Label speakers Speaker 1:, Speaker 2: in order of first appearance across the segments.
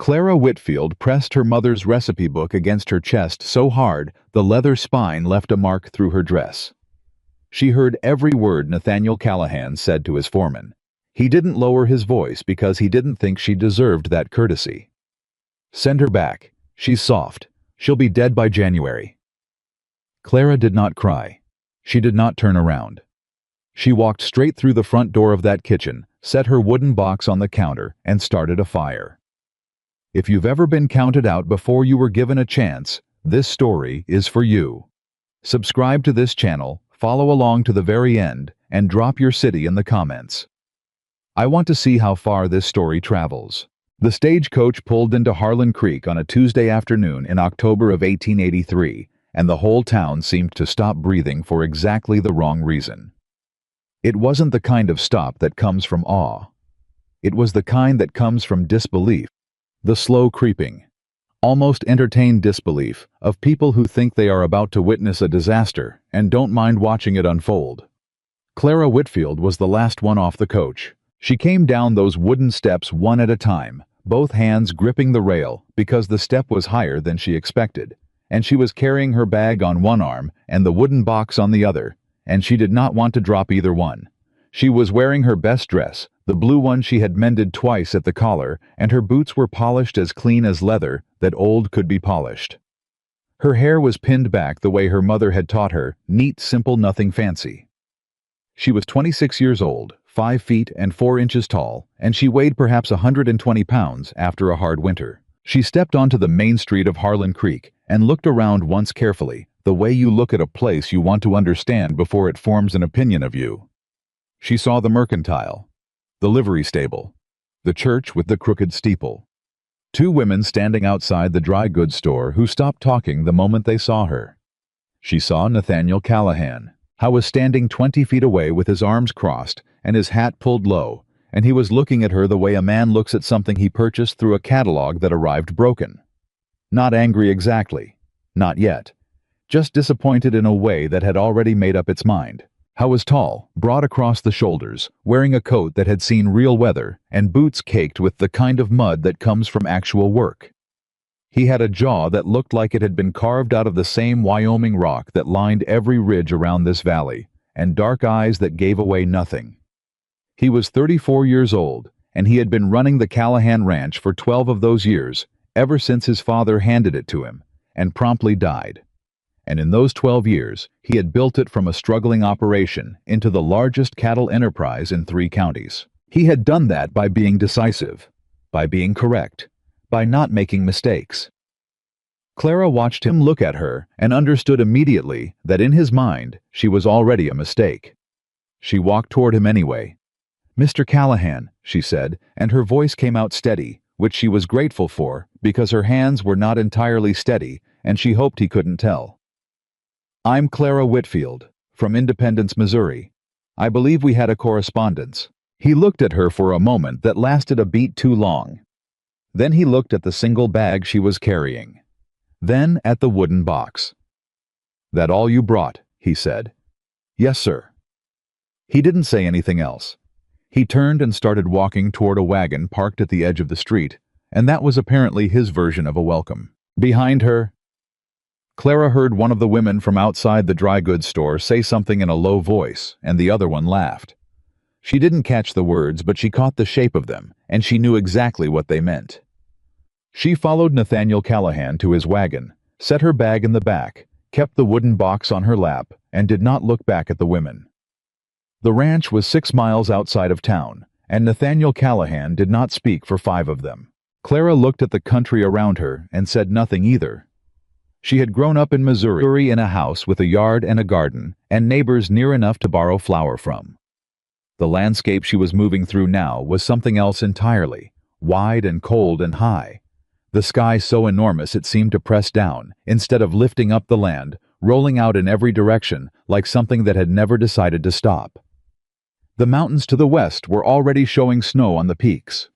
Speaker 1: Clara Whitfield pressed her mother's recipe book against her chest so hard the leather spine left a mark through her dress. She heard every word Nathaniel Callahan said to his foreman. He didn't lower his voice because he didn't think she deserved that courtesy. "Send her back. She's soft. She'll be dead by January." Clara did not cry. She did not turn around. She walked straight through the front door of that kitchen, set her wooden box on the counter, and started a fire. If you've ever been counted out before you were given a chance, this story is for you. Subscribe to this channel, follow along to the very end, and drop your city in the comments. I want to see how far this story travels. The stagecoach pulled into Harlan Creek on a Tuesday afternoon in October of 1883, and the whole town seemed to stop breathing for exactly the wrong reason. It wasn't the kind of stop that comes from awe. It was the kind that comes from disbelief. The slow creeping, almost entertained disbelief of people who think they are about to witness a disaster and don't mind watching it unfold. Clara Whitfield was the last one off the coach. She came down those wooden steps one at a time, both hands gripping the rail because the step was higher than she expected, and she was carrying her bag on one arm and the wooden box on the other, and she did not want to drop either one. She was wearing her best dress, the blue one she had mended twice at the collar, and her boots were polished as clean as leather that old could be polished. Her hair was pinned back the way her mother had taught her, neat, simple, nothing fancy. She was 26 years old, 5 feet and 4 inches tall, and she weighed perhaps 120 pounds after a hard winter. She stepped onto the main street of Harlan Creek and looked around once carefully, the way you look at a place you want to understand before it forms an opinion of you. She saw the mercantile, the livery stable, the church with the crooked steeple. 2 women standing outside the dry goods store who stopped talking the moment they saw her. She saw Nathaniel Callahan, who was standing 20 feet away with his arms crossed and his hat pulled low, and he was looking at her the way a man looks at something he purchased through a catalog that arrived broken. Not angry exactly. Not yet. Just disappointed in a way that had already made up its mind. How was tall, broad across the shoulders, wearing a coat that had seen real weather, and boots caked with the kind of mud that comes from actual work. He had a jaw that looked like it had been carved out of the same Wyoming rock that lined every ridge around this valley, and dark eyes that gave away nothing. He was 34 years old, and he had been running the Callahan Ranch for 12 of those years, ever since his father handed it to him, and promptly died. And in those 12 years, he had built it from a struggling operation into the largest cattle enterprise in 3 counties. He had done that by being decisive, by being correct, by not making mistakes. Clara watched him look at her and understood immediately that in his mind she was already a mistake. She walked toward him anyway. "Mr. Callahan," she said, and her voice came out steady, which she was grateful for because her hands were not entirely steady and she hoped he couldn't tell. "I'm Clara Whitfield, from Independence, Missouri. I believe we had a correspondence." He looked at her for a moment that lasted a beat too long. Then he looked at the single bag she was carrying. Then at the wooden box. "That all you brought?" he said. "Yes, sir." He didn't say anything else. He turned and started walking toward a wagon parked at the edge of the street, and that was apparently his version of a welcome. Behind her, Clara heard one of the women from outside the dry goods store say something in a low voice, and the other one laughed. She didn't catch the words, but she caught the shape of them, and she knew exactly what they meant. She followed Nathaniel Callahan to his wagon, set her bag in the back, kept the wooden box on her lap, and did not look back at the women. The ranch was 6 miles outside of town, and Nathaniel Callahan did not speak for 5 of them. Clara looked at the country around her and said nothing either. She had grown up in Missouri in a house with a yard and a garden, and neighbors near enough to borrow flour from. The landscape she was moving through now was something else entirely, wide and cold and high. The sky so enormous it seemed to press down, instead of lifting up the land, rolling out in every direction like something that had never decided to stop. The mountains to the west were already showing snow on the peaks.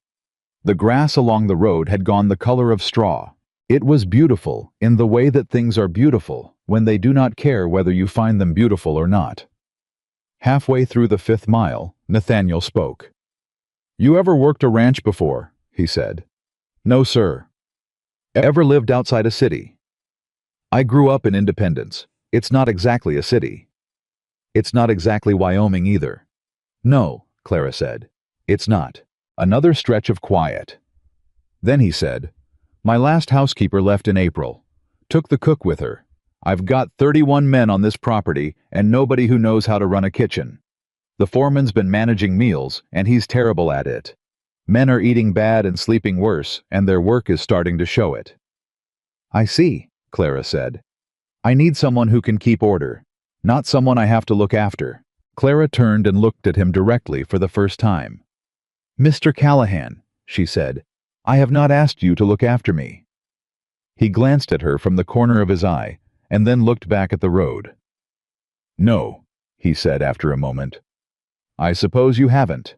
Speaker 1: The grass along the road had gone the color of straw. It was beautiful in the way that things are beautiful when they do not care whether you find them beautiful or not. Halfway through the 5th mile, Nathaniel spoke. "You ever worked a ranch before?" he said. No, sir. Ever lived outside a city? I grew up in Independence. It's not exactly a city. It's not exactly Wyoming either. No, Clara said. It's not. Another stretch of quiet. Then he said, My last housekeeper left in April. Took the cook with her. I've got 31 men on this property and nobody who knows how to run a kitchen. The foreman's been managing meals, and he's terrible at it. Men are eating bad and sleeping worse, and their work is starting to show it. I see, Clara said. I need someone who can keep order, not someone I have to look after. Clara turned and looked at him directly for the first time. Mr. Callahan, she said, I have not asked you to look after me. He glanced at her from the corner of his eye, and then looked back at the road. No, he said after a moment. I suppose you haven't.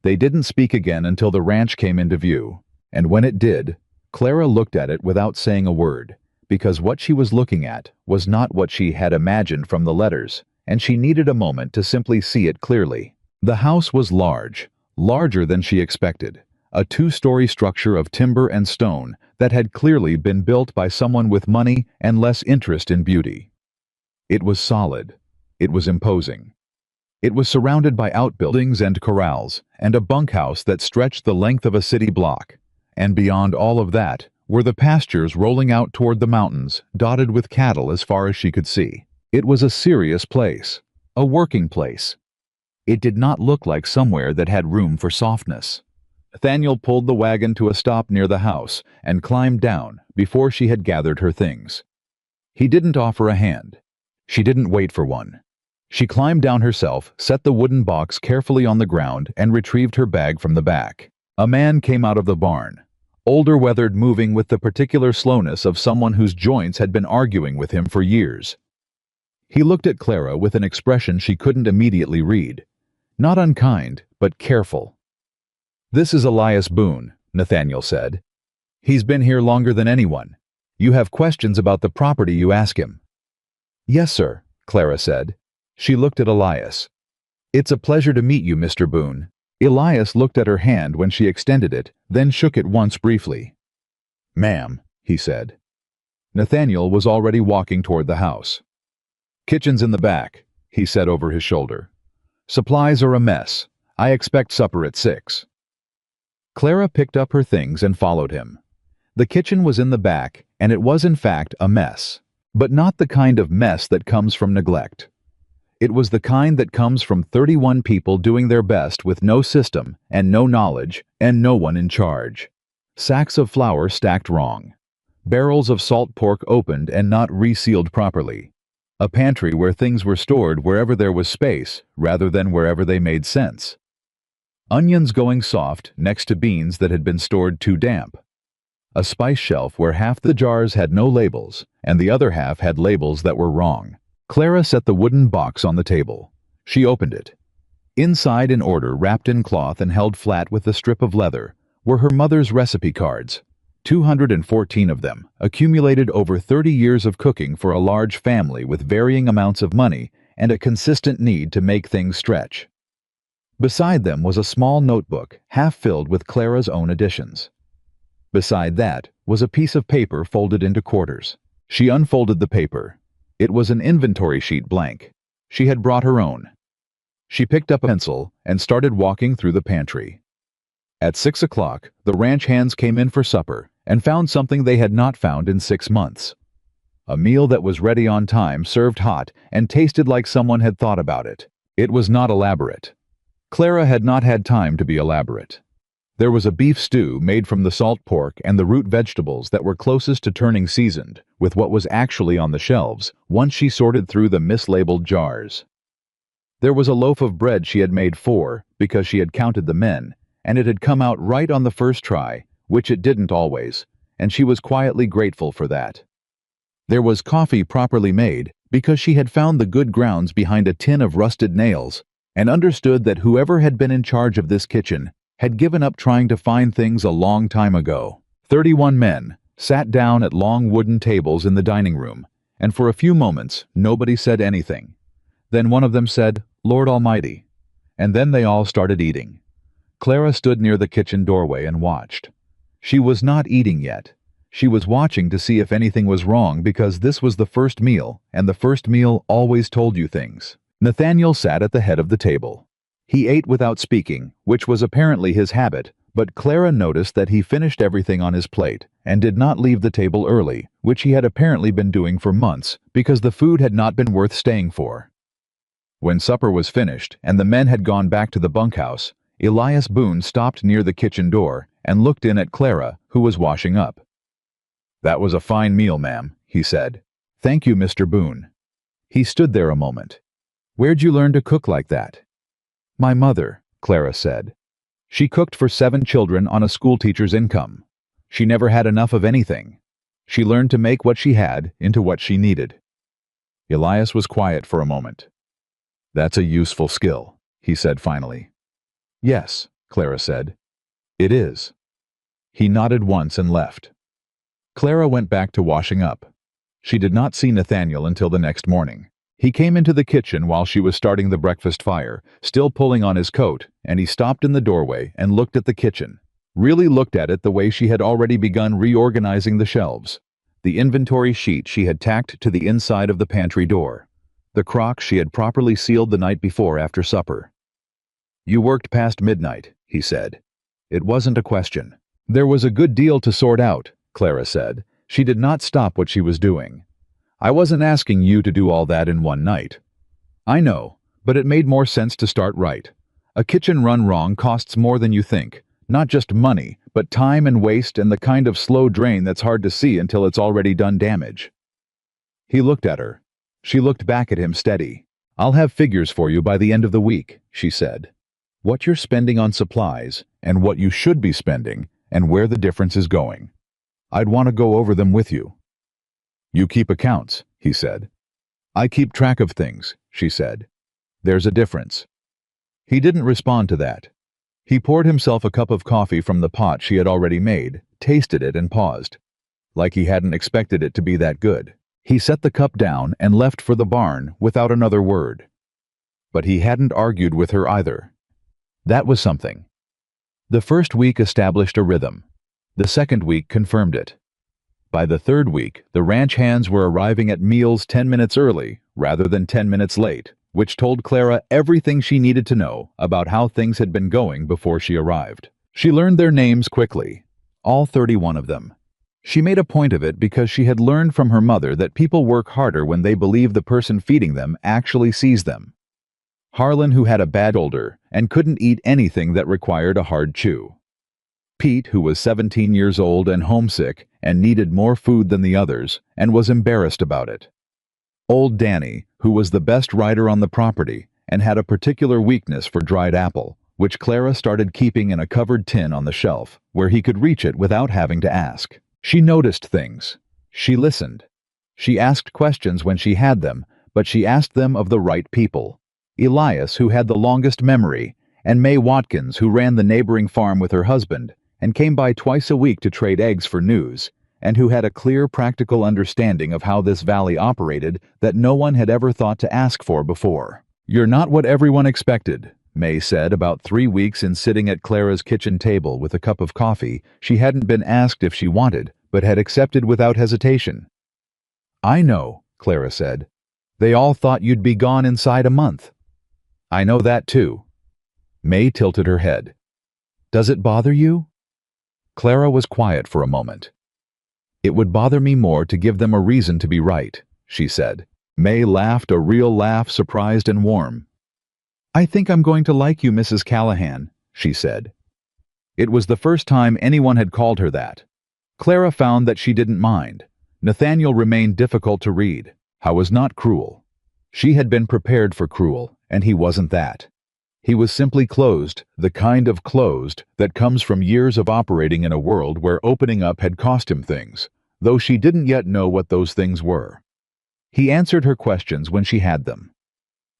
Speaker 1: They didn't speak again until the ranch came into view, and when it did, Clara looked at it without saying a word, because what she was looking at was not what she had imagined from the letters, and she needed a moment to simply see it clearly. The house was large, larger than she expected, a two-story structure of timber and stone that had clearly been built by someone with money and less interest in beauty. It was solid. It was imposing. It was surrounded by outbuildings and corrals, and a bunkhouse that stretched the length of a city block. And beyond all of that were the pastures rolling out toward the mountains, dotted with cattle as far as she could see. It was a serious place, a working place. It did not look like somewhere that had room for softness. Nathaniel pulled the wagon to a stop near the house and climbed down before she had gathered her things. He didn't offer a hand. She didn't wait for one. She climbed down herself, set the wooden box carefully on the ground, and retrieved her bag from the back. A man came out of the barn, older, weathered, moving with the particular slowness of someone whose joints had been arguing with him for years. He looked at Clara with an expression she couldn't immediately read. Not unkind, but careful. This is Elias Boone, Nathaniel said. He's been here longer than anyone. You have questions about the property, you ask him. Yes, sir, Clara said. She looked at Elias. It's a pleasure to meet you, Mr. Boone. Elias looked at her hand when she extended it, then shook it once briefly. Ma'am, he said. Nathaniel was already walking toward the house. Kitchen's in the back, he said over his shoulder. Supplies are a mess. I expect supper at 6. Clara picked up her things and followed him. The kitchen was in the back, and it was in fact a mess, but not the kind of mess that comes from neglect. It was the kind that comes from 31 people doing their best with no system and no knowledge and no one in charge. Sacks of flour stacked wrong. Barrels of salt pork opened and not resealed properly. A pantry where things were stored wherever there was space rather than wherever they made sense. Onions going soft next to beans that had been stored too damp. A spice shelf where half the jars had no labels and the other half had labels that were wrong. Clara set the wooden box on the table. She opened it. Inside, in order, wrapped in cloth and held flat with a strip of leather, were her mother's recipe cards. 214 of them, accumulated over 30 years of cooking for a large family with varying amounts of money and a consistent need to make things stretch. Beside them was a small notebook, half filled with Clara's own additions. Beside that was a piece of paper folded into quarters. She unfolded the paper. It was an inventory sheet blank. She had brought her own. She picked up a pencil and started walking through the pantry. At 6 o'clock, the ranch hands came in for supper and found something they had not found in 6 months. A meal that was ready on time, served hot, and tasted like someone had thought about it. It was not elaborate. Clara had not had time to be elaborate. There was a beef stew made from the salt pork and the root vegetables that were closest to turning seasoned, with what was actually on the shelves, once she sorted through the mislabeled jars. There was a loaf of bread she had made 4, because she had counted the men, and it had come out right on the first try, which it didn't always, and she was quietly grateful for that. There was coffee properly made, because she had found the good grounds behind a tin of rusted nails, and understood that whoever had been in charge of this kitchen had given up trying to find things a long time ago. 31 men sat down at long wooden tables in the dining room, and for a few moments nobody said anything. Then one of them said, "Lord Almighty," and then they all started eating. Clara stood near the kitchen doorway and watched. She was not eating yet. She was watching to see if anything was wrong because this was the first meal, and the first meal always told you things. Nathaniel sat at the head of the table. He ate without speaking, which was apparently his habit, but Clara noticed that he finished everything on his plate and did not leave the table early, which he had apparently been doing for months because the food had not been worth staying for. When supper was finished and the men had gone back to the bunkhouse, Elias Boone stopped near the kitchen door and looked in at Clara, who was washing up. "That was a fine meal, ma'am," he said. "Thank you, Mr. Boone." He stood there a moment. "Where'd you learn to cook like that?" "My mother," Clara said. "She cooked for 7 children on a schoolteacher's income. She never had enough of anything. She learned to make what she had into what she needed." Elias was quiet for a moment. "That's a useful skill," he said finally. "Yes," Clara said. "It is." He nodded once and left. Clara went back to washing up. She did not see Nathaniel until the next morning. He came into the kitchen while she was starting the breakfast fire, still pulling on his coat, and he stopped in the doorway and looked at the kitchen. Really looked at it the way she had already begun reorganizing the shelves. The inventory sheet she had tacked to the inside of the pantry door. The crock she had properly sealed the night before after supper. "You worked past midnight," he said. It wasn't a question. "There was a good deal to sort out," Clara said. She did not stop what she was doing. "I wasn't asking you to do all that in one night." "I know, but it made more sense to start right. A kitchen run wrong costs more than you think. Not just money, but time and waste and the kind of slow drain that's hard to see until it's already done damage." He looked at her. She looked back at him steady. "I'll have figures for you by the end of the week," she said. "What you're spending on supplies, and what you should be spending, and where the difference is going. I'd want to go over them with you." "You keep accounts," he said. "I keep track of things," she said. "There's a difference." He didn't respond to that. He poured himself a cup of coffee from the pot she had already made, tasted it and paused. Like he hadn't expected it to be that good. He set the cup down and left for the barn without another word. But he hadn't argued with her either. That was something. The first week established a rhythm. The second week confirmed it. By the third week, the ranch hands were arriving at meals 10 minutes early rather than 10 minutes late, which told Clara everything she needed to know about how things had been going before she arrived. She learned their names quickly, all 31 of them. She made a point of it because she had learned from her mother that people work harder when they believe the person feeding them actually sees them. Harlan, who had a bad shoulder and couldn't eat anything that required a hard chew. Pete, who was 17 years old and homesick and needed more food than the others and was embarrassed about it. Old Danny, who was the best rider on the property and had a particular weakness for dried apple, which Clara started keeping in a covered tin on the shelf, where he could reach it without having to ask. She noticed things. She listened. She asked questions when she had them, but she asked them of the right people. Elias, who had the longest memory, and May Watkins, who ran the neighboring farm with her husband and came by twice a week to trade eggs for news, and who had a clear, practical understanding of how this valley operated that no one had ever thought to ask for before. "You're not what everyone expected," May said about 3 weeks in sitting at Clara's kitchen table with a cup of coffee she hadn't been asked if she wanted, but had accepted without hesitation. "I know," Clara said. "They all thought you'd be gone inside a month." "I know that too." May tilted her head. "Does it bother you?" Clara was quiet for a moment. "It would bother me more to give them a reason to be right," she said. May laughed, a real laugh, surprised and warm. "I think I'm going to like you, Mrs. Callahan," she said. It was the first time anyone had called her that. Clara found that she didn't mind. Nathaniel remained difficult to read. How was not cruel. She had been prepared for cruel, and he wasn't that. He was simply closed, the kind of closed that comes from years of operating in a world where opening up had cost him things, though she didn't yet know what those things were. He answered her questions when she had them.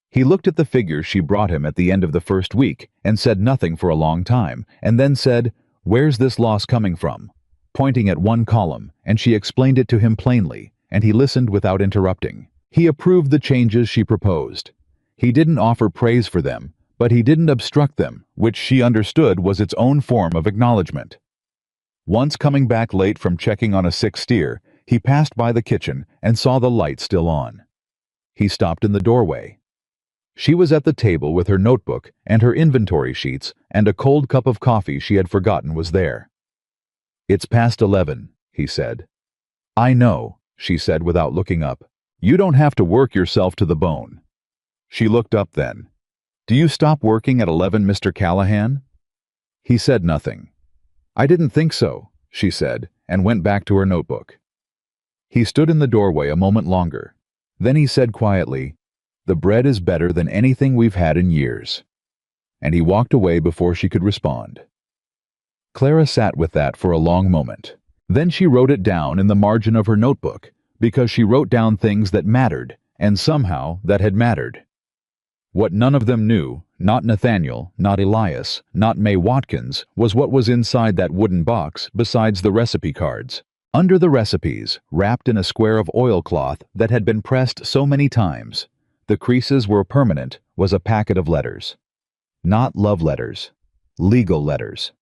Speaker 1: He looked at the figures she brought him at the end of the first week and said nothing for a long time, and then said, "Where's this loss coming from?" pointing at one column, and she explained it to him plainly, and he listened without interrupting. He approved the changes she proposed. He didn't offer praise for them, but he didn't obstruct them, which she understood was its own form of acknowledgement. Once coming back late from checking on a sick steer, he passed by the kitchen and saw the light still on. He stopped in the doorway. She was at the table with her notebook and her inventory sheets, and a cold cup of coffee she had forgotten was there. "It's past 11, he said. "I know," she said without looking up. "You don't have to work yourself to the bone." She looked up then. "Do you stop working at 11, Mr. Callahan?" He said nothing. "I didn't think so," she said, and went back to her notebook. He stood in the doorway a moment longer. Then he said quietly, "The bread is better than anything we've had in years." And he walked away before she could respond. Clara sat with that for a long moment. Then she wrote it down in the margin of her notebook, because she wrote down things that mattered, and somehow that had mattered. What none of them knew, not Nathaniel, not Elias, not May Watkins, was what was inside that wooden box besides the recipe cards. Under the recipes, wrapped in a square of oilcloth that had been pressed so many times, the creases were permanent, was a packet of letters. Not love letters. Legal letters.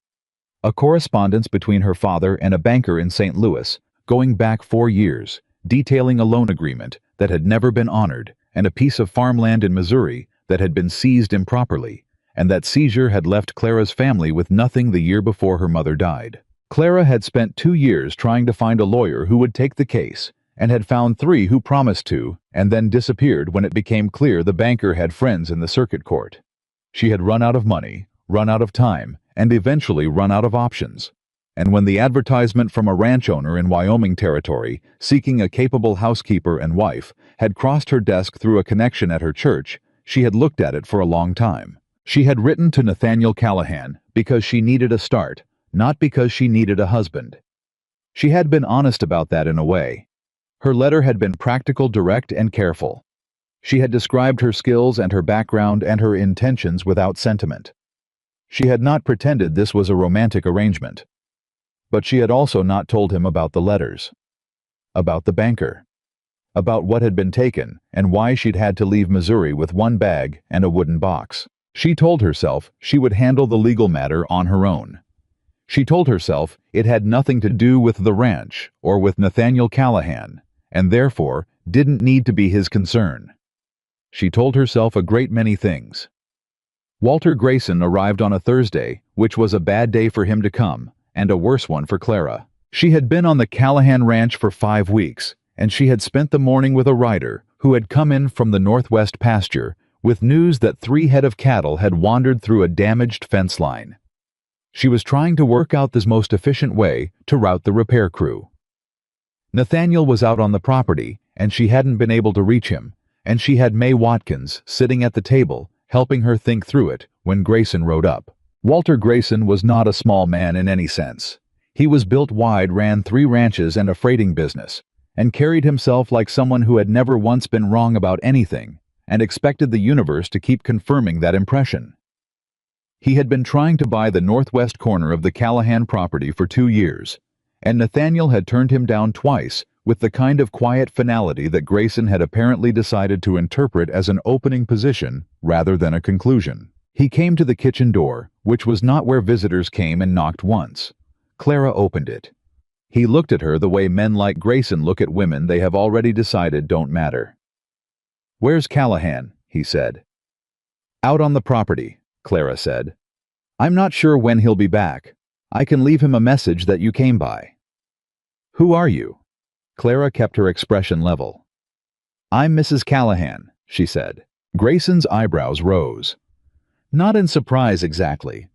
Speaker 1: A correspondence between her father and a banker in St. Louis, going back 4 years, detailing a loan agreement that had never been honored, and a piece of farmland in Missouri that had been seized improperly, and that seizure had left Clara's family with nothing the year before her mother died. Clara had spent 2 years trying to find a lawyer who would take the case, and had found 3 who promised to, and then disappeared when it became clear the banker had friends in the circuit court. She had run out of money, run out of time, and eventually run out of options. And when the advertisement from a ranch owner in Wyoming territory, seeking a capable housekeeper and wife, had crossed her desk through a connection at her church, she had looked at it for a long time. She had written to Nathaniel Callahan because she needed a start, not because she needed a husband. She had been honest about that in a way. Her letter had been practical, direct, and careful. She had described her skills and her background and her intentions without sentiment. She had not pretended this was a romantic arrangement. But she had also not told him about the letters. About the banker. About what had been taken and why she'd had to leave Missouri with 1 bag and a wooden box. She told herself she would handle the legal matter on her own. She told herself it had nothing to do with the ranch or with Nathaniel Callahan, and therefore didn't need to be his concern. She told herself a great many things. Walter Grayson arrived on a Thursday, which was a bad day for him to come, and a worse one for Clara. She had been on the Callahan ranch for 5 weeks, and she had spent the morning with a rider who had come in from the northwest pasture with news that 3 head of cattle had wandered through a damaged fence line. She was trying to work out the most efficient way to route the repair crew. Nathaniel was out on the property, and she hadn't been able to reach him, and she had May Watkins sitting at the table, helping her think through it when Grayson rode up. Walter Grayson was not a small man in any sense. He was built wide, ran 3 ranches and a freighting business, and carried himself like someone who had never once been wrong about anything, and expected the universe to keep confirming that impression. He had been trying to buy the northwest corner of the Callahan property for 2 years, and Nathaniel had turned him down twice with the kind of quiet finality that Grayson had apparently decided to interpret as an opening position rather than a conclusion. He came to the kitchen door, which was not where visitors came, and knocked once. Clara opened it. He looked at her the way men like Grayson look at women they have already decided don't matter. "Where's Callahan?" he said. "Out on the property," Clara said. "I'm not sure when he'll be back. I can leave him a message that you came by." "Who are you?" Clara kept her expression level. "I'm Mrs. Callahan," she said. Grayson's eyebrows rose. Not in surprise exactly.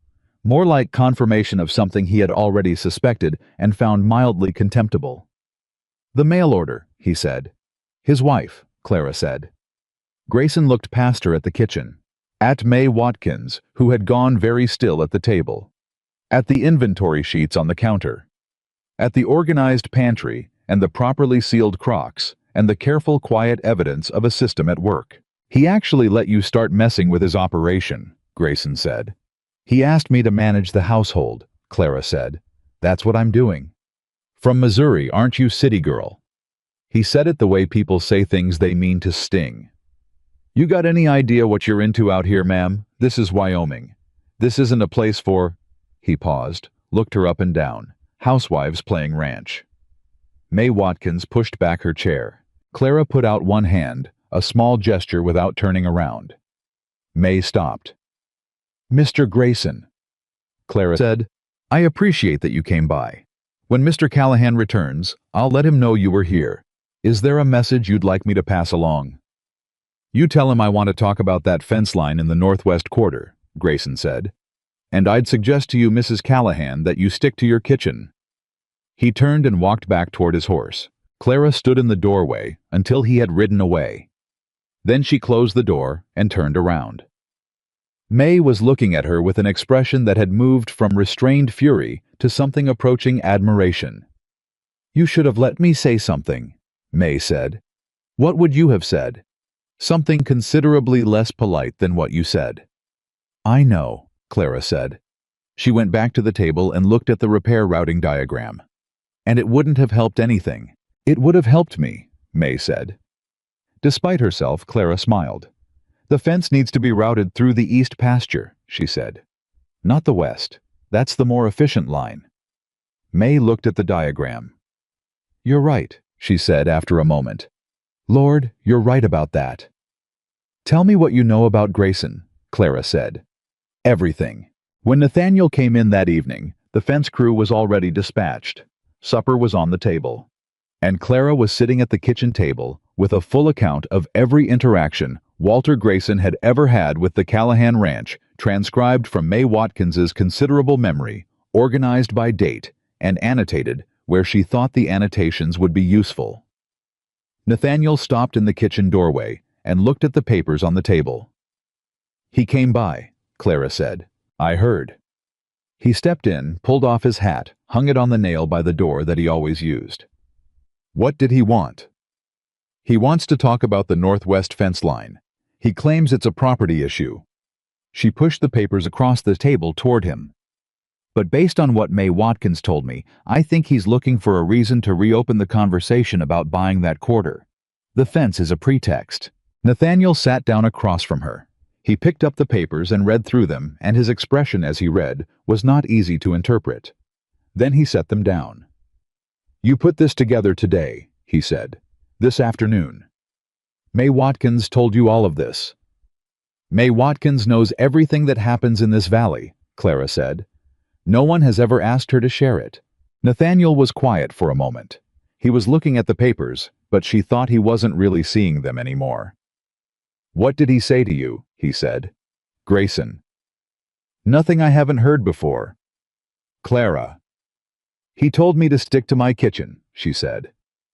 Speaker 1: More like confirmation of something he had already suspected and found mildly contemptible. "The mail order," he said. "His wife," Clara said. Grayson looked past her at the kitchen. At May Watkins, who had gone very still at the table. At the inventory sheets on the counter. At the organized pantry and the properly sealed crocks and the careful, quiet evidence of a system at work. "He actually let you start messing with his operation," Grayson said. "He asked me to manage the household," Clara said. "That's what I'm doing." "From Missouri, aren't you, city girl?" He said it the way people say things they mean to sting. "You got any idea what you're into out here, ma'am? This is Wyoming. This isn't a place for—" He paused, looked her up and down. Housewives playing ranch. May Watkins pushed back her chair. Clara put out one hand, a small gesture without turning around. May stopped. "Mr. Grayson," Clara said, "I appreciate that you came by. When Mr. Callahan returns, I'll let him know you were here. Is there a message you'd like me to pass along?" "You tell him I want to talk about that fence line in the northwest quarter," Grayson said. "And I'd suggest to you, Mrs. Callahan, that you stick to your kitchen." He turned and walked back toward his horse. Clara stood in the doorway until he had ridden away. Then she closed the door and turned around. May was looking at her with an expression that had moved from restrained fury to something approaching admiration. "You should have let me say something," May said. "What would you have said?" "Something considerably less polite than what you said." "I know," Clara said. She went back to the table and looked at the repair routing diagram. "And it wouldn't have helped anything." "It would have helped me," May said. Despite herself, Clara smiled. "The fence needs to be routed through the east pasture," she said. "Not the west. That's the more efficient line." May looked at the diagram. "You're right," she said after a moment. "Lord, you're right about that." "Tell me what you know about Grayson," Clara said. "Everything." When Nathaniel came in that evening, the fence crew was already dispatched. Supper was on the table. And Clara was sitting at the kitchen table with a full account of every interaction Walter Grayson had ever had with the Callahan Ranch, transcribed from May Watkins's considerable memory, organized by date, and annotated where she thought the annotations would be useful. Nathaniel stopped in the kitchen doorway and looked at the papers on the table. "He came by," Clara said. "I heard." He stepped in, pulled off his hat, hung it on the nail by the door that he always used. "What did he want?" "He wants to talk about the northwest fence line. He claims it's a property issue." She pushed the papers across the table toward him. "But based on what May Watkins told me, I think he's looking for a reason to reopen the conversation about buying that quarter. The fence is a pretext." Nathaniel sat down across from her. He picked up the papers and read through them, and his expression as he read was not easy to interpret. Then he set them down. "You put this together today," he said. "This afternoon. May Watkins told you all of this." "May Watkins knows everything that happens in this valley," Clara said. "No one has ever asked her to share it." Nathaniel was quiet for a moment. He was looking at the papers, but she thought he wasn't really seeing them anymore. "What did he say to you?" he said. "Grayson." "Nothing I haven't heard before." "Clara." "He told me to stick to my kitchen," she said.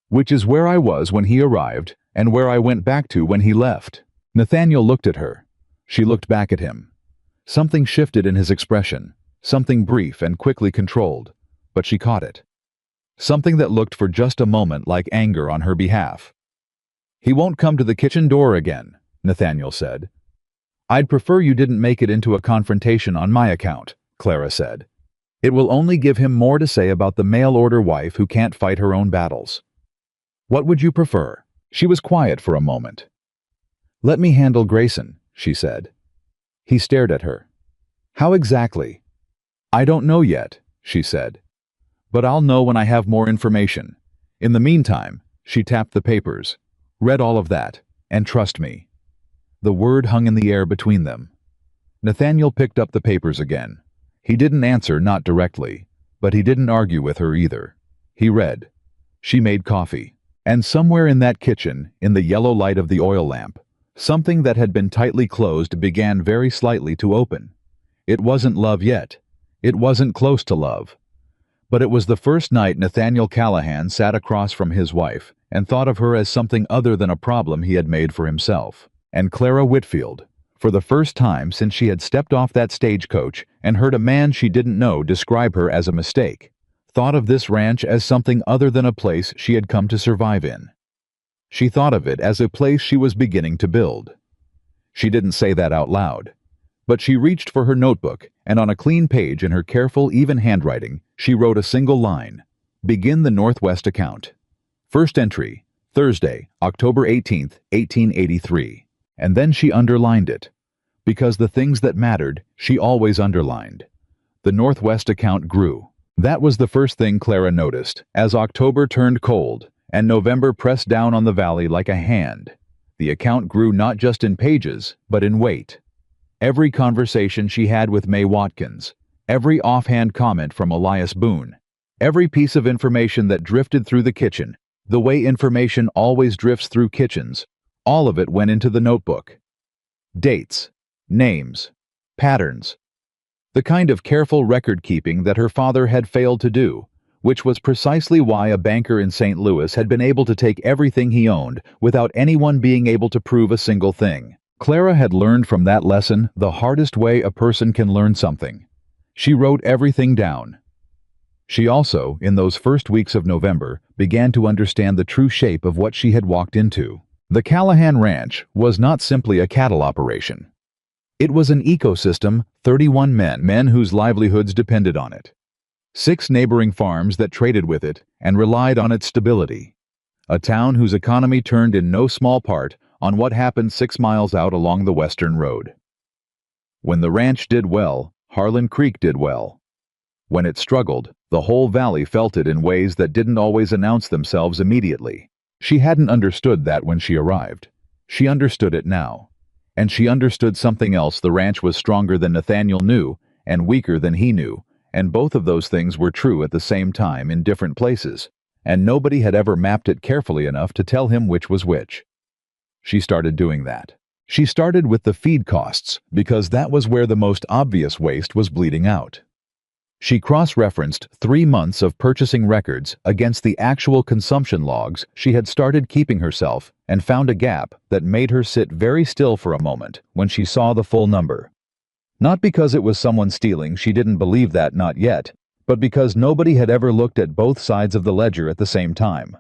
Speaker 1: "Which is where I was when he arrived and where I went back to when he left." Nathaniel looked at her. She looked back at him. Something shifted in his expression, something brief and quickly controlled, but she caught it. Something that looked for just a moment like anger on her behalf. "He won't come to the kitchen door again," Nathaniel said. "I'd prefer you didn't make it into a confrontation on my account," Clara said. "It will only give him more to say about the mail-order wife who can't fight her own battles." "What would you prefer?" She was quiet for a moment. "Let me handle Grayson," she said. He stared at her. "How exactly?" "I don't know yet," she said. "But I'll know when I have more information. In the meantime," she tapped the papers, "read all of that, and trust me." The word hung in the air between them. Nathaniel picked up the papers again. He didn't answer, not directly, but he didn't argue with her either. He read. She made coffee. And somewhere in that kitchen, in the yellow light of the oil lamp, something that had been tightly closed began very slightly to open. It wasn't love yet. It wasn't close to love. But it was the first night Nathaniel Callahan sat across from his wife and thought of her as something other than a problem he had made for himself. And Clara Whitfield, for the first time since she had stepped off that stagecoach and heard a man she didn't know describe her as a mistake, thought of this ranch as something other than a place she had come to survive in. She thought of it as a place she was beginning to build. She didn't say that out loud, but she reached for her notebook and on a clean page in her careful, even handwriting, she wrote a single line: "Begin the Northwest account. First entry, Thursday, October 18th, 1883. And then she underlined it, because the things that mattered she always underlined. The Northwest account grew. That was the first thing Clara noticed, as October turned cold, and November pressed down on the valley like a hand. The account grew not just in pages, but in weight. Every conversation she had with May Watkins, every offhand comment from Elias Boone, every piece of information that drifted through the kitchen, the way information always drifts through kitchens, all of it went into the notebook. Dates, names, patterns. The kind of careful record-keeping that her father had failed to do, which was precisely why a banker in St. Louis had been able to take everything he owned without anyone being able to prove a single thing. Clara had learned from that lesson the hardest way a person can learn something. She wrote everything down. She also, in those first weeks of November, began to understand the true shape of what she had walked into. The Callahan Ranch was not simply a cattle operation. It was an ecosystem, 31 men whose livelihoods depended on it. 6 neighboring farms that traded with it and relied on its stability. A town whose economy turned in no small part on what happened 6 miles out along the western road. When the ranch did well, Harlan Creek did well. When it struggled, the whole valley felt it in ways that didn't always announce themselves immediately. She hadn't understood that when she arrived. She understood it now. And she understood something else: the ranch was stronger than Nathaniel knew, and weaker than he knew, and both of those things were true at the same time in different places, and nobody had ever mapped it carefully enough to tell him which was which. She started doing that. She started with the feed costs, because that was where the most obvious waste was bleeding out. She cross-referenced 3 months of purchasing records against the actual consumption logs she had started keeping herself and found a gap that made her sit very still for a moment when she saw the full number. Not because it was someone stealing, she didn't believe that, not yet, but because nobody had ever looked at both sides of the ledger at the same time.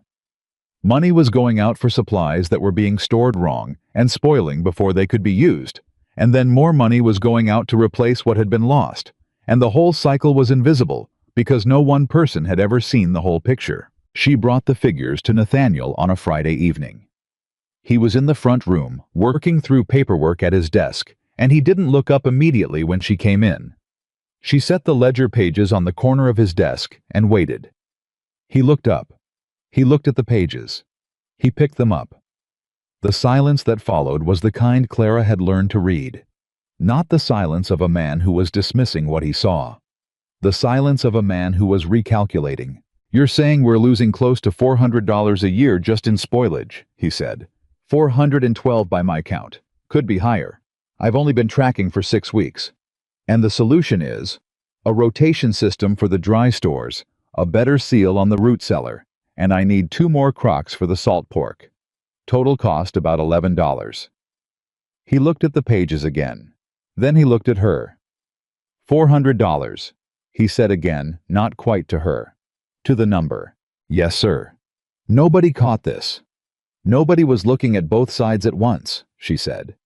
Speaker 1: Money was going out for supplies that were being stored wrong and spoiling before they could be used, and then more money was going out to replace what had been lost. And the whole cycle was invisible because no one person had ever seen the whole picture. She brought the figures to Nathaniel on a Friday evening. He was in the front room, working through paperwork at his desk, and he didn't look up immediately when she came in. She set the ledger pages on the corner of his desk and waited. He looked up. He looked at the pages. He picked them up. The silence that followed was the kind Clara had learned to read. Not the silence of a man who was dismissing what he saw. The silence of a man who was recalculating. "You're saying we're losing close to $400 a year just in spoilage," he said. "412 by my count. Could be higher. I've only been tracking for 6 weeks. And the solution is a rotation system for the dry stores, a better seal on the root cellar, and I need 2 more crocks for the salt pork. Total cost about $11. He looked at the pages again. Then he looked at her. $400, he said again, not quite to her. To the number. "Yes, sir." Nobody caught this. Nobody was looking at both sides at once, she said.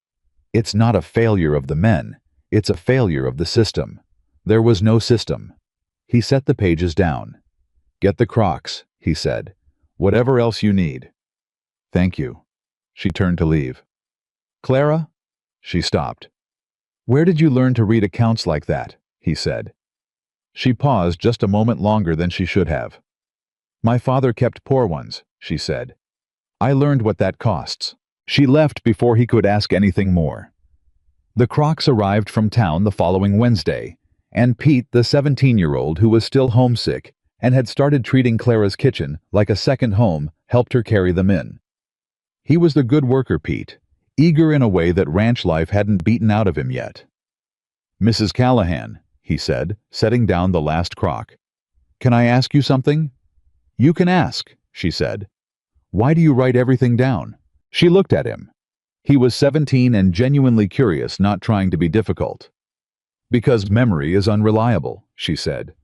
Speaker 1: It's not a failure of the men. It's a failure of the system. There was no system. He set the pages down. "Get the crocks," he said. "Whatever else you need." "Thank you." She turned to leave. "Clara?" She stopped. "Where did you learn to read accounts like that?" he said. She paused just a moment longer than she should have. "My father kept poor ones," she said. "I learned what that costs." She left before he could ask anything more. The crocks arrived from town the following Wednesday, and Pete, the 17-year-old who was still homesick and had started treating Clara's kitchen like a second home, helped her carry them in. He was the good worker, Pete, eager in a way that ranch life hadn't beaten out of him yet. "Mrs. Callahan," he said, setting down the last crock. "Can I ask you something?" "You can ask," she said. "Why do you write everything down?" She looked at him. He was 17 and genuinely curious, not trying to be difficult. "Because memory is unreliable," she said.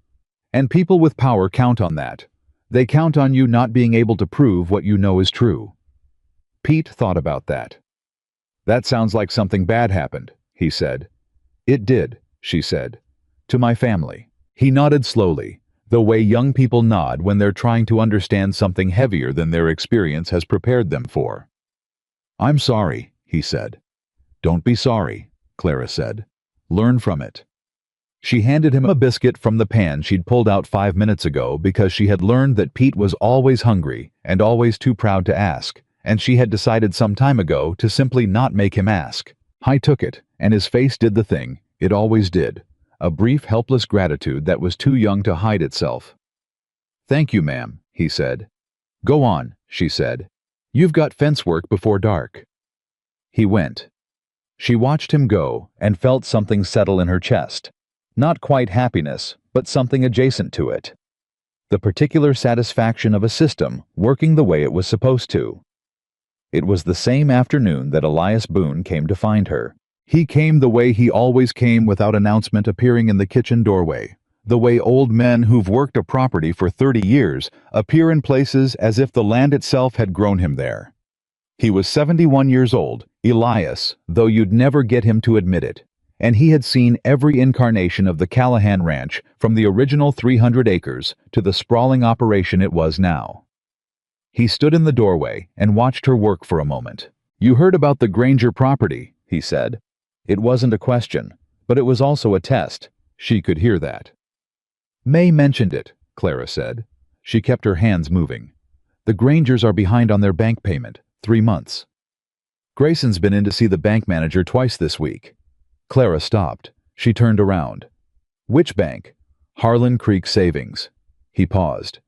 Speaker 1: "And people with power count on that. They count on you not being able to prove what you know is true." Pete thought about that. "That sounds like something bad happened," he said. "It did," she said. "To my family." He nodded slowly, the way young people nod when they're trying to understand something heavier than their experience has prepared them for. "I'm sorry," he said. "Don't be sorry," Clara said. "Learn from it." She handed him a biscuit from the pan she'd pulled out 5 minutes ago because she had learned that Pete was always hungry and always too proud to ask, and she had decided some time ago to simply not make him ask. I took it, and his face did the thing it always did, a brief helpless gratitude that was too young to hide itself. "Thank you, ma'am," he said. "Go on," she said. "You've got fence work before dark." He went. She watched him go and felt something settle in her chest. Not quite happiness, but something adjacent to it. The particular satisfaction of a system working the way it was supposed to. It was the same afternoon that Elias Boone came to find her. He came the way he always came, without announcement, appearing in the kitchen doorway. The way old men who've worked a property for 30 years appear in places as if the land itself had grown him there. He was 71 years old, Elias, though you'd never get him to admit it. And he had seen every incarnation of the Callahan Ranch, from the original 300 acres to the sprawling operation it was now. He stood in the doorway and watched her work for a moment. "You heard about the Granger property," he said. It wasn't a question, but it was also a test. She could hear that. "May mentioned it," Clara said. She kept her hands moving. "The Grangers are behind on their bank payment, 3 months. Grayson's been in to see the bank manager twice this week." Clara stopped. She turned around. "Which bank?" "Harlan Creek Savings." He paused.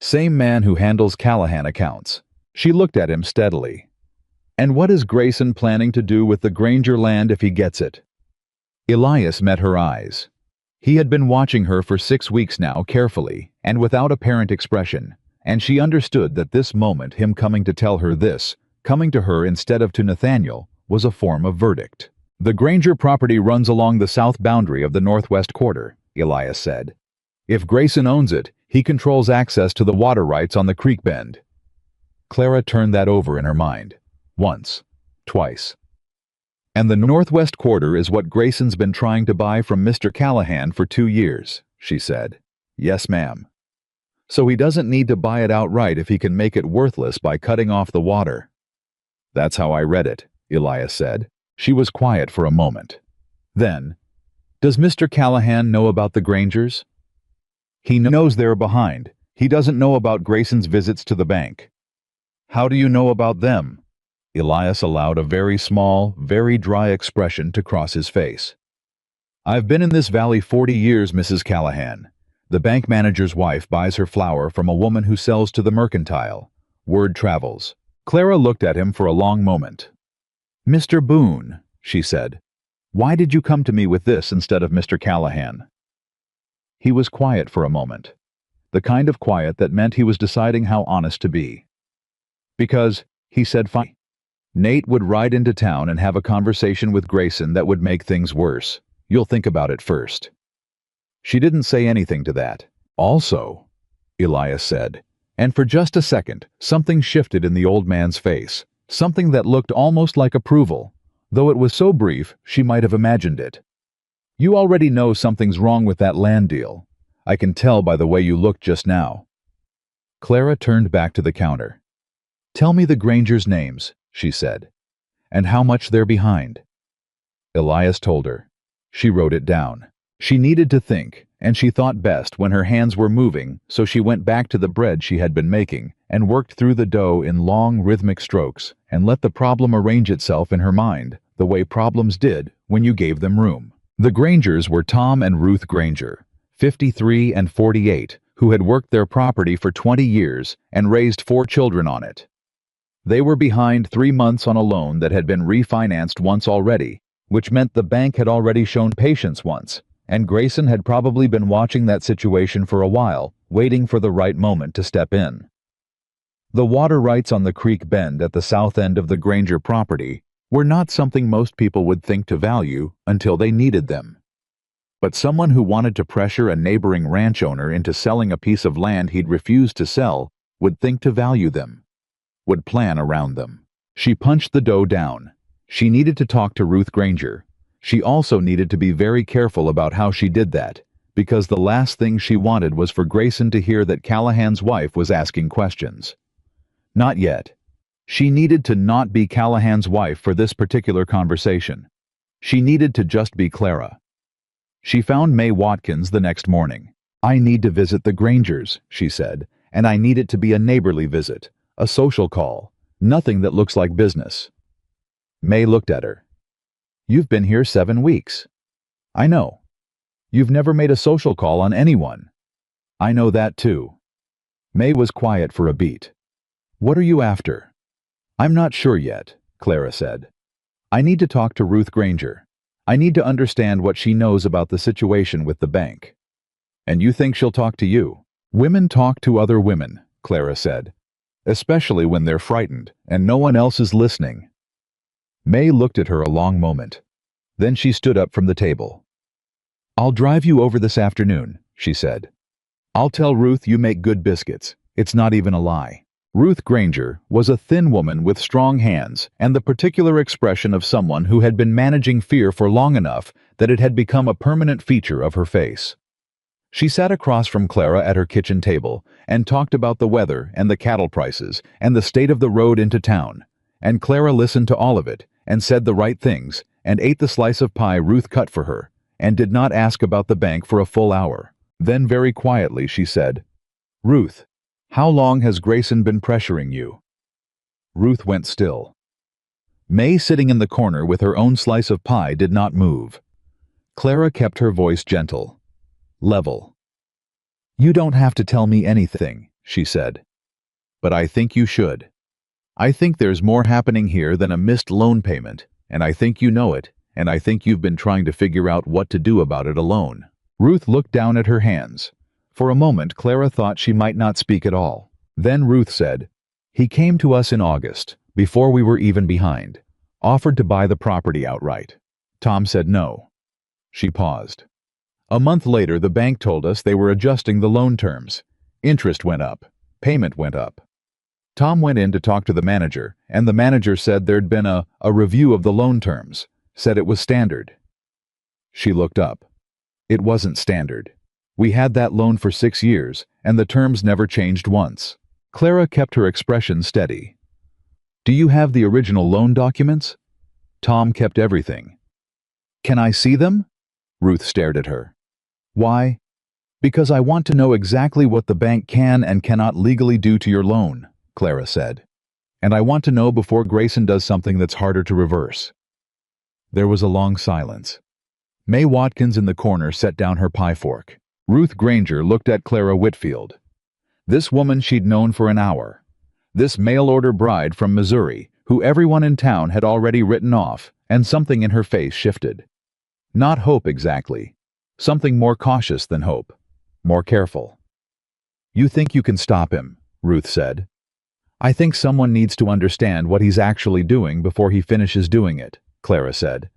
Speaker 1: "Same man who handles Callahan accounts." She looked at him steadily. "And what is Grayson planning to do with the Granger land if he gets it?" Elias met her eyes. He had been watching her for 6 weeks now, carefully and without apparent expression, and she understood that this moment, him coming to tell her this, coming to her instead of to Nathaniel, was a form of verdict. "The Granger property runs along the south boundary of the northwest quarter," Elias said. "If Grayson owns it, he controls access to the water rights on the creek bend." Clara turned that over in her mind. Once. Twice. "And the northwest quarter is what Grayson's been trying to buy from Mr. Callahan for 2 years, she said. "Yes, ma'am." "So he doesn't need to buy it outright if he can make it worthless by cutting off the water." "That's how I read it," Elias said. She was quiet for a moment. Then, "Does Mr. Callahan know about the Grangers?" "He knows they're behind. He doesn't know about Grayson's visits to the bank." "How do you know about them?" Elias allowed a very small, very dry expression to cross his face. "I've been in this valley 40 years, Mrs. Callahan. The bank manager's wife buys her flour from a woman who sells to the mercantile. Word travels." Clara looked at him for a long moment. "Mr. Boone," she said, "why did you come to me with this instead of Mr. Callahan?" He was quiet for a moment. The kind of quiet that meant he was deciding how honest to be. "Because," he said finally, "Nate would ride into town and have a conversation with Grayson that would make things worse. You'll think about it first." She didn't say anything to that. "Also," Elias said, and for just a second, something shifted in the old man's face. Something that looked almost like approval, though it was so brief she might have imagined it. "You already know something's wrong with that land deal. I can tell by the way you looked just now." Clara turned back to the counter. "Tell me the Grangers' names," she said, "and how much they're behind." Elias told her. She wrote it down. She needed to think, and she thought best when her hands were moving, so she went back to the bread she had been making and worked through the dough in long, rhythmic strokes and let the problem arrange itself in her mind, the way problems did when you gave them room. The Grangers were Tom and Ruth Granger, 53 and 48, who had worked their property for 20 years and raised 4 children on it. They were behind 3 months on a loan that had been refinanced once already, which meant the bank had already shown patience once, and Grayson had probably been watching that situation for a while, waiting for the right moment to step in. The water rights on the creek bend at the south end of the Granger property were not something most people would think to value until they needed them. But someone who wanted to pressure a neighboring ranch owner into selling a piece of land he'd refused to sell would think to value them, would plan around them. She punched the dough down. She needed to talk to Ruth Granger. She also needed to be very careful about how she did that, because the last thing she wanted was for Grayson to hear that Callahan's wife was asking questions. Not yet. She needed to not be Callahan's wife for this particular conversation. She needed to just be Clara. She found May Watkins the next morning. "I need to visit the Grangers," she said, "and I need it to be a neighborly visit, a social call, nothing that looks like business." May looked at her. "You've been here 7 weeks." "I know. You've never made a social call on anyone." "I know that too." May was quiet for a beat. "What are you after?" "I'm not sure yet," Clara said. "I need to talk to Ruth Granger. I need to understand what she knows about the situation with the bank." "And you think she'll talk to you?" "Women talk to other women," Clara said, "especially when they're frightened and no one else is listening." May looked at her a long moment. Then she stood up from the table. "I'll drive you over this afternoon," she said. "I'll tell Ruth you make good biscuits. It's not even a lie." Ruth Granger was a thin woman with strong hands and the particular expression of someone who had been managing fear for long enough that it had become a permanent feature of her face. She sat across from Clara at her kitchen table and talked about the weather and the cattle prices and the state of the road into town, and Clara listened to all of it and said the right things and ate the slice of pie Ruth cut for her and did not ask about the bank for a full hour. Then very quietly she said, "Ruth, how long has Grayson been pressuring you?" Ruth went still. May, sitting in the corner with her own slice of pie, did not move. Clara kept her voice gentle, level. "You don't have to tell me anything," she said. "But I think you should. I think there's more happening here than a missed loan payment, and I think you know it, and I think you've been trying to figure out what to do about it alone." Ruth looked down at her hands. For a moment, Clara thought she might not speak at all. Then Ruth said, "He came to us in August, before we were even behind, offered to buy the property outright. Tom said no." She paused. "A month later, the bank told us they were adjusting the loan terms. Interest went up. Payment went up. Tom went in to talk to the manager, and the manager said there'd been a review of the loan terms, said it was standard." She looked up. "It wasn't standard. We had that loan for 6 years, and the terms never changed once." Clara kept her expression steady. "Do you have the original loan documents?" "Tom kept everything." "Can I see them?" Ruth stared at her. "Why?" "Because I want to know exactly what the bank can and cannot legally do to your loan," Clara said. "And I want to know before Grayson does something that's harder to reverse." There was a long silence. May Watkins in the corner set down her pie fork. Ruth Granger looked at Clara Whitfield. This woman she'd known for an hour. This mail-order bride from Missouri, who everyone in town had already written off, and something in her face shifted. Not hope exactly. Something more cautious than hope. More careful. "You think you can stop him," Ruth said. "I think someone needs to understand what he's actually doing before he finishes doing it," Clara said.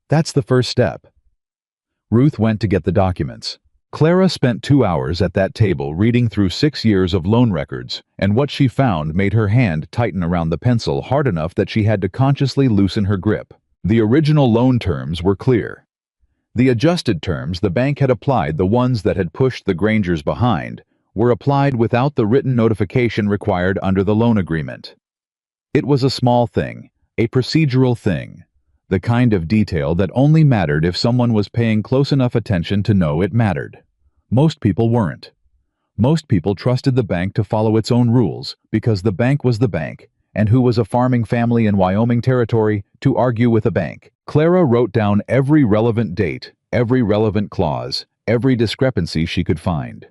Speaker 1: "That's the first step." Ruth went to get the documents. Clara spent 2 hours at that table reading through 6 years of loan records, and what she found made her hand tighten around the pencil hard enough that she had to consciously loosen her grip. The original loan terms were clear. The adjusted terms the bank had applied, the ones that had pushed the Grangers behind, were applied without the written notification required under the loan agreement. It was a small thing, a procedural thing, the kind of detail that only mattered if someone was paying close enough attention to know it mattered. Most people weren't. Most people trusted the bank to follow its own rules because the bank was the bank, and who was a farming family in Wyoming territory to argue with a bank? Clara wrote down every relevant date, every relevant clause, every discrepancy she could find.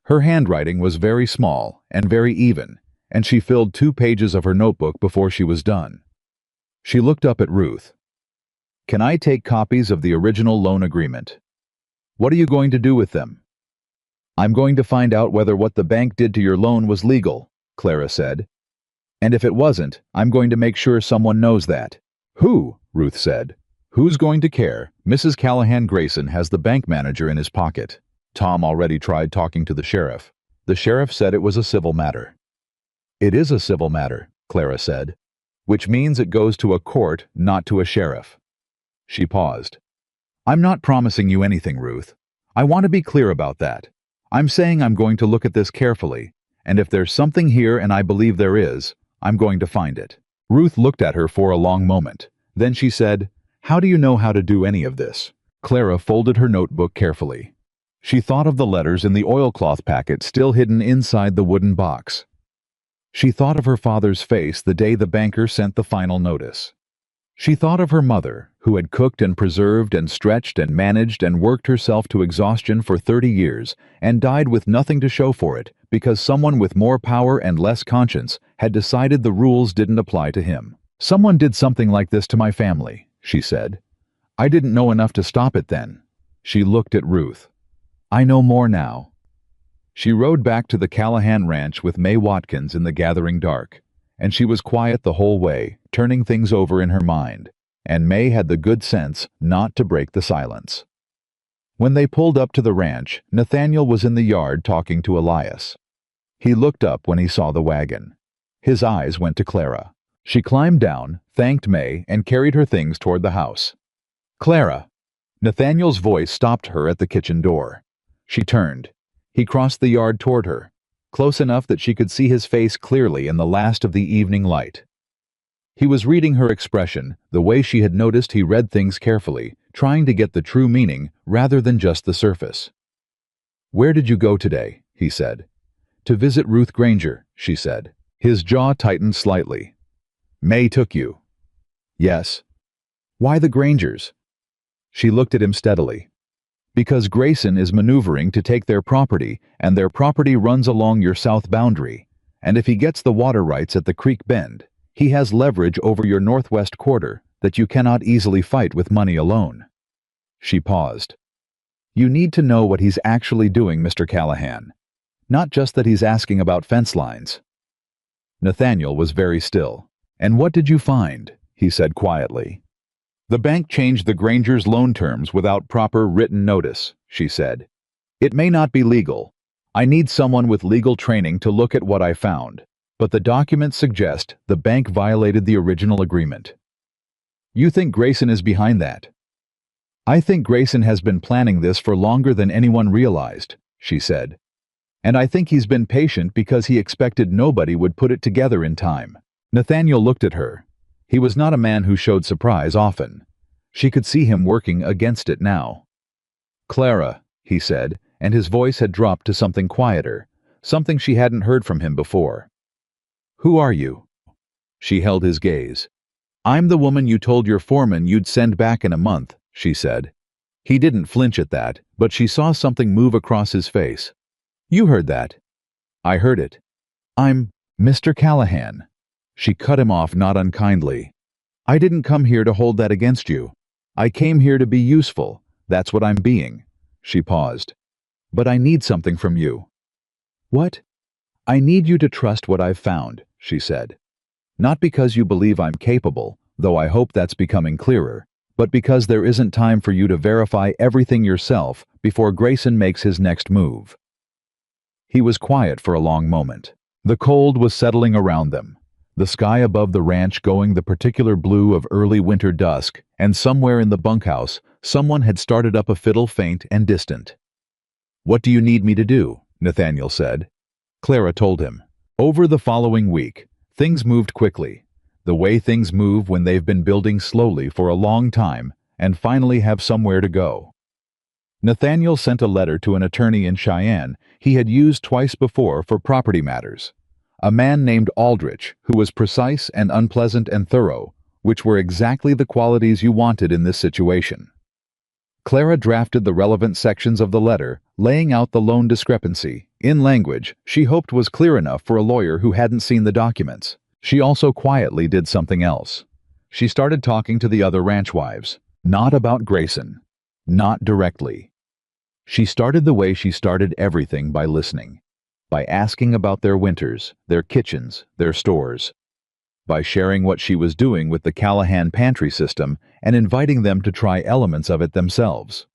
Speaker 1: Her handwriting was very small and very even, and she filled 2 pages of her notebook before she was done. She looked up at Ruth. "Can I take copies of the original loan agreement?" "What are you going to do with them?" "I'm going to find out whether what the bank did to your loan was legal," Clara said. "And if it wasn't, I'm going to make sure someone knows that." "Who?" Ruth said. "Who's going to care? Mrs. Callahan Grayson has the bank manager in his pocket. Tom already tried talking to the sheriff. The sheriff said it was a civil matter." "It is a civil matter," Clara said, "which means it goes to a court, not to a sheriff." She paused. "I'm not promising you anything, Ruth. I want to be clear about that. I'm saying I'm going to look at this carefully, and if there's something here, and I believe there is, I'm going to find it." Ruth looked at her for a long moment. Then she said, "How do you know how to do any of this?" Clara folded her notebook carefully. She thought of the letters in the oilcloth packet still hidden inside the wooden box. She thought of her father's face the day the banker sent the final notice. She thought of her mother, who had cooked and preserved and stretched and managed and worked herself to exhaustion for 30 years and died with nothing to show for it because someone with more power and less conscience had decided the rules didn't apply to him. "Someone did something like this to my family," she said. "I didn't know enough to stop it then." She looked at Ruth. "I know more now." She rode back to the Callahan ranch with May Watkins in the gathering dark, and she was quiet the whole way, turning things over in her mind, and May had the good sense not to break the silence. When they pulled up to the ranch, Nathaniel was in the yard talking to Elias. He looked up when he saw the wagon. His eyes went to Clara. She climbed down, thanked May, and carried her things toward the house. "Clara!" Nathaniel's voice stopped her at the kitchen door. She turned. He crossed the yard toward her, close enough that she could see his face clearly in the last of the evening light. He was reading her expression, the way she had noticed he read things carefully, trying to get the true meaning rather than just the surface. "Where did you go today?" he said. "To visit Ruth Granger," she said. His jaw tightened slightly. "May took you." "Yes." "Why the Grangers?" She looked at him steadily. "Because Grayson is maneuvering to take their property, and their property runs along your south boundary, and if he gets the water rights at the creek bend, he has leverage over your northwest quarter that you cannot easily fight with money alone." She paused. "You need to know what he's actually doing, Mr. Callahan. Not just that he's asking about fence lines." Nathaniel was very still. "And what did you find?" he said quietly. "The bank changed the Grangers' loan terms without proper written notice," she said. "It may not be legal. I need someone with legal training to look at what I found, but the documents suggest the bank violated the original agreement." "You think Grayson is behind that?" "I think Grayson has been planning this for longer than anyone realized," she said. "And I think he's been patient because he expected nobody would put it together in time." Nathaniel looked at her. He was not a man who showed surprise often. She could see him working against it now. "Clara," he said, and his voice had dropped to something quieter, something she hadn't heard from him before. "Who are you?" She held his gaze. "I'm the woman you told your foreman you'd send back in a month," she said. He didn't flinch at that, but she saw something move across his face. "You heard that." "I heard it." "I'm Mr. Callahan." She cut him off not unkindly. "I didn't come here to hold that against you. I came here to be useful. That's what I'm being." She paused. "But I need something from you." "What?" "I need you to trust what I've found," she said. "Not because you believe I'm capable, though I hope that's becoming clearer, but because there isn't time for you to verify everything yourself before Grayson makes his next move." He was quiet for a long moment. The cold was settling around them. The sky above the ranch going the particular blue of early winter dusk, and somewhere in the bunkhouse, someone had started up a fiddle faint and distant. "What do you need me to do?" Nathaniel said. Clara told him. Over the following week, things moved quickly, the way things move when they've been building slowly for a long time and finally have somewhere to go. Nathaniel sent a letter to an attorney in Cheyenne he had used twice before for property matters. A man named Aldrich, who was precise and unpleasant and thorough, which were exactly the qualities you wanted in this situation. Clara drafted the relevant sections of the letter, laying out the loan discrepancy, in language she hoped was clear enough for a lawyer who hadn't seen the documents. She also quietly did something else. She started talking to the other ranch wives. Not about Grayson. Not directly. She started the way she started everything, by listening. By asking about their winters, their kitchens, their stores. By sharing what she was doing with the Callahan pantry system and inviting them to try elements of it themselves.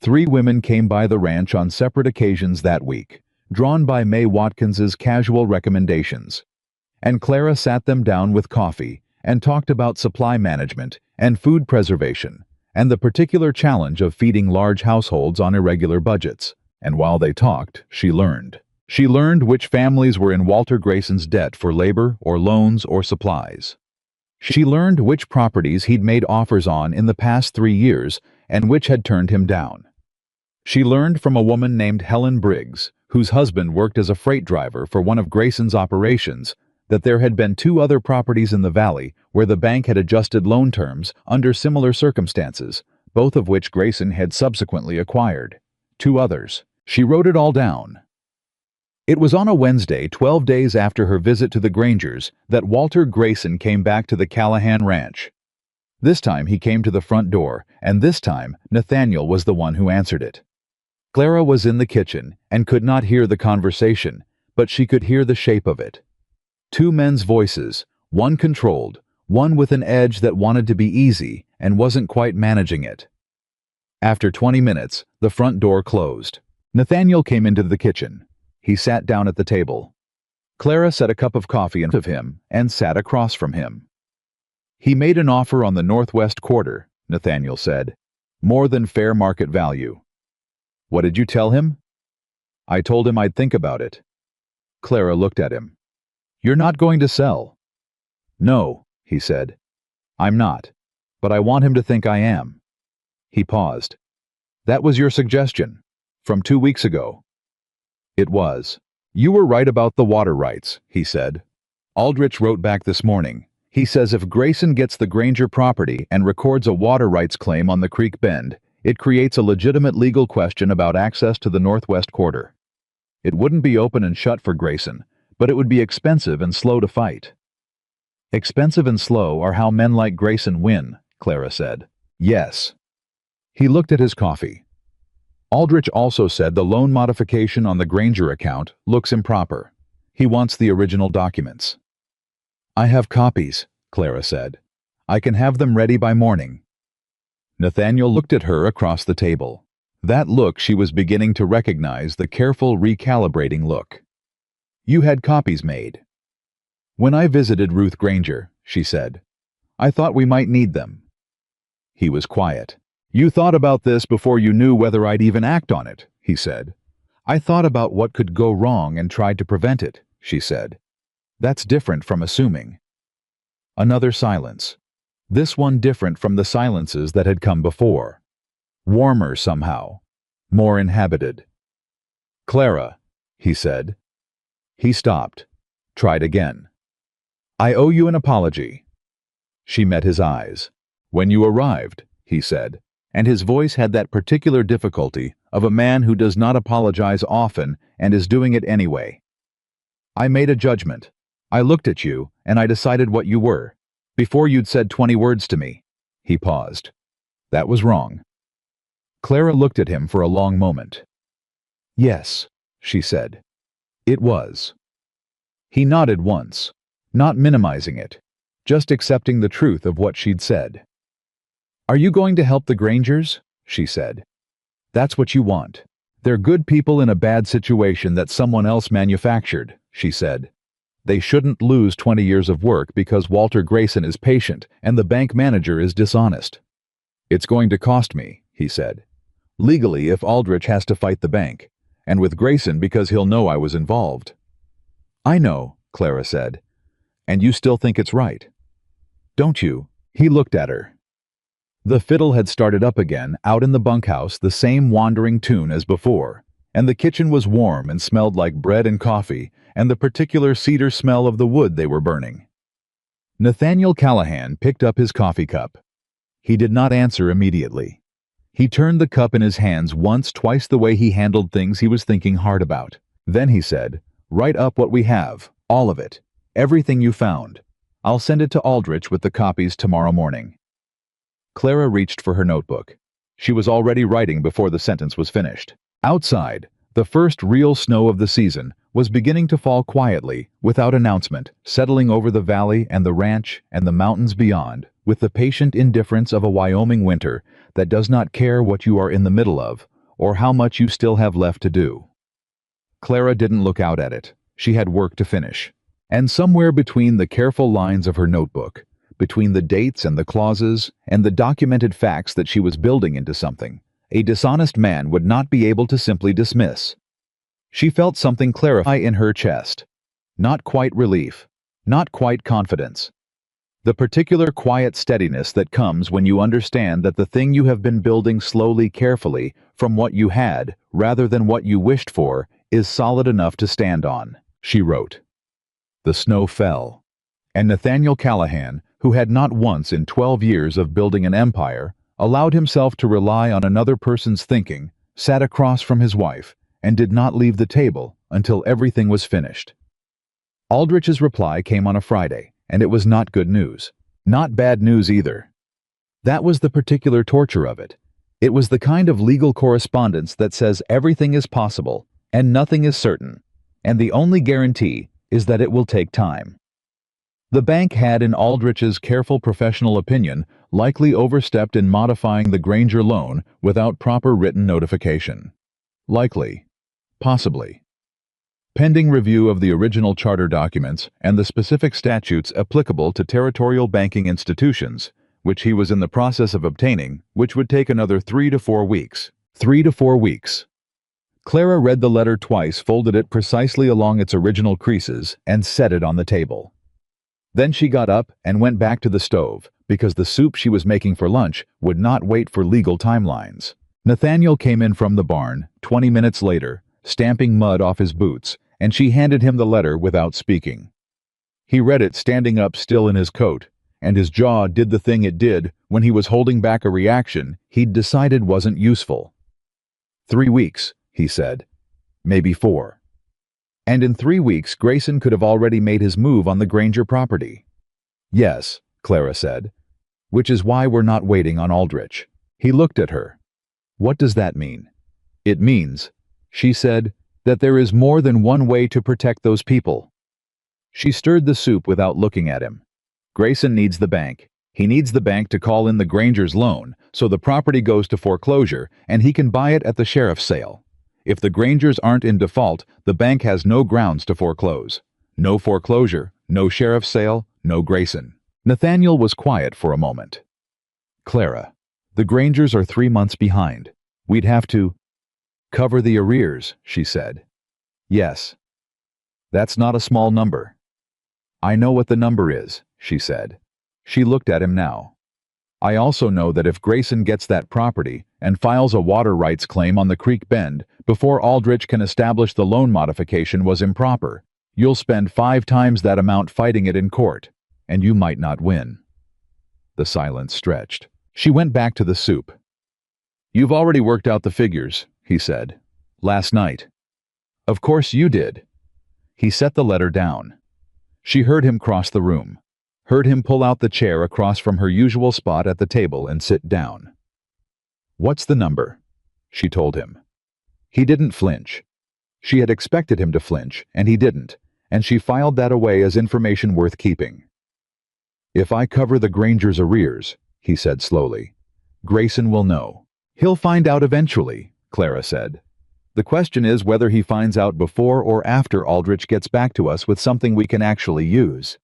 Speaker 1: 3 women came by the ranch on separate occasions that week, drawn by May Watkins's casual recommendations. And Clara sat them down with coffee and talked about supply management and food preservation and the particular challenge of feeding large households on irregular budgets. And while they talked, she learned. She learned which families were in Walter Grayson's debt for labor or loans or supplies. She learned which properties he'd made offers on in the past 3 years and which had turned him down. She learned from a woman named Helen Briggs, whose husband worked as a freight driver for one of Grayson's operations, that there had been 2 other properties in the valley where the bank had adjusted loan terms under similar circumstances, both of which Grayson had subsequently acquired. 2 others. She wrote it all down. It was on a Wednesday, 12 days after her visit to the Grangers, that Walter Grayson came back to the Callahan ranch. This time he came to the front door, and this time Nathaniel was the one who answered it. Clara was in the kitchen and could not hear the conversation, but she could hear the shape of it. 2 men's voices, one controlled, one with an edge that wanted to be easy and wasn't quite managing it. After 20 minutes, the front door closed. Nathaniel came into the kitchen. He sat down at the table. Clara set a cup of coffee in front of him and sat across from him. "He made an offer on the northwest quarter," Nathaniel said. "More than fair market value." "What did you tell him?" "I told him I'd think about it." Clara looked at him. "You're not going to sell?" "No," he said. "I'm not. But I want him to think I am." He paused. "That was your suggestion? From 2 weeks ago?" "It was." "You were right about the water rights," he said. "Aldrich wrote back this morning. He says if Grayson gets the Granger property and records a water rights claim on the creek bend, it creates a legitimate legal question about access to the northwest quarter. It wouldn't be open and shut for Grayson, but it would be expensive and slow to fight." "Expensive and slow are how men like Grayson win," Clara said. "Yes." He looked at his coffee. "Aldrich also said the loan modification on the Granger account looks improper. He wants the original documents." "I have copies," Clara said. "I can have them ready by morning." Nathaniel looked at her across the table. That look she was beginning to recognize, the careful recalibrating look. "You had copies made." "When I visited Ruth Granger," she said, "I thought we might need them." He was quiet. "You thought about this before you knew whether I'd even act on it," he said. "I thought about what could go wrong and tried to prevent it," she said. "That's different from assuming." Another silence. This one different from the silences that had come before. Warmer somehow. More inhabited. "Clara," he said. He stopped. Tried again. "I owe you an apology." She met his eyes. "When you arrived," he said, and his voice had that particular difficulty of a man who does not apologize often and is doing it anyway. "I made a judgment. I looked at you, and I decided what you were, before you'd said 20 words to me." He paused. "That was wrong." Clara looked at him for a long moment. "Yes," she said. "It was." He nodded once, not minimizing it, just accepting the truth of what she'd said. "Are you going to help the Grangers?" she said. "That's what you want. They're good people in a bad situation that someone else manufactured," she said. "They shouldn't lose 20 years of work because Walter Grayson is patient and the bank manager is dishonest." "It's going to cost me," he said. "Legally if Aldrich has to fight the bank, and with Grayson because he'll know I was involved." "I know," Clara said. "And you still think it's right?" "Don't you?" He looked at her. The fiddle had started up again out in the bunkhouse, the same wandering tune as before, and the kitchen was warm and smelled like bread and coffee and the particular cedar smell of the wood they were burning. Nathaniel Callahan picked up his coffee cup. He did not answer immediately. He turned the cup in his hands once, twice the way he handled things he was thinking hard about. Then he said, "Write up what we have, all of it, everything you found. I'll send it to Aldrich with the copies tomorrow morning." Clara reached for her notebook. She was already writing before the sentence was finished. Outside, the first real snow of the season was beginning to fall quietly, without announcement, settling over the valley and the ranch and the mountains beyond, with the patient indifference of a Wyoming winter that does not care what you are in the middle of, or how much you still have left to do. Clara didn't look out at it. She had work to finish. And somewhere between the careful lines of her notebook, between the dates and the clauses and the documented facts that she was building into something, a dishonest man would not be able to simply dismiss. She felt something clarify in her chest. Not quite relief. Not quite confidence. The particular quiet steadiness that comes when you understand that the thing you have been building slowly, carefully, from what you had, rather than what you wished for, is solid enough to stand on, she wrote. The snow fell, and Nathaniel Callahan, who had not once in 12 years of building an empire allowed himself to rely on another person's thinking, sat across from his wife and did not leave the table until everything was finished. Aldrich's reply came on a Friday, and it was not good news. Not bad news either. That was the particular torture of it. It was the kind of legal correspondence that says everything is possible and nothing is certain, and the only guarantee is that it will take time. The bank had, in Aldrich's careful professional opinion, likely overstepped in modifying the Granger loan without proper written notification. Likely. Possibly. Pending review of the original charter documents and the specific statutes applicable to territorial banking institutions, which he was in the process of obtaining, which would take another 3 to 4 weeks. 3 to 4 weeks. Clara read the letter twice, folded it precisely along its original creases, and set it on the table. Then she got up and went back to the stove, because the soup she was making for lunch would not wait for legal timelines. Nathaniel came in from the barn, 20 minutes later, stamping mud off his boots, and she handed him the letter without speaking. He read it standing up still in his coat, and his jaw did the thing it did when he was holding back a reaction he'd decided wasn't useful. 3 weeks, he said. Maybe 4. And in 3 weeks, Grayson could have already made his move on the Granger property. Yes, Clara said. Which is why we're not waiting on Aldrich. He looked at her. What does that mean? It means, she said, that there is more than one way to protect those people. She stirred the soup without looking at him. Grayson needs the bank. He needs the bank to call in the Granger's loan, so the property goes to foreclosure and he can buy it at the sheriff's sale. If the Grangers aren't in default, the bank has no grounds to foreclose. No foreclosure, no sheriff's sale, no Grayson. Nathaniel was quiet for a moment. Clara, the Grangers are 3 months behind. We'd have to cover the arrears, she said. Yes. That's not a small number. I know what the number is, she said. She looked at him now. I also know that if Grayson gets that property and files a water rights claim on the creek bend before Aldrich can establish the loan modification was improper, you'll spend 5 times that amount fighting it in court, and you might not win. The silence stretched. She went back to the soup. You've already worked out the figures, he said. Last night. Of course you did. He set the letter down. She heard him cross the room. Heard him pull out the chair across from her usual spot at the table and sit down. What's the number? She told him. He didn't flinch. She had expected him to flinch, and he didn't, and she filed that away as information worth keeping. If I cover the Granger's arrears, he said slowly, Grayson will know. He'll find out eventually, Clara said. The question is whether he finds out before or after Aldrich gets back to us with something we can actually use.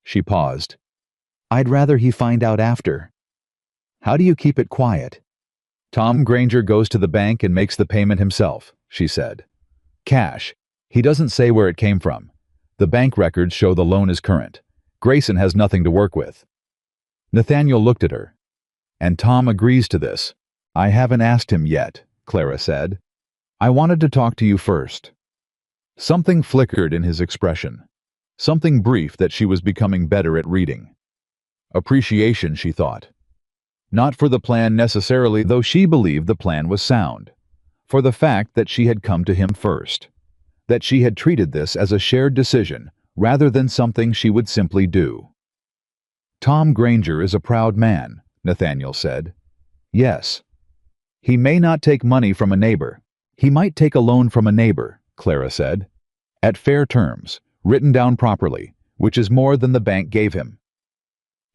Speaker 1: She paused. I'd rather he find out after. How do you keep it quiet? Tom Granger goes to the bank and makes the payment himself, she said. Cash. He doesn't say where it came from. The bank records show the loan is current. Grayson has nothing to work with. Nathaniel looked at her. And Tom agrees to this. I haven't asked him yet, Clara said. I wanted to talk to you first. Something flickered in his expression. Something brief that she was becoming better at reading. Appreciation, she thought. Not for the plan necessarily, though she believed the plan was sound. For the fact that she had come to him first. That she had treated this as a shared decision, rather than something she would simply do. Tom Granger is a proud man, Nathaniel said. Yes. He may not take money from a neighbor. He might take a loan from a neighbor, Clara said. At fair terms. Written down properly, which is more than the bank gave him.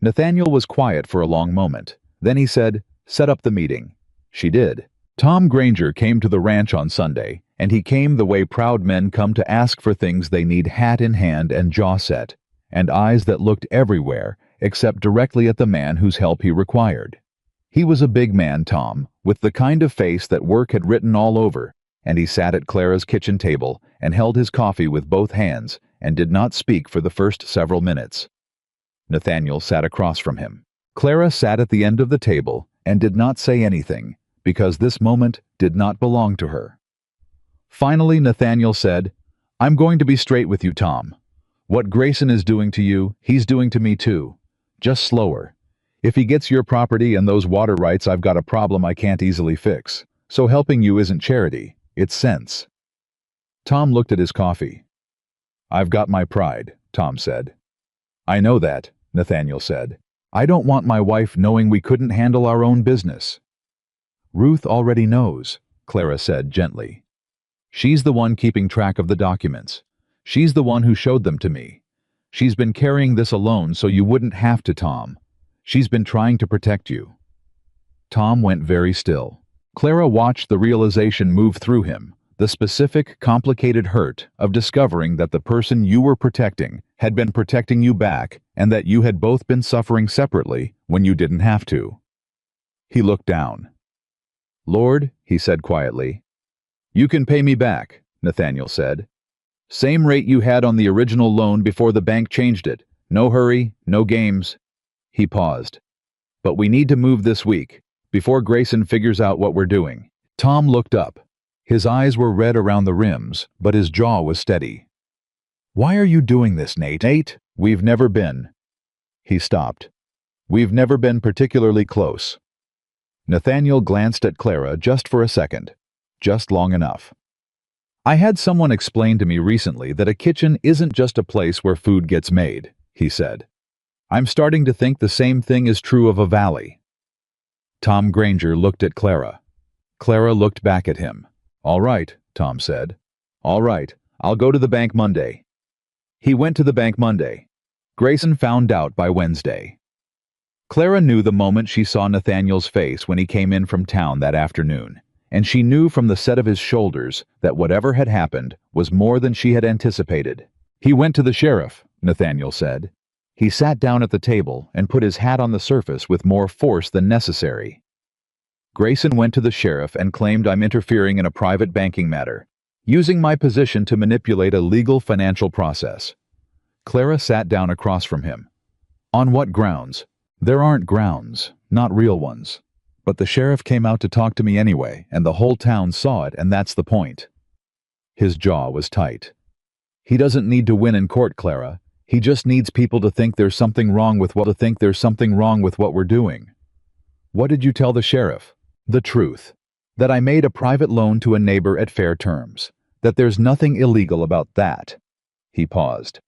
Speaker 1: Nathaniel was quiet for a long moment. Then he said, set up the meeting. She did. Tom Granger came to the ranch on Sunday, and he came the way proud men come to ask for things they need, hat in hand and jaw set, and eyes that looked everywhere except directly at the man whose help he required. He was a big man, Tom, with the kind of face that work had written all over, and he sat at Clara's kitchen table and held his coffee with both hands and did not speak for the first several minutes. Nathaniel sat across from him. Clara sat at the end of the table and did not say anything, because this moment did not belong to her. Finally, Nathaniel said, "I'm going to be straight with you, Tom. What Grayson is doing to you, he's doing to me too. Just slower. If he gets your property and those water rights, I've got a problem I can't easily fix. So helping you isn't charity, it's sense." Tom looked at his coffee. "I've got my pride," Tom said. "I know that," Nathaniel said. "I don't want my wife knowing we couldn't handle our own business." "Ruth already knows," Clara said gently. "She's the one keeping track of the documents. She's the one who showed them to me. She's been carrying this alone so you wouldn't have to, Tom. She's been trying to protect you." Tom went very still. Clara watched the realization move through him, the specific, complicated hurt of discovering that the person you were protecting had been protecting you back and that you had both been suffering separately when you didn't have to. He looked down. "Lord," he said quietly. "You can pay me back," Nathaniel said. "Same rate you had on the original loan before the bank changed it. No hurry, no games." He paused. "But we need to move this week, before Grayson figures out what we're doing." Tom looked up. His eyes were red around the rims, but his jaw was steady. "Why are you doing this, Nate?" "Nate, we've never been." He stopped. "We've never been particularly close." Nathaniel glanced at Clara just for a second, just long enough. "I had someone explain to me recently that a kitchen isn't just a place where food gets made," he said. "I'm starting to think the same thing is true of a valley." Tom Granger looked at Clara. Clara looked back at him. "All right," Tom said. "All right, I'll go to the bank Monday." He went to the bank Monday. Grayson found out by Wednesday. Clara knew the moment she saw Nathaniel's face when he came in from town that afternoon, and she knew from the set of his shoulders that whatever had happened was more than she had anticipated. "He went to the sheriff," Nathaniel said. He sat down at the table and put his hat on the surface with more force than necessary. "Grayson went to the sheriff and claimed I'm interfering in a private banking matter, using my position to manipulate a legal financial process." Clara sat down across from him. "On what grounds?" "There aren't grounds, not real ones. But the sheriff came out to talk to me anyway, and the whole town saw it, and that's the point." His jaw was tight. "He doesn't need to win in court, Clara. He just needs people to think there's something wrong with what we're doing." "What did you tell the sheriff?" "The truth. That I made a private loan to a neighbor at fair terms. That there's nothing illegal about that." He paused.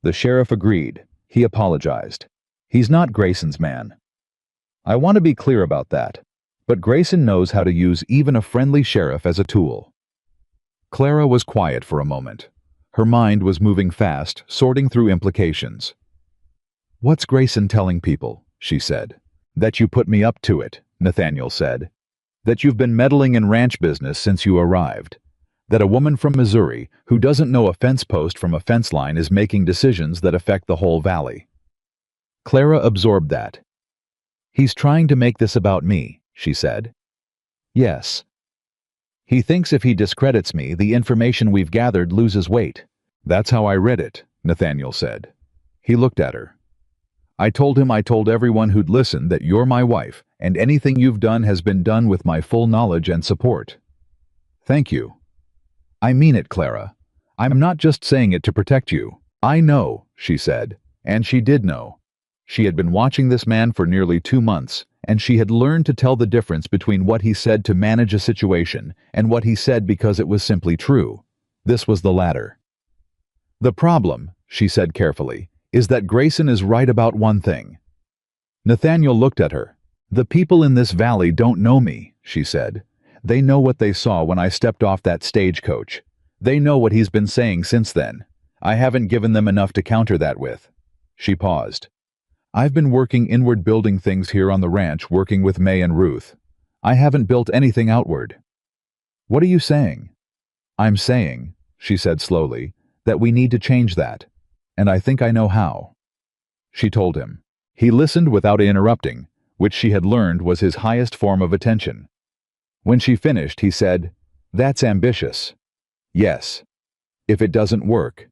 Speaker 1: The sheriff agreed. He apologized. "He's not Grayson's man." "I want to be clear about that. But Grayson knows how to use even a friendly sheriff as a tool." Clara was quiet for a moment. Her mind was moving fast, sorting through implications. "What's Grayson telling people?" she said. "That you put me up to it," Nathaniel said. "That you've been meddling in ranch business since you arrived. That a woman from Missouri who doesn't know a fence post from a fence line is making decisions that affect the whole valley." Clara absorbed that. "He's trying to make this about me," she said. "Yes. He thinks if he discredits me, the information we've gathered loses weight." "That's how I read it," Nathaniel said. He looked at her. "I told him I told everyone who'd listen that you're my wife, and anything you've done has been done with my full knowledge and support." "Thank you." "I mean it, Clara. I'm not just saying it to protect you." "I know," she said, and she did know. She had been watching this man for nearly 2 months, and she had learned to tell the difference between what he said to manage a situation and what he said because it was simply true. This was the latter. "The problem," she said carefully, "is that Grayson is right about one thing." Nathaniel looked at her. "The people in this valley don't know me," she said. "They know what they saw when I stepped off that stagecoach. They know what he's been saying since then. I haven't given them enough to counter that with." She paused. "I've been working inward, building things here on the ranch, working with May and Ruth. I haven't built anything outward." "What are you saying?" "I'm saying," she said slowly, "that we need to change that. And I think I know how." She told him. He listened without interrupting, which she had learned was his highest form of attention. When she finished, he said, "That's ambitious." "Yes. If it doesn't work."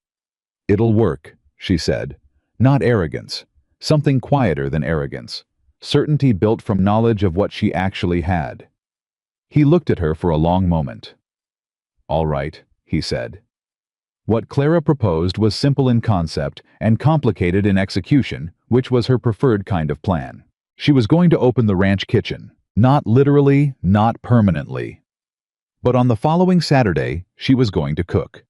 Speaker 1: "It'll work," she said. "Not arrogance. Something quieter than arrogance. Certainty built from knowledge of what she actually had. He looked at her for a long moment. "All right," he said. What Clara proposed was simple in concept and complicated in execution, which was her preferred kind of plan. She was going to open the ranch kitchen. Not literally, not permanently. But on the following Saturday, she was going to cook.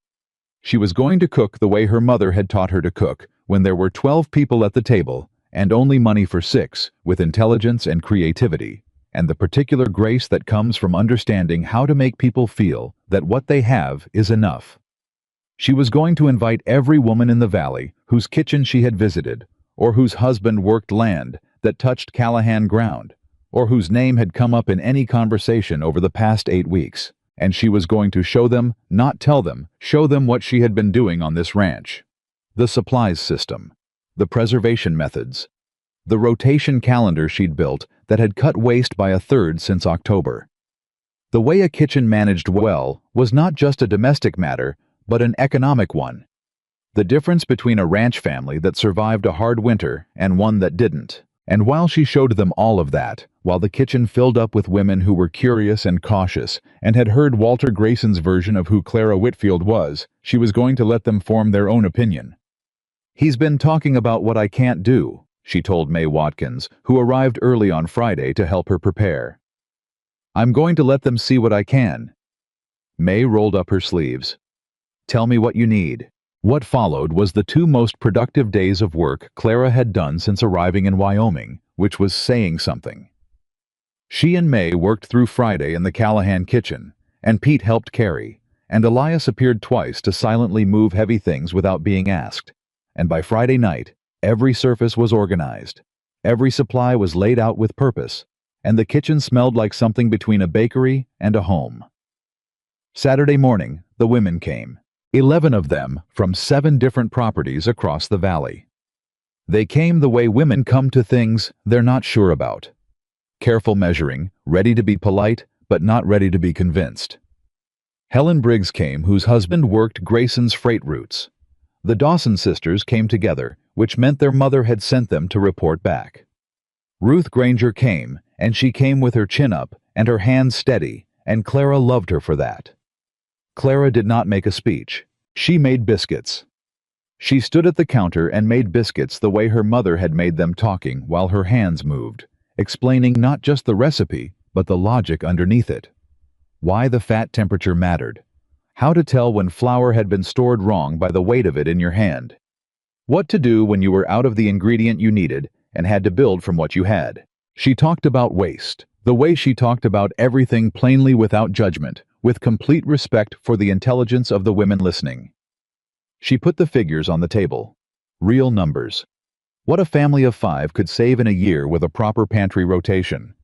Speaker 1: She was going to cook the way her mother had taught her to cook, when there were 12 people at the table, and only money for 6, with intelligence and creativity, and the particular grace that comes from understanding how to make people feel that what they have is enough. She was going to invite every woman in the valley whose kitchen she had visited, or whose husband worked land that touched Callahan ground, or whose name had come up in any conversation over the past 8 weeks, and she was going to show them, not tell them, show them what she had been doing on this ranch. The supplies system, the preservation methods, the rotation calendar she'd built that had cut waste by 1/3 since October. The way a kitchen managed well was not just a domestic matter, but an economic one. The difference between a ranch family that survived a hard winter and one that didn't. And while she showed them all of that, while the kitchen filled up with women who were curious and cautious and had heard Walter Grayson's version of who Clara Whitfield was, she was going to let them form their own opinion. "He's been talking about what I can't do," she told May Watkins, who arrived early on Friday to help her prepare. "I'm going to let them see what I can." May rolled up her sleeves. "Tell me what you need." What followed was the 2 most productive days of work Clara had done since arriving in Wyoming, which was saying something. She and May worked through Friday in the Callahan kitchen, and Pete helped carry, and Elias appeared twice to silently move heavy things without being asked. And by Friday night, every surface was organized. Every supply was laid out with purpose, and the kitchen smelled like something between a bakery and a home. Saturday morning, the women came. 11 of them from 7 different properties across the valley. They came the way women come to things they're not sure about. Careful measuring, ready to be polite, but not ready to be convinced. Helen Briggs came, whose husband worked Grayson's freight routes. The Dawson sisters came together, which meant their mother had sent them to report back. Ruth Granger came, and she came with her chin up and her hands steady, and Clara loved her for that. Clara did not make a speech. She made biscuits. She stood at the counter and made biscuits the way her mother had made them, talking while her hands moved, explaining not just the recipe, but the logic underneath it. Why the fat temperature mattered. How to tell when flour had been stored wrong by the weight of it in your hand. What to do when you were out of the ingredient you needed and had to build from what you had. She talked about waste, the way she talked about everything plainly without judgment, with complete respect for the intelligence of the women listening. She put the figures on the table. Real numbers. What a family of 5 could save in a year with a proper pantry rotation.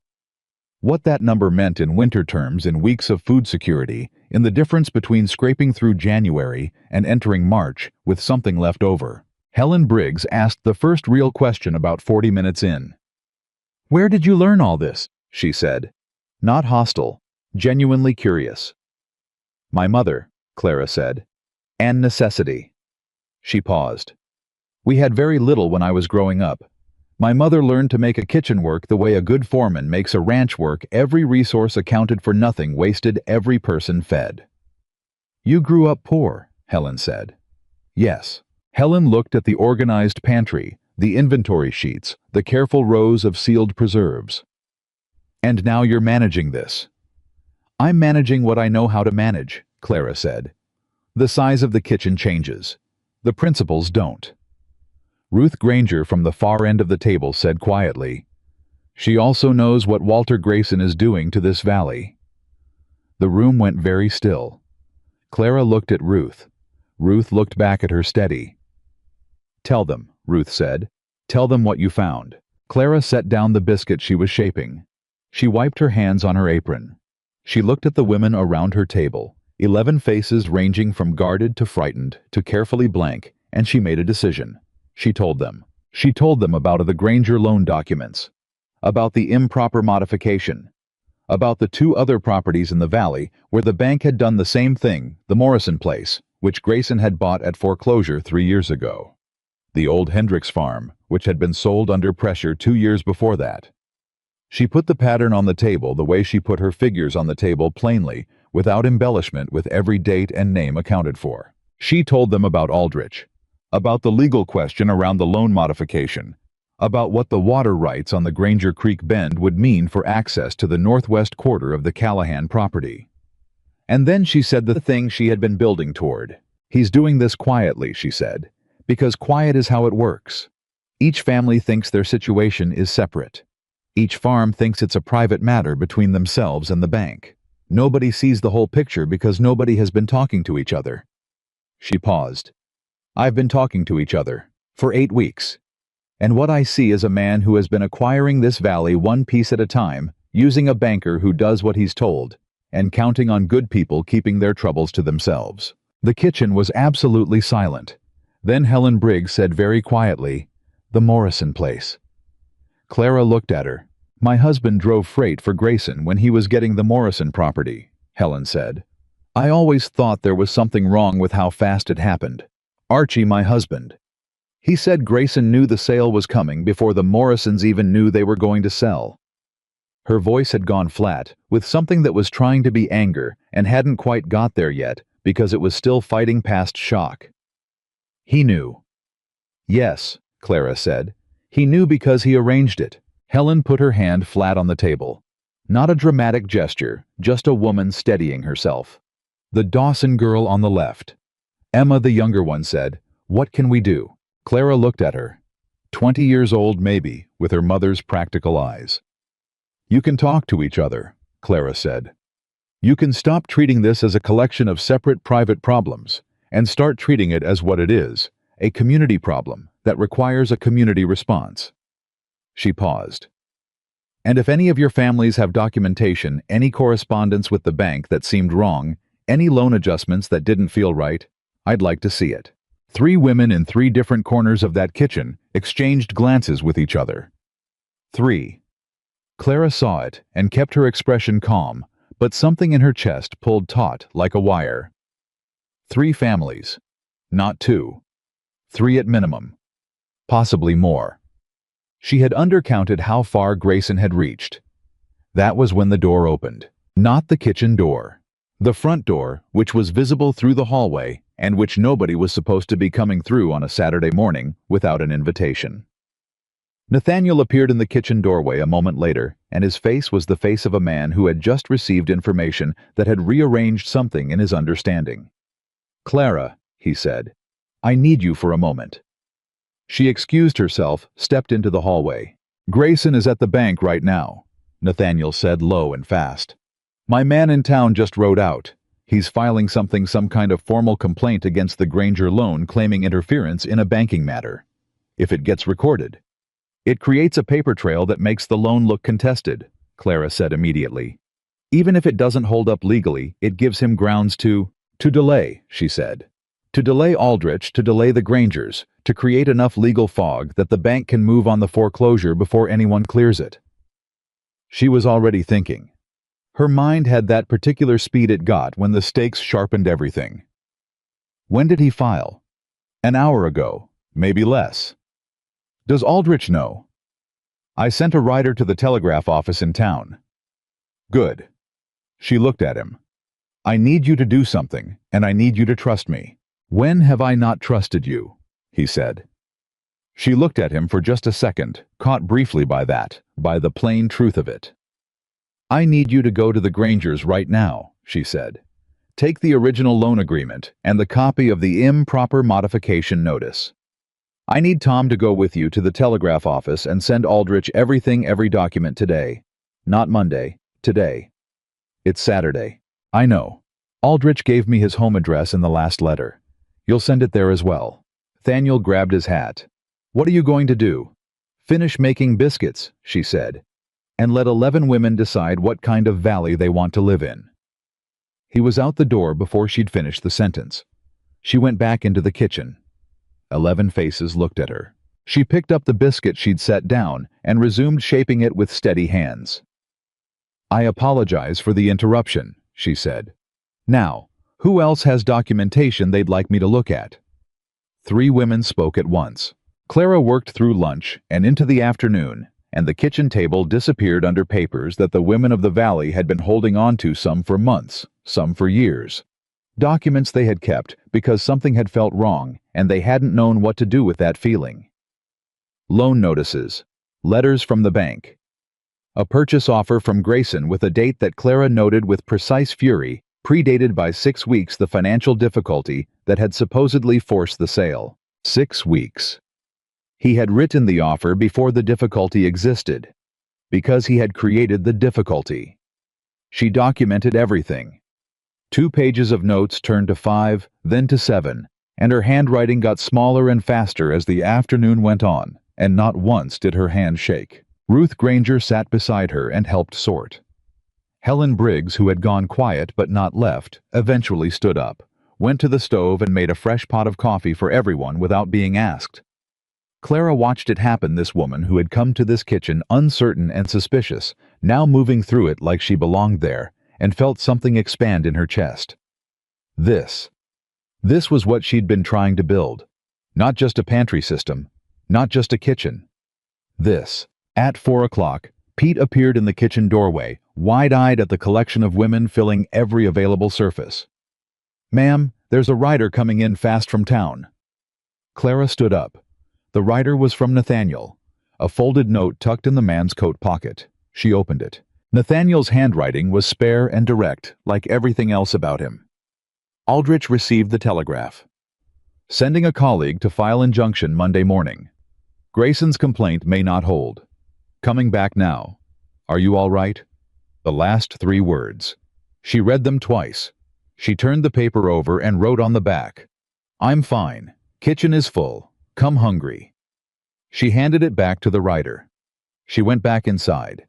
Speaker 1: What that number meant in winter terms, in weeks of food security, in the difference between scraping through January and entering March with something left over. Helen Briggs asked the first real question about 40 minutes in. "Where did you learn all this?" she said. Not hostile, genuinely curious. "My mother," Clara said. "And necessity." She paused. "We had very little when I was growing up. My mother learned to make a kitchen work the way a good foreman makes a ranch work. Every resource accounted for, nothing wasted, every person fed." "You grew up poor," Helen said. "Yes." Helen looked at the organized pantry, the inventory sheets, the careful rows of sealed preserves. "And now you're managing this." "I'm managing what I know how to manage," Clara said. "The size of the kitchen changes. The principles don't." Ruth Granger from the far end of the table said quietly, "She also knows what Walter Grayson is doing to this valley." The room went very still. Clara looked at Ruth. Ruth looked back at her steady. "Tell them," Ruth said. "Tell them what you found." Clara set down the biscuit she was shaping. She wiped her hands on her apron. She looked at the women around her table, 11 faces ranging from guarded to frightened to carefully blank, and she made a decision. She told them. She told them about the Granger loan documents, about the improper modification, about the 2 other properties in the valley where the bank had done the same thing, the Morrison place, which Grayson had bought at foreclosure 3 years ago. the old Hendricks farm, which had been sold under pressure 2 years before that. She put the pattern on the table the way she put her figures on the table, plainly, without embellishment, with every date and name accounted for. She told them about Aldrich, about the legal question around the loan modification, about what the water rights on the Granger Creek Bend would mean for access to the northwest quarter of the Callahan property. And then she said the thing she had been building toward. He's doing this quietly, she said, because quiet is how it works. Each family thinks their situation is separate. Each farm thinks it's a private matter between themselves and the bank. Nobody sees the whole picture because nobody has been talking to each other. She paused. I've been talking to each other for 8 weeks. And what I see is a man who has been acquiring this valley one piece at a time, using a banker who does what he's told, and counting on good people keeping their troubles to themselves. The kitchen was absolutely silent. Then Helen Briggs said very quietly, "The Morrison place." Clara looked at her. "My husband drove freight for Grayson when he was getting the Morrison property," Helen said. "I always thought there was something wrong with how fast it happened. Archie, my husband. He said Grayson knew the sale was coming before the Morrisons even knew they were going to sell." Her voice had gone flat, with something that was trying to be anger and hadn't quite got there yet because it was still fighting past shock. "He knew." "Yes," Clara said. "He knew because he arranged it." Helen put her hand flat on the table. Not a dramatic gesture, just a woman steadying herself. "The Dawson girl on the left." Emma, the younger one, said, "What can we do?" Clara looked at her. 20 years old, maybe, with her mother's practical eyes. "You can talk to each other," Clara said. "You can stop treating this as a collection of separate private problems and start treating it as what it is, a community problem that requires a community response." She paused. "And if any of your families have documentation, any correspondence with the bank that seemed wrong, any loan adjustments that didn't feel right, I'd like to see it." 3 women in 3 different corners of that kitchen exchanged glances with each other. 3. Clara saw it and kept her expression calm, but something in her chest pulled taut like a wire. 3 families. Not 2. 3 at minimum. Possibly more. She had undercounted how far Grayson had reached. That was when the door opened. Not the kitchen door. The front door, which was visible through the hallway, and which nobody was supposed to be coming through on a Saturday morning without an invitation. Nathaniel appeared in the kitchen doorway a moment later, and his face was the face of a man who had just received information that had rearranged something in his understanding. "Clara," he said, "I need you for a moment." She excused herself, stepped into the hallway. "Grayson is at the bank right now," Nathaniel said low and fast. "My man in town just rode out. He's filing some kind of formal complaint against the Granger loan, claiming interference in a banking matter. If it gets recorded, it creates a paper trail that makes the loan look contested," Clara said immediately. "Even if it doesn't hold up legally, it gives him grounds to delay," she said. "To delay Aldrich, to delay the Grangers, to create enough legal fog that the bank can move on the foreclosure before anyone clears it." She was already thinking. Her mind had that particular speed it got when the stakes sharpened everything. When did he file? An hour ago, maybe less. Does Aldrich know? I sent a rider to the telegraph office in town. Good. She looked at him. I need you to do something, and I need you to trust me. When have I not trusted you? He said. She looked at him for just a second, caught briefly by that, by the plain truth of it. I need you to go to the Grangers right now, she said. Take the original loan agreement and the copy of the improper modification notice. I need Tom to go with you to the telegraph office and send Aldrich every document today. Not Monday, today. It's Saturday. I know. Aldrich gave me his home address in the last letter. You'll send it there as well. Nathaniel grabbed his hat. What are you going to do? Finish making biscuits, she said, and let 11 women decide what kind of valley they want to live in. He was out the door before she'd finished the sentence. She went back into the kitchen. 11 faces looked at her. She picked up the biscuit she'd set down and resumed shaping it with steady hands. I apologize for the interruption, she said. Now, who else has documentation they'd like me to look at? 3 women spoke at once. Clara worked through lunch and into the afternoon, and the kitchen table disappeared under papers that the women of the valley had been holding on to, some for months, some for years. Documents they had kept because something had felt wrong and they hadn't known what to do with that feeling. Loan notices, letters from the bank. A purchase offer from Grayson with a date that Clara noted with precise fury, predated by 6 weeks the financial difficulty that had supposedly forced the sale. 6 weeks. He had written the offer before the difficulty existed, because he had created the difficulty. She documented everything. 2 pages of notes turned to 5, then to 7, and her handwriting got smaller and faster as the afternoon went on, and not once did her hand shake. Ruth Granger sat beside her and helped sort. Helen Briggs, who had gone quiet but not left, eventually stood up, went to the stove and made a fresh pot of coffee for everyone without being asked. Clara watched it happen, this woman who had come to this kitchen uncertain and suspicious, now moving through it like she belonged there, and felt something expand in her chest. This was what she'd been trying to build. Not just a pantry system, not just a kitchen. This. At 4 o'clock, Pete appeared in the kitchen doorway, wide-eyed at the collection of women filling every available surface. "Ma'am, there's a rider coming in fast from town." Clara stood up. The rider was from Nathaniel. A folded note tucked in the man's coat pocket. She opened it. Nathaniel's handwriting was spare and direct, like everything else about him. Aldrich received the telegraph. Sending a colleague to file injunction Monday morning. Grayson's complaint may not hold. Coming back now. Are you all right? The last 3 words. She read them twice. She turned the paper over and wrote on the back, "I'm fine. Kitchen is full. Come hungry." She handed it back to the writer. She went back inside.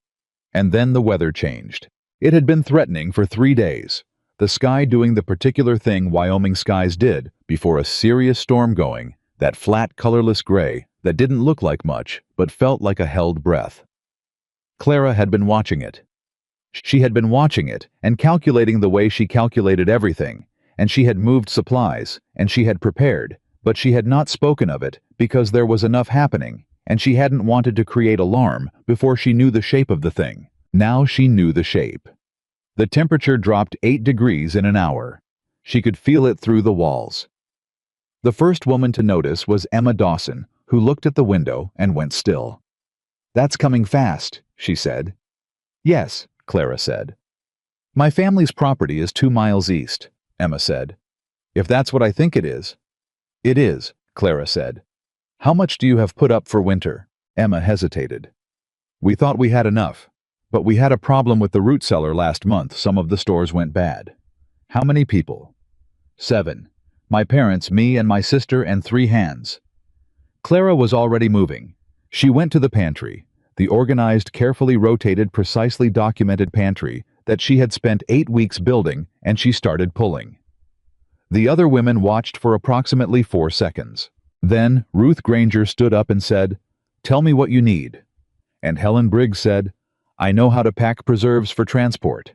Speaker 1: And then the weather changed. It had been threatening for 3 days, the sky doing the particular thing Wyoming skies did before a serious storm going, that flat, colorless gray that didn't look like much but felt like a held breath. Clara had been watching it. She had been watching it and calculating the way she calculated everything, and she had moved supplies, and she had prepared, but she had not spoken of it because there was enough happening, and she hadn't wanted to create alarm before she knew the shape of the thing. Now she knew the shape. The temperature dropped 8 degrees in an hour. She could feel it through the walls. The first woman to notice was Emma Dawson, who looked at the window and went still. "That's coming fast," she said. "Yes," Clara said. "My family's property is 2 miles east," Emma said. "If that's what I think it is." "It is," Clara said. "How much do you have put up for winter?" Emma hesitated. "We thought we had enough, but we had a problem with the root cellar last month. Some of the stores went bad." "How many people?" 7. "My parents, me and my sister, and 3 hands." Clara was already moving. She went to the pantry, the organized, carefully rotated, precisely documented pantry that she had spent 8 weeks building, and she started pulling. The other women watched for approximately 4 seconds. Then Ruth Granger stood up and said, "Tell me what you need." And Helen Briggs said, "I know how to pack preserves for transport."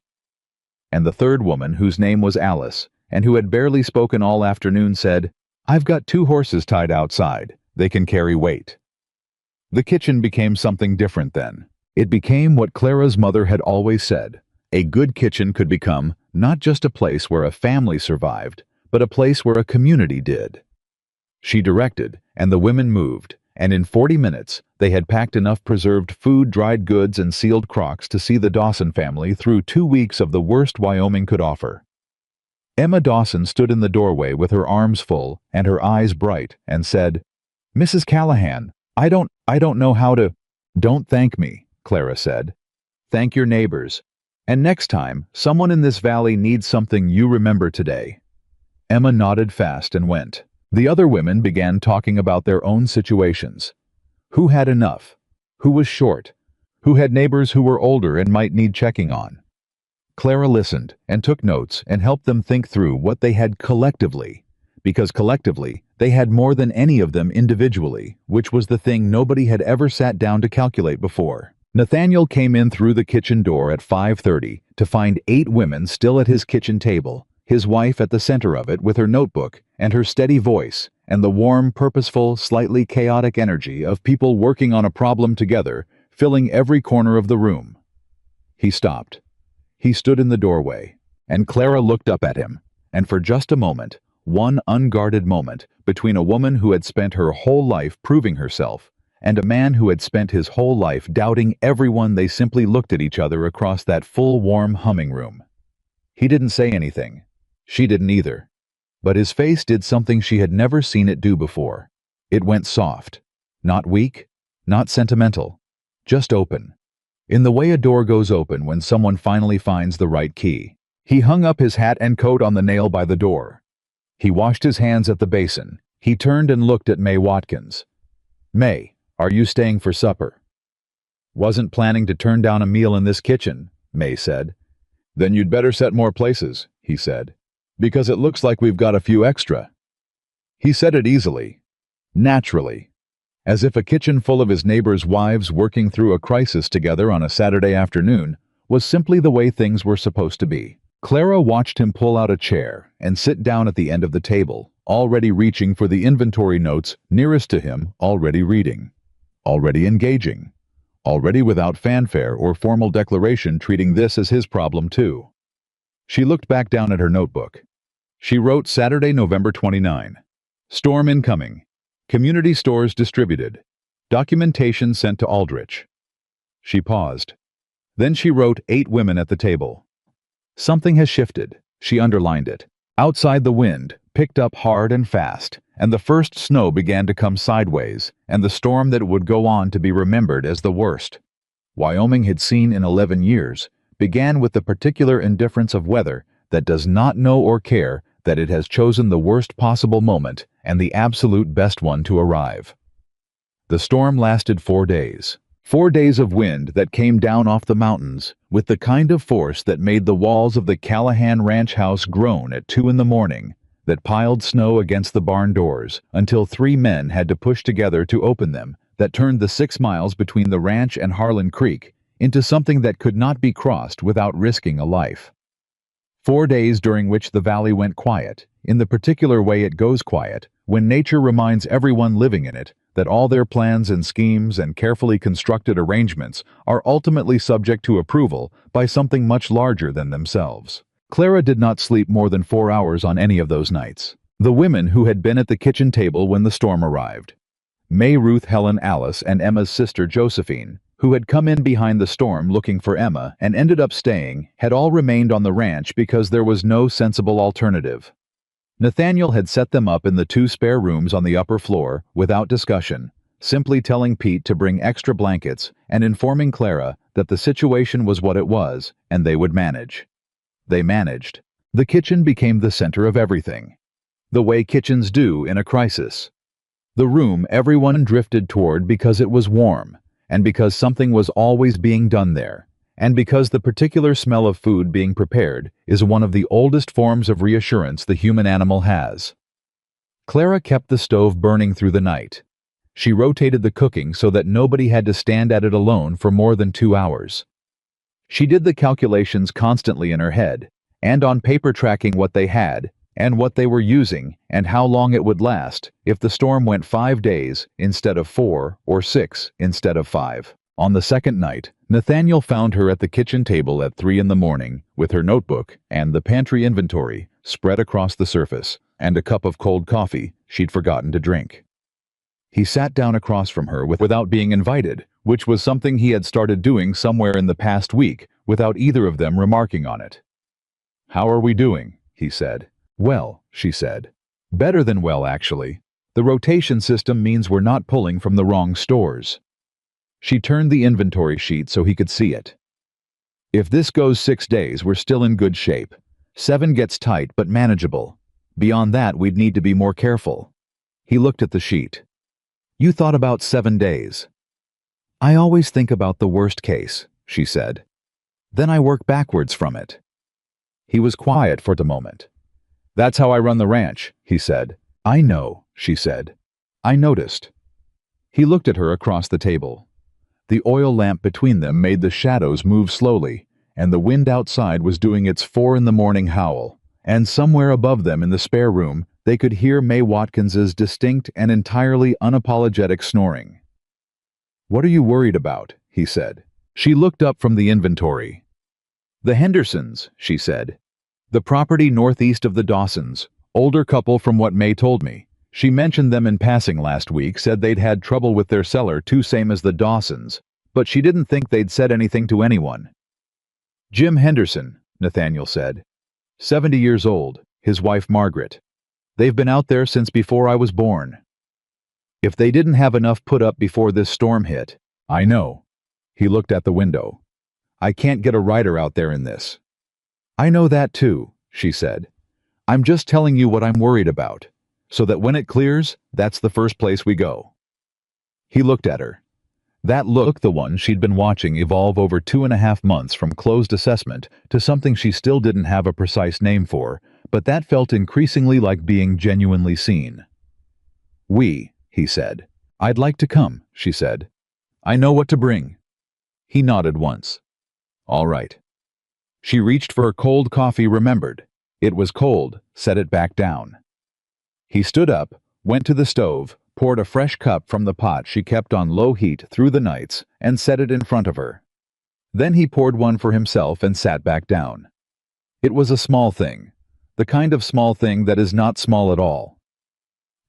Speaker 1: And the third woman, whose name was Alice, and who had barely spoken all afternoon, said, "I've got 2 horses tied outside. They can carry weight." The kitchen became something different then. It became what Clara's mother had always said. A good kitchen could become not just a place where a family survived, but a place where a community did. She directed, and the women moved, and in 40 minutes they had packed enough preserved food, dried goods, and sealed crocks to see the Dawson family through 2 weeks of the worst Wyoming could offer. Emma Dawson stood in the doorway with her arms full and her eyes bright and said, "Mrs. Callahan, I don't know how to—" "Don't thank me," Clara said. "Thank your neighbors. And next time someone in this valley needs something, you remember today." Emma nodded fast and went. The other women began talking about their own situations. Who had enough? Who was short? Who had neighbors who were older and might need checking on? Clara listened and took notes and helped them think through what they had collectively, because collectively they had more than any of them individually, which was the thing nobody had ever sat down to calculate before. Nathaniel came in through the kitchen door at 5:30 to find 8 women still at his kitchen table, his wife at the center of it with her notebook and her steady voice, and the warm, purposeful, slightly chaotic energy of people working on a problem together, filling every corner of the room. He stopped. He stood in the doorway, and Clara looked up at him, and for just a moment, one unguarded moment, between a woman who had spent her whole life proving herself, and a man who had spent his whole life doubting everyone, they simply looked at each other across that full, warm humming room. He didn't say anything. She didn't either. But his face did something she had never seen it do before. It went soft. Not weak, not sentimental. Just open. In the way a door goes open when someone finally finds the right key. He hung up his hat and coat on the nail by the door. He washed his hands at the basin. He turned and looked at May Watkins. "May, are you staying for supper?" "Wasn't planning to turn down a meal in this kitchen," May said. "Then you'd better set more places," he said, "because it looks like we've got a few extra." He said it easily, naturally, as if a kitchen full of his neighbors' wives working through a crisis together on a Saturday afternoon was simply the way things were supposed to be. Clara watched him pull out a chair and sit down at the end of the table, already reaching for the inventory notes nearest to him, already reading, already engaging, already without fanfare or formal declaration treating this as his problem too. She looked back down at her notebook. She wrote Saturday, November 29. Storm incoming. Community stores distributed. Documentation sent to Aldrich. She paused. Then she wrote 8 women at the table. Something has shifted. She underlined it. Outside the wind picked up hard and fast, and the first snow began to come sideways, and the storm that would go on to be remembered as the worst Wyoming had seen in 11 years began with the particular indifference of weather that does not know or care that it has chosen the worst possible moment and the absolute best one to arrive. The storm lasted 4 days. 4 days of wind that came down off the mountains with the kind of force that made the walls of the Callahan Ranch house groan at 2 in the morning, that piled snow against the barn doors until 3 men had to push together to open them, that turned the 6 miles between the ranch and Harlan Creek into something that could not be crossed without risking a life. 4 days during which the valley went quiet, in the particular way it goes quiet, when nature reminds everyone living in it that all their plans and schemes and carefully constructed arrangements are ultimately subject to approval by something much larger than themselves. Clara did not sleep more than 4 hours on any of those nights. The women who had been at the kitchen table when the storm arrived, May, Ruth, Helen, Alice, and Emma's sister Josephine, who had come in behind the storm looking for Emma and ended up staying, had all remained on the ranch because there was no sensible alternative. Nathaniel had set them up in the 2 spare rooms on the upper floor without discussion, simply telling Pete to bring extra blankets and informing Clara that the situation was what it was and they would manage. They managed. The kitchen became the center of everything. The way kitchens do in a crisis. The room everyone drifted toward because it was warm, and because something was always being done there, and because the particular smell of food being prepared is one of the oldest forms of reassurance the human animal has. Clara kept the stove burning through the night. She rotated the cooking so that nobody had to stand at it alone for more than 2 hours. She did the calculations constantly in her head, and on paper tracking what they had, and what they were using, and how long it would last if the storm went 5 days instead of 4 or 6 instead of 5. On the second night, Nathaniel found her at the kitchen table at 3 in the morning with her notebook and the pantry inventory spread across the surface, and a cup of cold coffee she'd forgotten to drink. He sat down across from her without being invited, which was something he had started doing somewhere in the past week without either of them remarking on it. "How are we doing?" he said. "Well," she said. "Better than well, actually. The rotation system means we're not pulling from the wrong stores." She turned the inventory sheet so he could see it. "If this goes 6 days, we're still in good shape. 7 gets tight but manageable. Beyond that, we'd need to be more careful." He looked at the sheet. "You thought about 7 days." "I always think about the worst case," she said. "Then I work backwards from it." He was quiet for a moment. "That's how I run the ranch," he said. "I know," she said. "I noticed." He looked at her across the table. The oil lamp between them made the shadows move slowly, and the wind outside was doing its 4 in the morning howl, and somewhere above them in the spare room, They could hear May Watkins's distinct and entirely unapologetic snoring. "What are you worried about?" he said. She looked up from the inventory. "The Hendersons," she said. "The property northeast of the Dawsons. Older couple from what May told me. She mentioned them in passing last week, said they'd had trouble with their seller too, same as the Dawsons, but she didn't think they'd said anything to anyone." "Jim Henderson," Nathaniel said. 70 years old, his wife Margaret. "They've been out there since before I was born." "If they didn't have enough put up before this storm hit." "I know." He looked at the window. "I can't get a rider out there in this." "I know that too," she said. "I'm just telling you what I'm worried about, so that when it clears, that's the first place we go." He looked at her. That look, the one she'd been watching evolve over 2.5 months from closed assessment to something she still didn't have a precise name for, but that felt increasingly like being genuinely seen. He said. "I'd like to come," she said. "I know what to bring." He nodded once. "All right." She reached for a cold coffee, remembered. It was cold, set it back down. He stood up, went to the stove, poured a fresh cup from the pot she kept on low heat through the nights, and set it in front of her. Then he poured one for himself and sat back down. It was a small thing, the kind of small thing that is not small at all.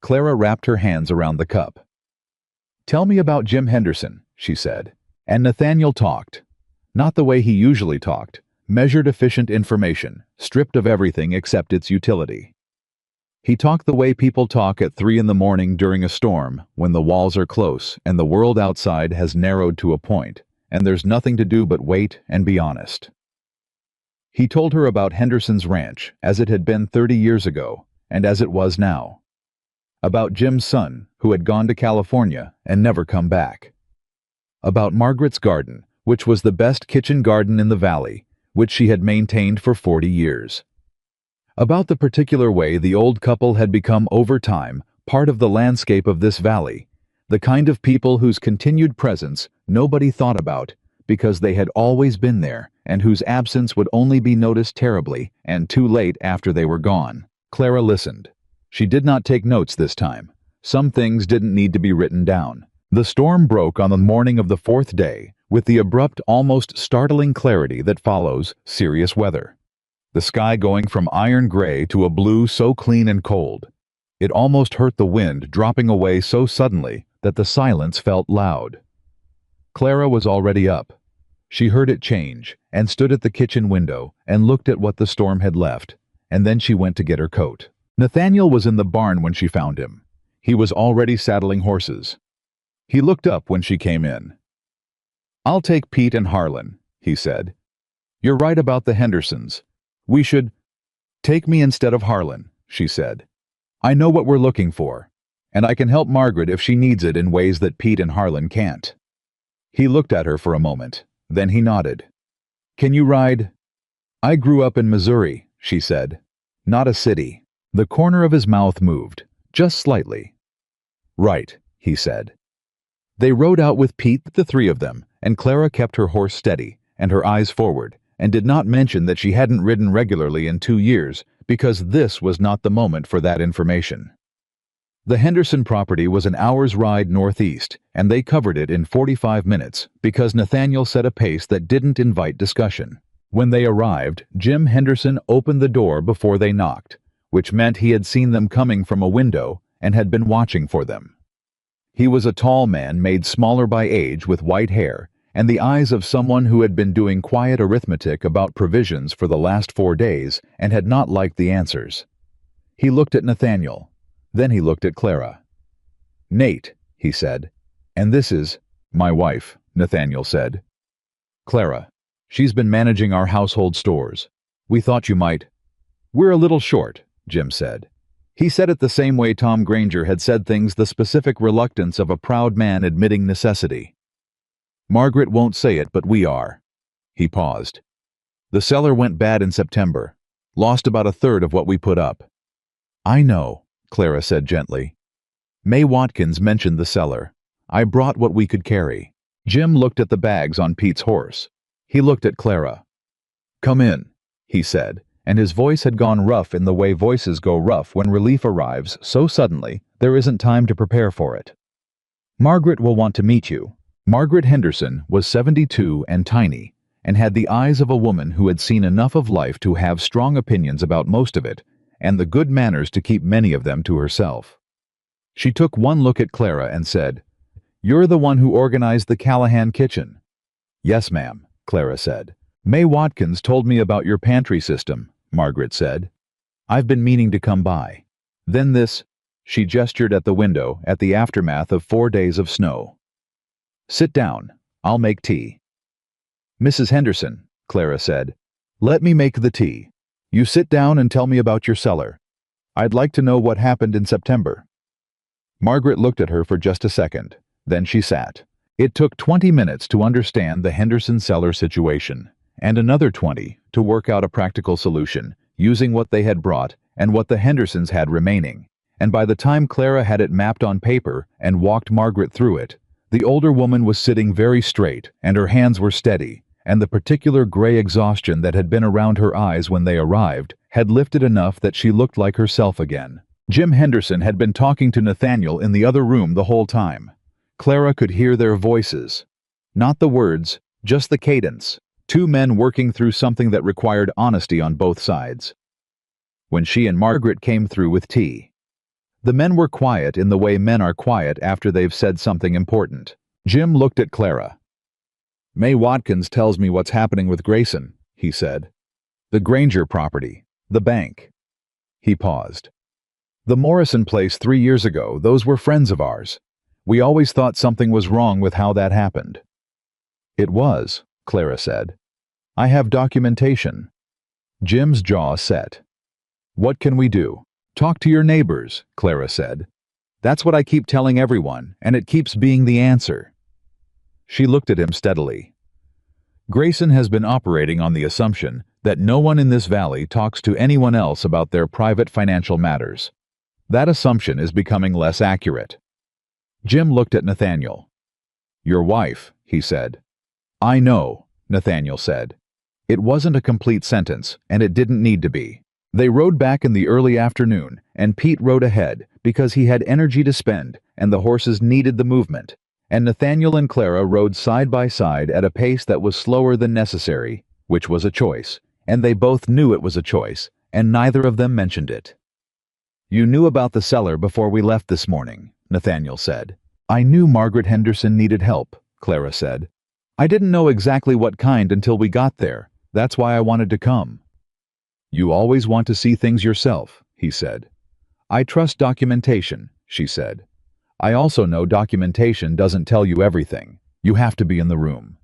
Speaker 1: Clara wrapped her hands around the cup. "Tell me about Jim Henderson," she said. And Nathaniel talked. Not the way he usually talked, measured, efficient information, stripped of everything except its utility. He talked the way people talk at 3 in the morning during a storm, when the walls are close and the world outside has narrowed to a point, and there's nothing to do but wait and be honest. He told her about Henderson's ranch, as it had been 30 years ago, and as it was now. About Jim's son, who had gone to California and never come back. About Margaret's garden, which was the best kitchen garden in the valley, which she had maintained for 40 years. About the particular way the old couple had become over time part of the landscape of this valley, the kind of people whose continued presence nobody thought about because they had always been there, and whose absence would only be noticed terribly and too late after they were gone. Clara listened. She did not take notes this time. Some things didn't need to be written down. The storm broke on the morning of the 4th day, with the abrupt, almost startling clarity that follows serious weather. The sky going from iron gray to a blue so clean and cold. It almost hurt the wind dropping away so suddenly that the silence felt loud. Clara was already up. She heard it change, and stood at the kitchen window and looked at what the storm had left, and then she went to get her coat. Nathaniel was in the barn when she found him. He was already saddling horses. He looked up when she came in. "I'll take Pete and Harlan," he said. "You're right about the Hendersons. We should—" "Take me instead of Harlan," she said. "I know what we're looking for, and I can help Margaret if she needs it in ways that Pete and Harlan can't." He looked at her for a moment, then he nodded. "Can you ride?" "I grew up in Missouri," she said. "Not a city." The corner of his mouth moved, just slightly. "Right," he said. They rode out with Pete, the 3 of them, and Clara kept her horse steady and her eyes forward, and did not mention that she hadn't ridden regularly in 2 years, because this was not the moment for that information. The Henderson property was an hour's ride northeast, and they covered it in 45 minutes because Nathaniel set a pace that didn't invite discussion. When they arrived, Jim Henderson opened the door before they knocked, which meant he had seen them coming from a window and had been watching for them. He was a tall man made smaller by age with white hair and the eyes of someone who had been doing quiet arithmetic about provisions for the last 4 days and had not liked the answers. He looked at Nathaniel. Then he looked at Clara. "Nate," he said. "And this is—" "My wife," Nathaniel said. "Clara. She's been managing our household stores. We thought you might—" "We're a little short," Jim said. He said it the same way Tom Granger had said things, the specific reluctance of a proud man admitting necessity. "Margaret won't say it, but we are." He paused. "The cellar went bad in September. Lost about 1/3 of what we put up." "I know," Clara said gently. "May Watkins mentioned the cellar. I brought what we could carry." Jim looked at the bags on Pete's horse. He looked at Clara. "Come in," he said, and his voice had gone rough in the way voices go rough when relief arrives so suddenly there isn't time to prepare for it. "Margaret will want to meet you." Margaret Henderson was 72 and tiny, and had the eyes of a woman who had seen enough of life to have strong opinions about most of it, and the good manners to keep many of them to herself. She took one look at Clara and said, "You're the one who organized the Callahan kitchen." "Yes, ma'am," Clara said. "May Watkins told me about your pantry system," Margaret said. "I've been meaning to come by." Then this, she gestured at the window at the aftermath of 4 days of snow. "Sit down. I'll make tea." "Mrs. Henderson," Clara said, "let me make the tea. You sit down and tell me about your cellar. I'd like to know what happened in September." Margaret looked at her for just a second. Then she sat. It took 20 minutes to understand the Henderson cellar situation, and another 20 to work out a practical solution, using what they had brought and what the Hendersons had remaining. And by the time Clara had it mapped on paper and walked Margaret through it, the older woman was sitting very straight, and her hands were steady, and the particular gray exhaustion that had been around her eyes when they arrived had lifted enough that she looked like herself again. Jim Henderson had been talking to Nathaniel in the other room the whole time. Clara could hear their voices. Not the words, just the cadence. Two men working through something that required honesty on both sides. When she and Margaret came through with tea, the men were quiet in the way men are quiet after they've said something important. Jim looked at Clara. "May Watkins tells me what's happening with Grayson," he said. "The Granger property, the bank." He paused. "The Morrison place 3 years ago, those were friends of ours. We always thought something was wrong with how that happened." "It was," Clara said. "I have documentation." Jim's jaw set. "What can we do?" "Talk to your neighbors," Clara said. "That's what I keep telling everyone, and it keeps being the answer." She looked at him steadily. "Grayson has been operating on the assumption that no one in this valley talks to anyone else about their private financial matters. That assumption is becoming less accurate." Jim looked at Nathaniel. "Your wife," he said. "I know," Nathaniel said. It wasn't a complete sentence, and it didn't need to be. They rode back in the early afternoon, and Pete rode ahead because he had energy to spend, and the horses needed the movement. And Nathaniel and Clara rode side by side at a pace that was slower than necessary, which was a choice, and they both knew it was a choice, and neither of them mentioned it. "You knew about the cellar before we left this morning," Nathaniel said. "I knew Margaret Henderson needed help," Clara said. "I didn't know exactly what kind until we got there. That's why I wanted to come." "You always want to see things yourself," he said. "I trust documentation," she said. "I also know documentation doesn't tell you everything. You have to be in the room."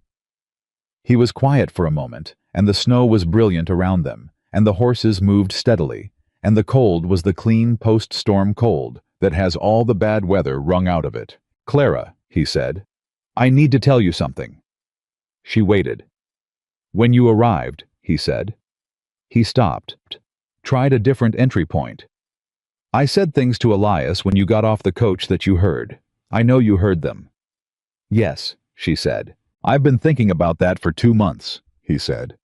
Speaker 1: He was quiet for a moment, and the snow was brilliant around them, and the horses moved steadily, and the cold was the clean post-storm cold that has all the bad weather wrung out of it. "Clara," he said, "I need to tell you something." She waited. "When you arrived," he said. He stopped, tried a different entry point. "I said things to Elias when you got off the coach that you heard. I know you heard them." "Yes," she said. "I've been thinking about that for 2 months," he said.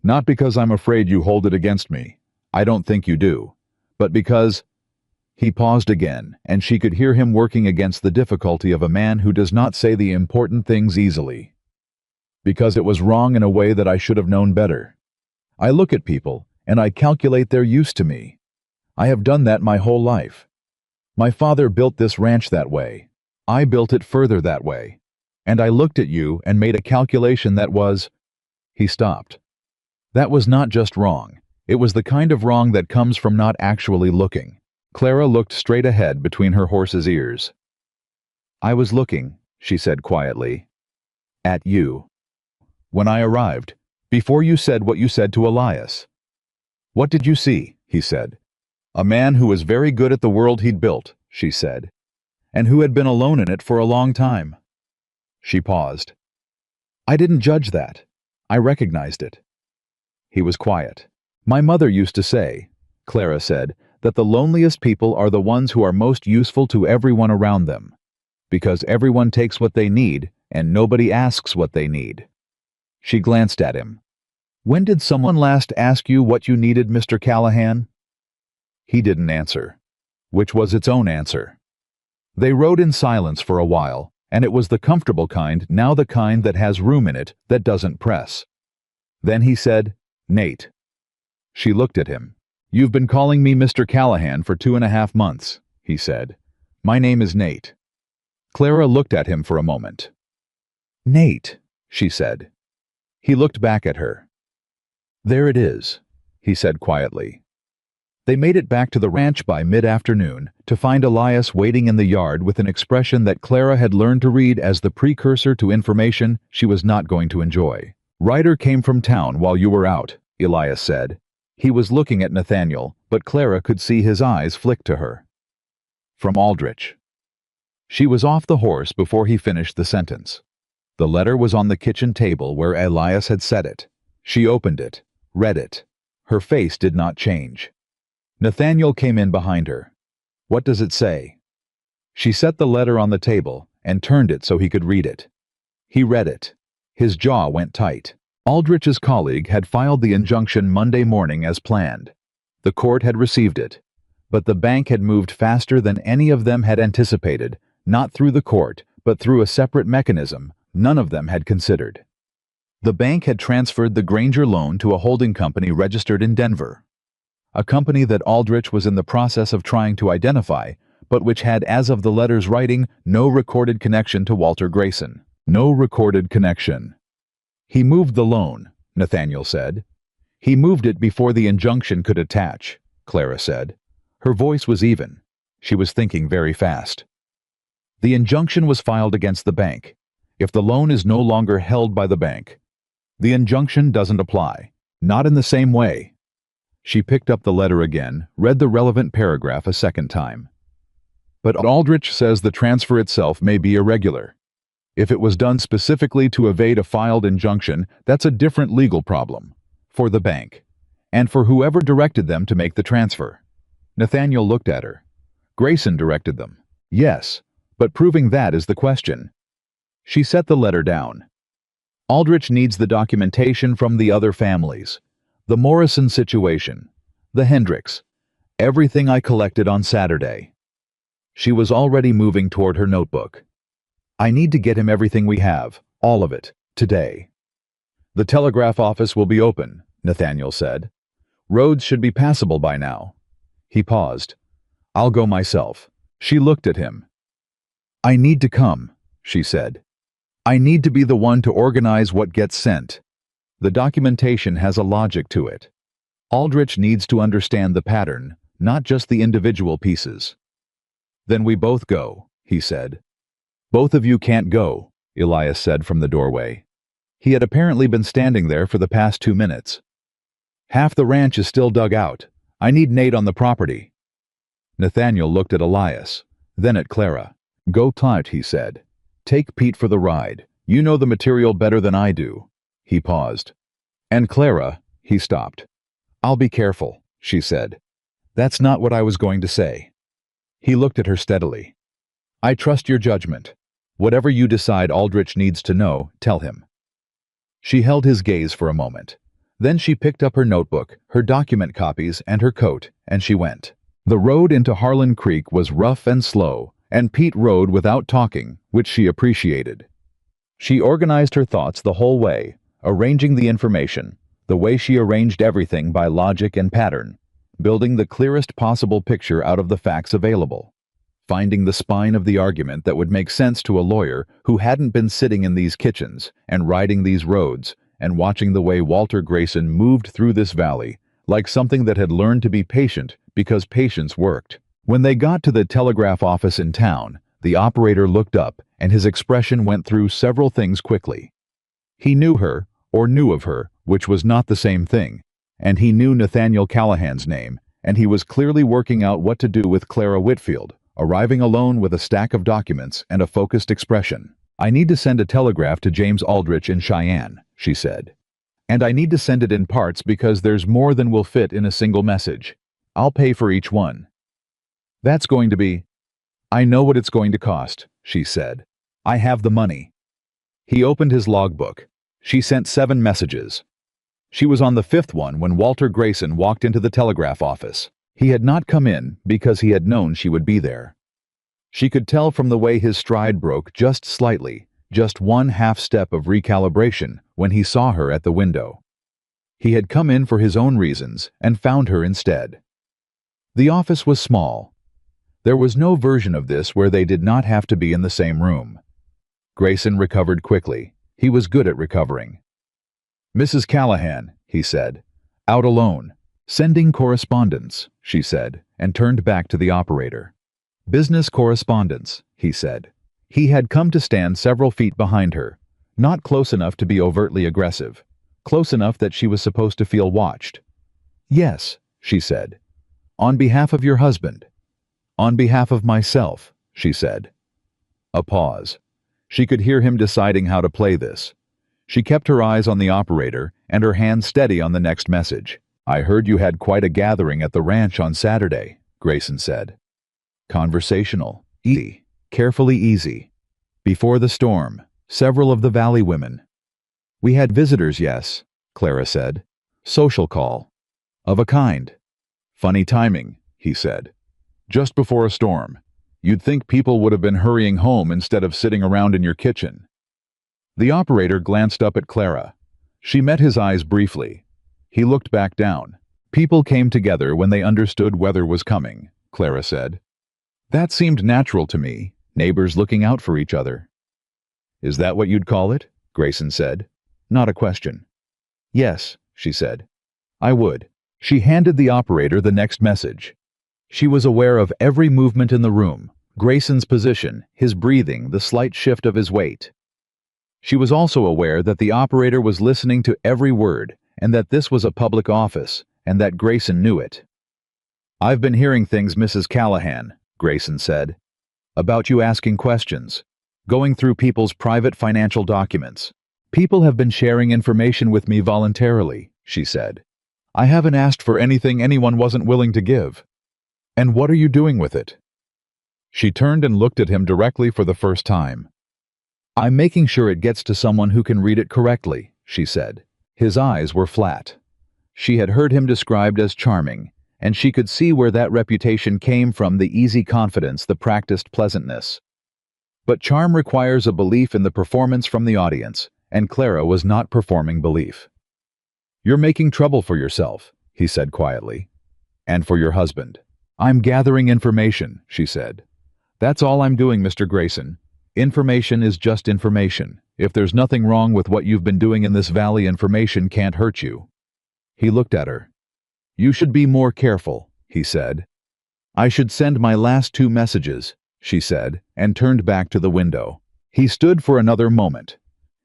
Speaker 1: "Not because I'm afraid you hold it against me. I don't think you do. But because—" He paused again, and she could hear him working against the difficulty of a man who does not say the important things easily. "Because it was wrong in a way that I should have known better. I look at people, and I calculate their use to me. I have done that my whole life. My father built this ranch that way. I built it further that way. And I looked at you and made a calculation that was—" He stopped. "That was not just wrong. It was the kind of wrong that comes from not actually looking." Clara looked straight ahead between her horse's ears. "I was looking," she said quietly, "at you. When I arrived, before you said what you said to Elias." "What did you see?" he said. "A man who was very good at the world he'd built," she said, "and who had been alone in it for a long time." She paused. "I didn't judge that. I recognized it." He was quiet. "My mother used to say," Clara said, "that the loneliest people are the ones who are most useful to everyone around them, because everyone takes what they need and nobody asks what they need." She glanced at him. When did someone last ask you what you needed, Mr. Callahan? He didn't answer, which was its own answer. They rode in silence for a while, and it was the comfortable kind, now the kind that has room in it, that doesn't press. Then he said, "Nate." She looked at him. "You've been calling me Mr. Callahan for 2.5 months, he said. "My name is Nate." Clara looked at him for a moment. "Nate," she said. He looked back at her. "There it is," he said quietly. They made it back to the ranch by mid-afternoon to find Elias waiting in the yard with an expression that Clara had learned to read as the precursor to information she was not going to enjoy. "Ryder came from town while you were out," Elias said. He was looking at Nathaniel, but Clara could see his eyes flick to her. "From Aldrich." She was off the horse before he finished the sentence. The letter was on the kitchen table where Elias had set it. She opened it, read it. Her face did not change. Nathaniel came in behind her. "What does it say?" She set the letter on the table and turned it so he could read it. He read it. His jaw went tight. Aldrich's colleague had filed the injunction Monday morning as planned. The court had received it, but the bank had moved faster than any of them had anticipated, not through the court, but through a separate mechanism none of them had considered. The bank had transferred the Granger loan to a holding company registered in Denver, a company that Aldrich was in the process of trying to identify, but which had, as of the letter's writing, no recorded connection to Walter Grayson. No recorded connection. "He moved the loan," Nathaniel said. "He moved it before the injunction could attach," Clara said. Her voice was even. She was thinking very fast. "The injunction was filed against the bank. If the loan is no longer held by the bank, the injunction doesn't apply. Not in the same way." She picked up the letter again, read the relevant paragraph a second time. "But Aldrich says the transfer itself may be irregular. If it was done specifically to evade a filed injunction, that's a different legal problem. For the bank. And for whoever directed them to make the transfer." Nathaniel looked at her. "Grayson directed them." "Yes, but proving that is the question." She set the letter down. "Aldrich needs the documentation from the other families. The Morrison situation. The Hendricks. Everything I collected on Saturday." She was already moving toward her notebook. "I need to get him everything we have, all of it, today." "The telegraph office will be open," Nathaniel said. "Roads should be passable by now." He paused. "I'll go myself." She looked at him. "I need to come," she said. "I need to be the one to organize what gets sent. The documentation has a logic to it. Aldrich needs to understand the pattern, not just the individual pieces." "Then we both go," he said. "Both of you can't go," Elias said from the doorway. He had apparently been standing there for the past 2 minutes. "Half the ranch is still dug out. I need Nate on the property." Nathaniel looked at Elias, then at Clara. "Go tight," he said. "Take Pete for the ride. You know the material better than I do." He paused. "And Clara," he stopped. "I'll be careful," she said. "That's not what I was going to say." He looked at her steadily. "I trust your judgment. Whatever you decide Aldrich needs to know, tell him." She held his gaze for a moment. Then she picked up her notebook, her document copies, and her coat, and she went. The road into Harlan Creek was rough and slow, and Pete rode without talking, which she appreciated. She organized her thoughts the whole way, arranging the information, the way she arranged everything by logic and pattern, building the clearest possible picture out of the facts available, finding the spine of the argument that would make sense to a lawyer who hadn't been sitting in these kitchens and riding these roads and watching the way Walter Grayson moved through this valley, like something that had learned to be patient because patience worked. When they got to the telegraph office in town, the operator looked up and his expression went through several things quickly. He knew her, or knew of her, which was not the same thing, and he knew Nathaniel Callahan's name, and he was clearly working out what to do with Clara Whitfield, arriving alone with a stack of documents and a focused expression. "I need to send a telegraph to James Aldrich in Cheyenne," she said. "And I need to send it in parts because there's more than will fit in a single message. I'll pay for each one." "That's going to be—" "I know what it's going to cost," she said. "I have the money." He opened his logbook. She sent 7 messages. She was on the fifth one when Walter Grayson walked into the telegraph office. He had not come in because he had known she would be there. She could tell from the way his stride broke just slightly, just one half step of recalibration when he saw her at the window. He had come in for his own reasons and found her instead. The office was small. There was no version of this where they did not have to be in the same room. Grayson recovered quickly. He was good at recovering. "Mrs. Callahan," he said. "Out alone. Sending correspondence," she said, and turned back to the operator. "Business correspondence," he said. He had come to stand several feet behind her, not close enough to be overtly aggressive, close enough that she was supposed to feel watched. "Yes," she said. "On behalf of your husband." "On behalf of myself," she said. A pause. She could hear him deciding how to play this. She kept her eyes on the operator and her hand steady on the next message. "I heard you had quite a gathering at the ranch on Saturday," Grayson said. Conversational. Easy. Carefully easy. Before the storm, several of the Valley women. "We had visitors, yes," Clara said. "Social call. Of a kind." "Funny timing," he said. "Just before a storm. You'd think people would have been hurrying home instead of sitting around in your kitchen." The operator glanced up at Clara. She met his eyes briefly. He looked back down. "People came together when they understood weather was coming," Clara said. "That seemed natural to me, neighbors looking out for each other." "Is that what you'd call it?" Grayson said. Not a question. "Yes," she said. "I would." She handed the operator the next message. She was aware of every movement in the room, Grayson's position, his breathing, the slight shift of his weight. She was also aware that the operator was listening to every word, and that this was a public office, and that Grayson knew it. "I've been hearing things, Mrs. Callahan," Grayson said, "about you asking questions, going through people's private financial documents. People have been sharing information with me voluntarily," she said. "I haven't asked for anything anyone wasn't willing to give." "And what are you doing with it?" She turned and looked at him directly for the first time. "I'm making sure it gets to someone who can read it correctly," she said. His eyes were flat. She had heard him described as charming, and she could see where that reputation came from, the easy confidence, the practiced pleasantness. But charm requires a belief in the performance from the audience, and Clara was not performing belief. "You're making trouble for yourself," he said quietly. "And for your husband." "I'm gathering information," she said. "That's all I'm doing, Mr. Grayson. Information is just information. If there's nothing wrong with what you've been doing in this valley, information can't hurt you." He looked at her. "You should be more careful," he said. "I should send my last 2 messages," she said, and turned back to the window. He stood for another moment.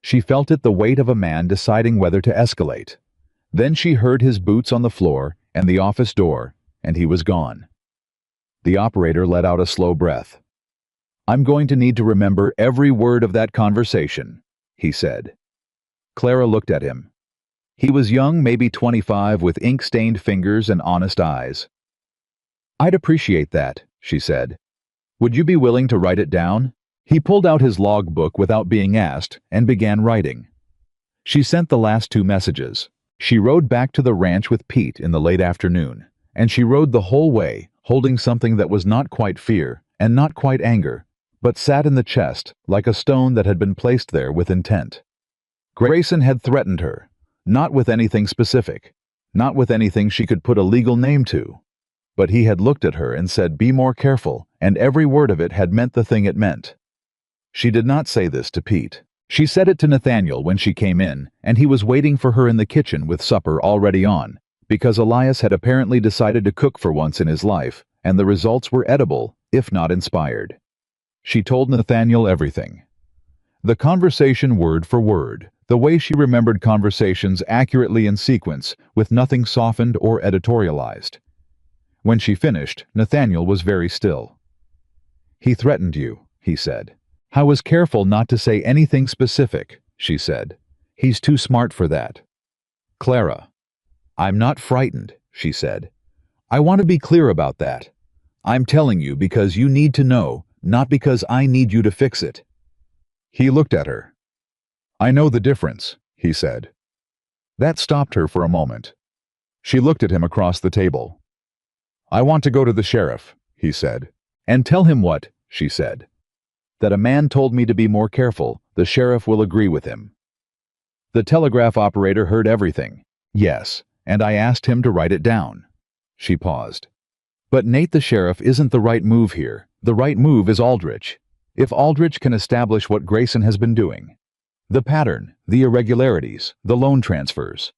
Speaker 1: She felt it, the weight of a man deciding whether to escalate. Then she heard his boots on the floor and the office door, and he was gone. The operator let out a slow breath. "I'm going to need to remember every word of that conversation," he said. Clara looked at him. He was young, maybe 25, with ink-stained fingers and honest eyes. "I'd appreciate that," she said. "Would you be willing to write it down?" He pulled out his logbook without being asked and began writing. She sent the last 2 messages. She rode back to the ranch with Pete in the late afternoon, and she rode the whole way, holding something that was not quite fear and not quite anger, but sat in the chest like a stone that had been placed there with intent. Grayson had threatened her, not with anything specific, not with anything she could put a legal name to, but he had looked at her and said, "Be more careful," and every word of it had meant the thing it meant. She did not say this to Pete. She said it to Nathaniel when she came in, and he was waiting for her in the kitchen with supper already on, because Elias had apparently decided to cook for once in his life, and the results were edible, if not inspired. She told Nathaniel everything. The conversation word for word, the way she remembered conversations accurately in sequence, with nothing softened or editorialized. When she finished, Nathaniel was very still. "He threatened you," he said. "I was careful not to say anything specific," she said. "He's too smart for that." "Clara." "I'm not frightened," she said. "I want to be clear about that. I'm telling you because you need to know, not because I need you to fix it." He looked at her. "I know the difference," he said. That stopped her for a moment. She looked at him across the table. "I want to go to the sheriff," he said. "And tell him what?" she said. "That a man told me to be more careful. The sheriff will agree with him." The telegraph operator heard everything. "Yes, and I asked him to write it down." She paused. "But Nate, the sheriff isn't the right move here. The right move is Aldrich. If Aldrich can establish what Grayson has been doing, the pattern, the irregularities, the loan transfers,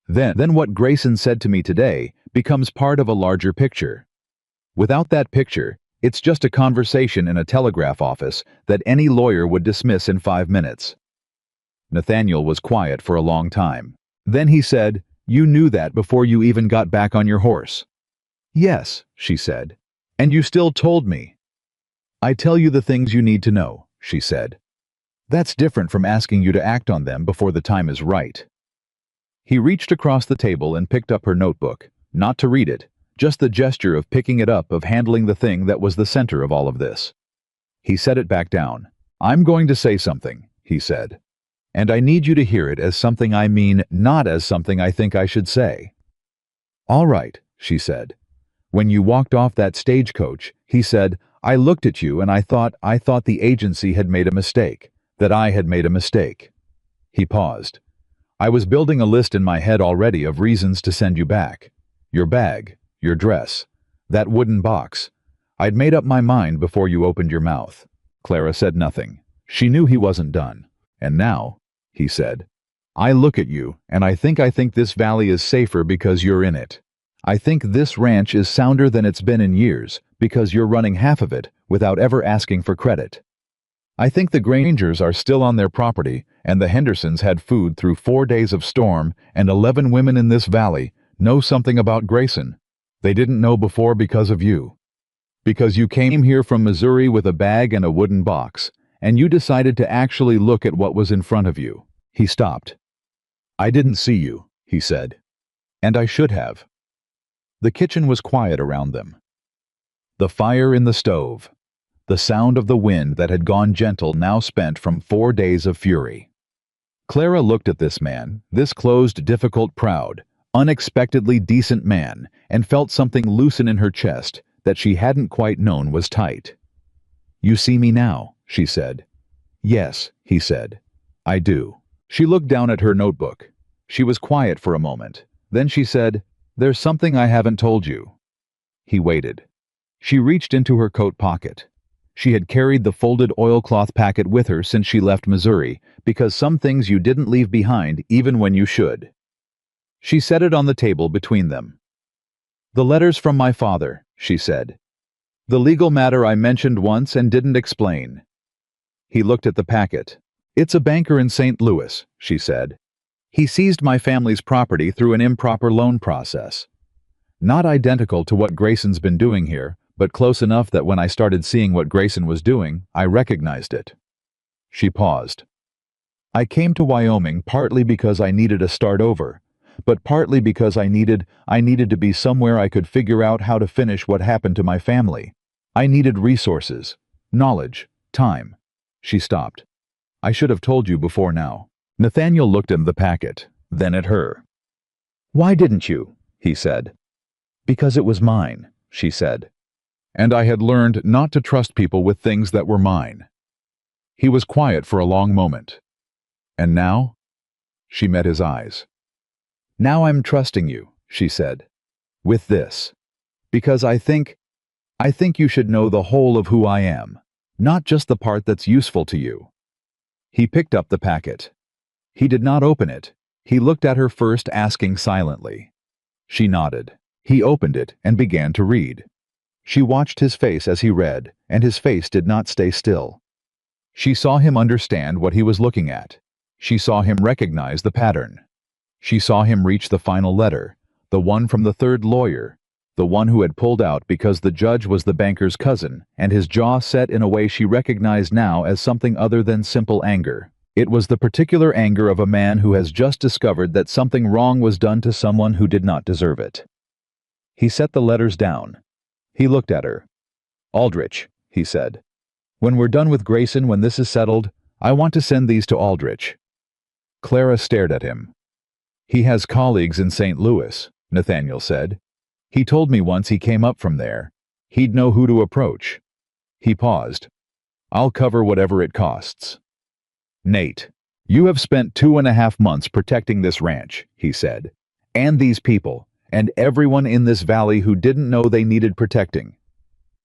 Speaker 1: then what Grayson said to me today becomes part of a larger picture. Without that picture, it's just a conversation in a telegraph office that any lawyer would dismiss in 5 minutes." Nathaniel was quiet for a long time. Then he said, "You knew that before you even got back on your horse?" "Yes," she said. "And you still told me." "I tell you the things you need to know," she said. "That's different from asking you to act on them before the time is right." He reached across the table and picked up her notebook, not to read it, just the gesture of picking it up, of handling the thing that was the center of all of this. He set it back down. "I'm going to say something," he said. "And I need you to hear it as something I mean, not as something I think I should say." "All right," she said. "When you walked off that stagecoach," he said, "I looked at you and I thought the agency had made a mistake, that I had made a mistake." He paused. "I was building a list in my head already of reasons to send you back. Your bag, your dress, that wooden box. I'd made up my mind before you opened your mouth." Clara said nothing. She knew he wasn't done. "And now," he said, "I look at you and I think this valley is safer because you're in it. I think this ranch is sounder than it's been in years because you're running half of it without ever asking for credit. I think the Grangers are still on their property and the Hendersons had food through 4 days of storm, and 11 women in this valley know something about Grayson they didn't know before because of you. Because you came here from Missouri with a bag and a wooden box, and you decided to actually look at what was in front of you." He stopped. "I didn't see you," he said. "And I should have." The kitchen was quiet around them. The fire in the stove. The sound of the wind that had gone gentle, now spent from 4 days of fury. Clara looked at this man, this closed, difficult, proud, unexpectedly decent man, and felt something loosen in her chest that she hadn't quite known was tight. "You see me now," she said. "Yes," he said. "I do." She looked down at her notebook. She was quiet for a moment. Then she said, "There's something I haven't told you." He waited. She reached into her coat pocket. She had carried the folded oilcloth packet with her since she left Missouri, because some things you didn't leave behind even when you should. She set it on the table between them. "The letters from my father," she said. "The legal matter I mentioned once and didn't explain." He looked at the packet. "It's a banker in St. Louis," she said. "He seized my family's property through an improper loan process. Not identical to what Grayson's been doing here, but close enough that when I started seeing what Grayson was doing, I recognized it." She paused. "I came to Wyoming partly because I needed a start over, but partly because I needed to be somewhere I could figure out how to finish what happened to my family. I needed resources, knowledge, time." She stopped. "I should have told you before now." Nathaniel looked at the packet, then at her. "Why didn't you?" he said. "Because it was mine," she said. "And I had learned not to trust people with things that were mine." He was quiet for a long moment. "And now?" She met his eyes. "Now I'm trusting you," she said. "With this. Because I think you should know the whole of who I am, not just the part that's useful to you." He picked up the packet. He did not open it. He looked at her first, asking silently. She nodded. He opened it and began to read. She watched his face as he read, and his face did not stay still. She saw him understand what he was looking at. She saw him recognize the pattern. She saw him reach the final letter, the one from the third lawyer, the one who had pulled out because the judge was the banker's cousin, and his jaw set in a way she recognized now as something other than simple anger. It was the particular anger of a man who has just discovered that something wrong was done to someone who did not deserve it. He set the letters down. He looked at her. "Aldrich," he said. "When we're done with Grayson, when this is settled, I want to send these to Aldrich." Clara stared at him. He has colleagues in St. Louis, Nathaniel said. He told me once he came up from there. He'd know who to approach. He paused. I'll cover whatever it costs. Nate, you have spent 2.5 months protecting this ranch, he said, and these people, and everyone in this valley who didn't know they needed protecting.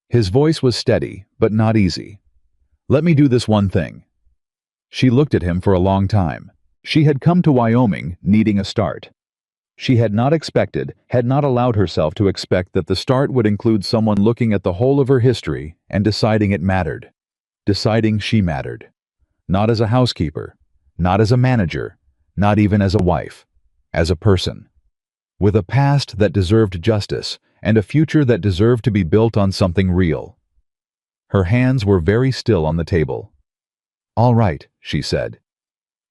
Speaker 1: His voice was steady, but not easy. Let me do this one thing. She looked at him for a long time. She had come to Wyoming needing a start. She had not allowed herself to expect that the start would include someone looking at the whole of her history and deciding it mattered. Deciding she mattered. Not as a housekeeper, not as a manager, not even as a wife. As a person. With a past that deserved justice and a future that deserved to be built on something real. Her hands were very still on the table. All right, she said.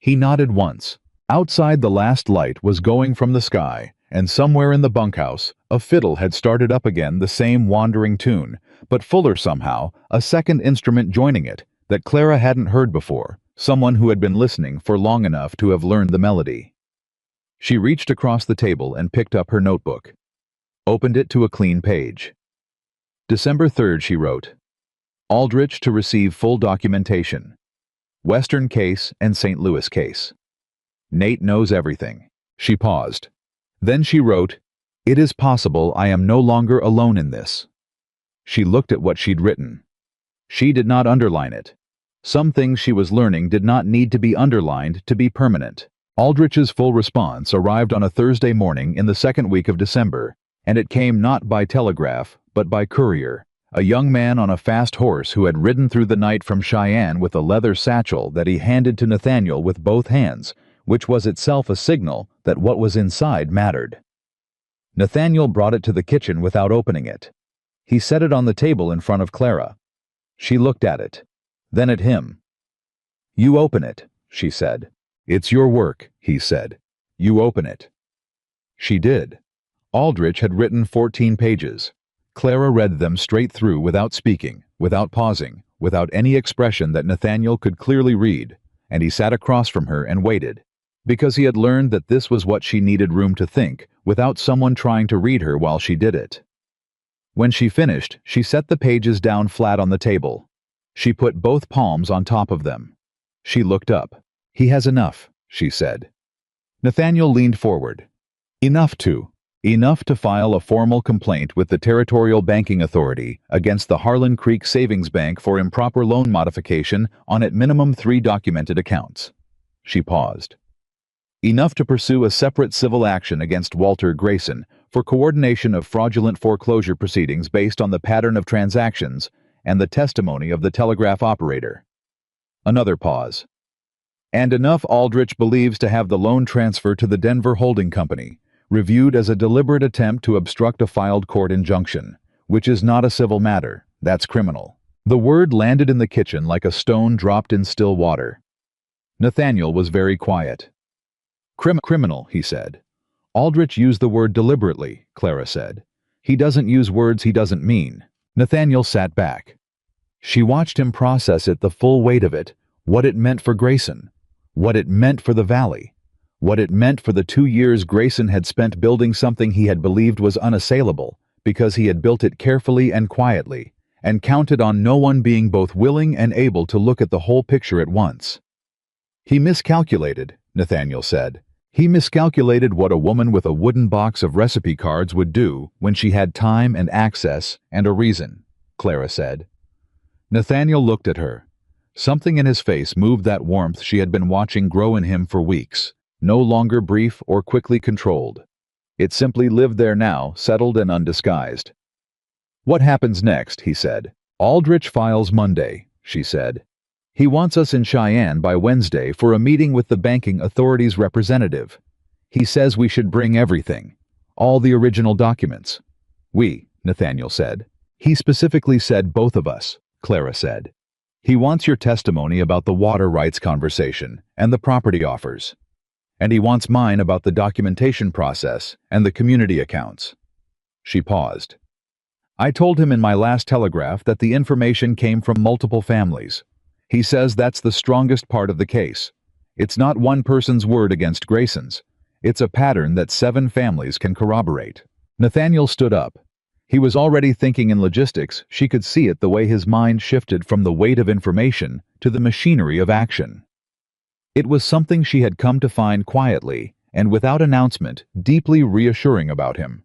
Speaker 1: He nodded once. Outside, the last light was going from the sky, and somewhere in the bunkhouse, a fiddle had started up again the same wandering tune, but fuller somehow, a second instrument joining it, that Clara hadn't heard before, someone who had been listening for long enough to have learned the melody. She reached across the table and picked up her notebook. Opened it to a clean page. December 3rd, she wrote. Aldrich to receive full documentation. Western case and St. Louis case. Nate knows everything. She paused. Then she wrote, It is possible I am no longer alone in this. She looked at what she'd written. She did not underline it. Some things she was learning did not need to be underlined to be permanent. Aldrich's full response arrived on a Thursday morning in the second week of December, and it came not by telegraph, but by courier, a young man on a fast horse who had ridden through the night from Cheyenne with a leather satchel that he handed to Nathaniel with both hands, which was itself a signal that what was inside mattered. Nathaniel brought it to the kitchen without opening it. He set it on the table in front of Clara. She looked at it, then at him. You open it, she said. It's your work, he said. You open it. She did. Aldrich had written 14 pages. Clara read them straight through without speaking, without pausing, without any expression that Nathaniel could clearly read, and he sat across from her and waited, because he had learned that this was what she needed room to think, without someone trying to read her while she did it. When she finished, she set the pages down flat on the table. She put both palms on top of them. She looked up. He has enough, she said. Nathaniel leaned forward. Enough to file a formal complaint with the Territorial Banking Authority against the Harlan Creek Savings Bank for improper loan modification on at minimum 3 documented accounts. She paused. Enough to pursue a separate civil action against Walter Grayson for coordination of fraudulent foreclosure proceedings based on the pattern of transactions and the testimony of the telegraph operator. Another pause. And enough Aldrich believes to have the loan transfer to the Denver Holding Company reviewed as a deliberate attempt to obstruct a filed court injunction, which is not a civil matter, that's criminal. The word landed in the kitchen like a stone dropped in still water. Nathaniel was very quiet. Criminal, he said. Aldrich used the word deliberately, Clara said. He doesn't use words he doesn't mean. Nathaniel sat back. She watched him process it, the full weight of it, what it meant for Grayson, what it meant for the valley, what it meant for the 2 years Grayson had spent building something he had believed was unassailable, because he had built it carefully and quietly, and counted on no one being both willing and able to look at the whole picture at once. He miscalculated, Nathaniel said. He miscalculated what a woman with a wooden box of recipe cards would do when she had time and access and a reason, Clara said. Nathaniel looked at her. Something in his face moved that warmth she had been watching grow in him for weeks, no longer brief or quickly controlled. It simply lived there now, settled and undisguised. What happens next, he said. Aldrich files Monday, she said. He wants us in Cheyenne by Wednesday for a meeting with the banking authority's representative. He says we should bring everything, all the original documents. We, Nathaniel said. He specifically said both of us, Clara said. He wants your testimony about the water rights conversation and the property offers. And he wants mine about the documentation process and the community accounts. She paused. I told him in my last telegraph that the information came from multiple families. He says that's the strongest part of the case. It's not one person's word against Grayson's, It's a pattern that 7 families can corroborate. Nathaniel stood up. He was already thinking in logistics. She could see it the way his mind shifted from the weight of information to the machinery of action. It was something she had come to find quietly and without announcement, deeply reassuring about him.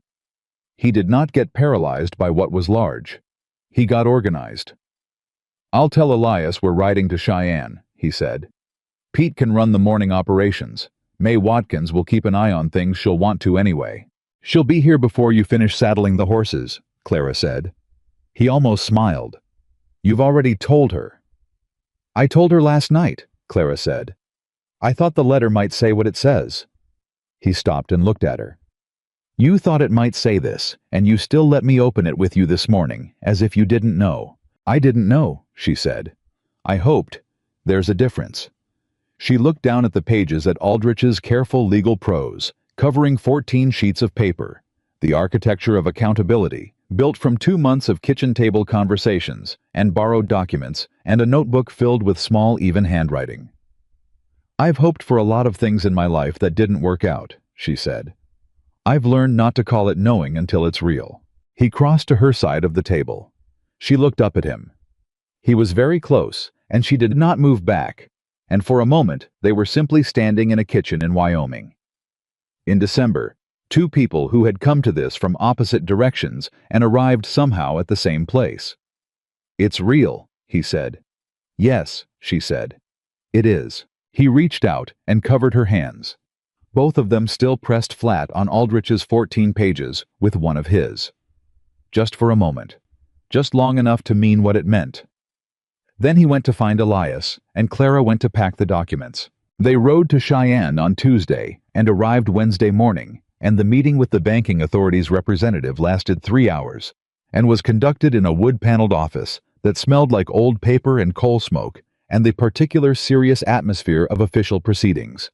Speaker 1: He did not get paralyzed by what was large. He got organized. "I'll tell Elias we're riding to Cheyenne," he said. "Pete can run the morning operations. May Watkins will keep an eye on things she'll want to anyway." "She'll be here before you finish saddling the horses," Clara said. He almost smiled. "You've already told her." "I told her last night," Clara said. "I thought the letter might say what it says." He stopped and looked at her. "You thought it might say this, and you still let me open it with you this morning, as if you didn't know." "I didn't know," she said. "I hoped. There's a difference." She looked down at the pages at Aldrich's careful legal prose, covering 14 sheets of paper, the architecture of accountability, built from 2 months of kitchen table conversations and borrowed documents and a notebook filled with small, even handwriting. "I've hoped for a lot of things in my life that didn't work out," she said. "I've learned not to call it knowing until it's real." He crossed to her side of the table. She looked up at him. He was very close, and she did not move back, and for a moment they were simply standing in a kitchen in Wyoming. In December, 2 people who had come to this from opposite directions and arrived somehow at the same place. "It's real," he said. "Yes," she said. "It is." He reached out and covered her hands. Both of them still pressed flat on Aldrich's 14 pages with one of his. Just for a moment. Just long enough to mean what it meant. Then he went to find Elias, and Clara went to pack the documents. They rode to Cheyenne on Tuesday and arrived Wednesday morning, and the meeting with the banking authority's representative lasted 3 hours and was conducted in a wood-paneled office that smelled like old paper and coal smoke and the particular serious atmosphere of official proceedings.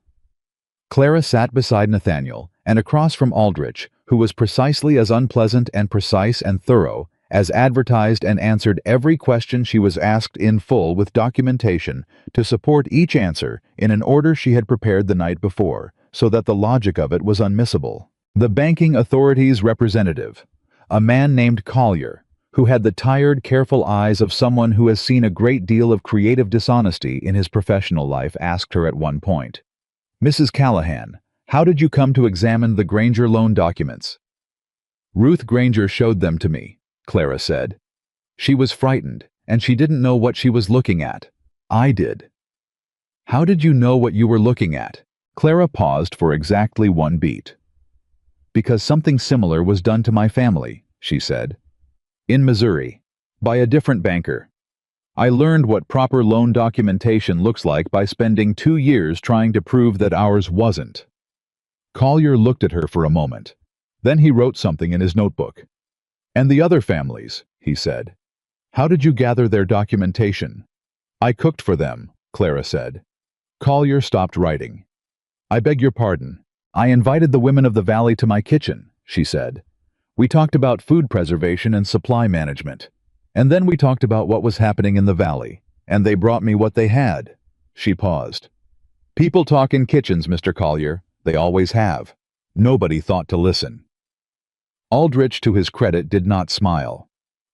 Speaker 1: Clara sat beside Nathaniel and across from Aldrich, who was precisely as unpleasant and precise and thorough, as advertised, and answered every question she was asked in full with documentation to support each answer in an order she had prepared the night before, so that the logic of it was unmissable. The banking authority's representative, a man named Collier, who had the tired, careful eyes of someone who has seen a great deal of creative dishonesty in his professional life, asked her at one point, "Mrs. Callahan, how did you come to examine the Granger loan documents?" "Ruth Granger showed them to me," Clara said. "She was frightened, and she didn't know what she was looking at. I did." "How did you know what you were looking at?" Clara paused for exactly 1 beat. "Because something similar was done to my family," she said. "In Missouri, by a different banker. I learned what proper loan documentation looks like by spending 2 years trying to prove that ours wasn't." Collier looked at her for a moment. Then he wrote something in his notebook. "And the other families," he said. "How did you gather their documentation?" "I cooked for them," Clara said. Collier stopped writing. "I beg your pardon. I invited the women of the valley to my kitchen," she said. "We talked about food preservation and supply management. And then we talked about what was happening in the valley, and they brought me what they had." She paused. "People talk in kitchens, Mr. Collier. They always have." Nobody thought to listen. Aldrich, to his credit, did not smile.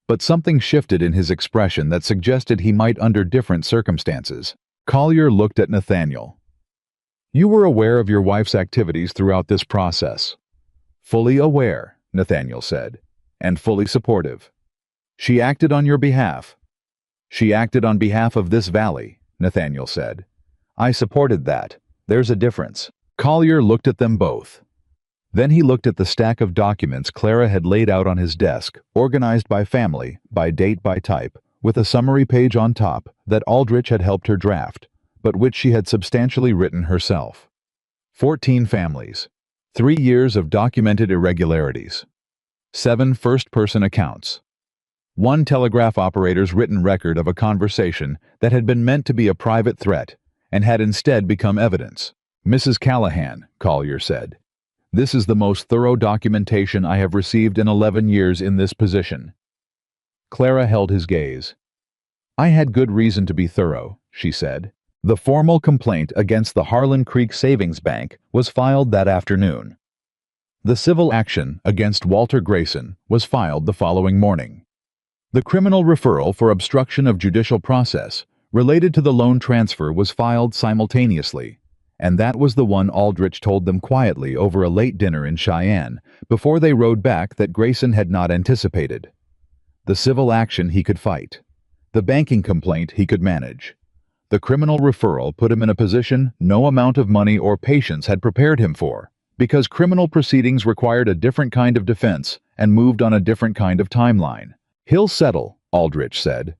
Speaker 1: But something shifted in his expression that suggested he might under different circumstances. Collier looked at Nathaniel. "You were aware of your wife's activities throughout this process." "Fully aware," Nathaniel said, "and fully supportive." "She acted on your behalf." "She acted on behalf of this valley," Nathaniel said. "I supported that. There's a difference." Collier looked at them both. Then he looked at the stack of documents Clara had laid out on his desk, organized by family, by date, by type, with a summary page on top that Aldrich had helped her draft, but which she had substantially written herself. 14 families. 3 years of documented irregularities. 7 first-person accounts. 1 telegraph operator's written record of a conversation that had been meant to be a private threat and had instead become evidence. "Mrs. Callahan," Collier said, "this is the most thorough documentation I have received in 11 years in this position." Clara held his gaze. "I had good reason to be thorough," she said. The formal complaint against the Harlan Creek Savings Bank was filed that afternoon. The civil action against Walter Grayson was filed the following morning. The criminal referral for obstruction of judicial process related to the loan transfer was filed simultaneously, and that was the one Aldrich told them quietly over a late dinner in Cheyenne before they rode back that Grayson had not anticipated. The civil action he could fight. The banking complaint he could manage. The criminal referral put him in a position no amount of money or patience had prepared him for, because criminal proceedings required a different kind of defense and moved on a different kind of timeline. "He'll settle," Aldrich said.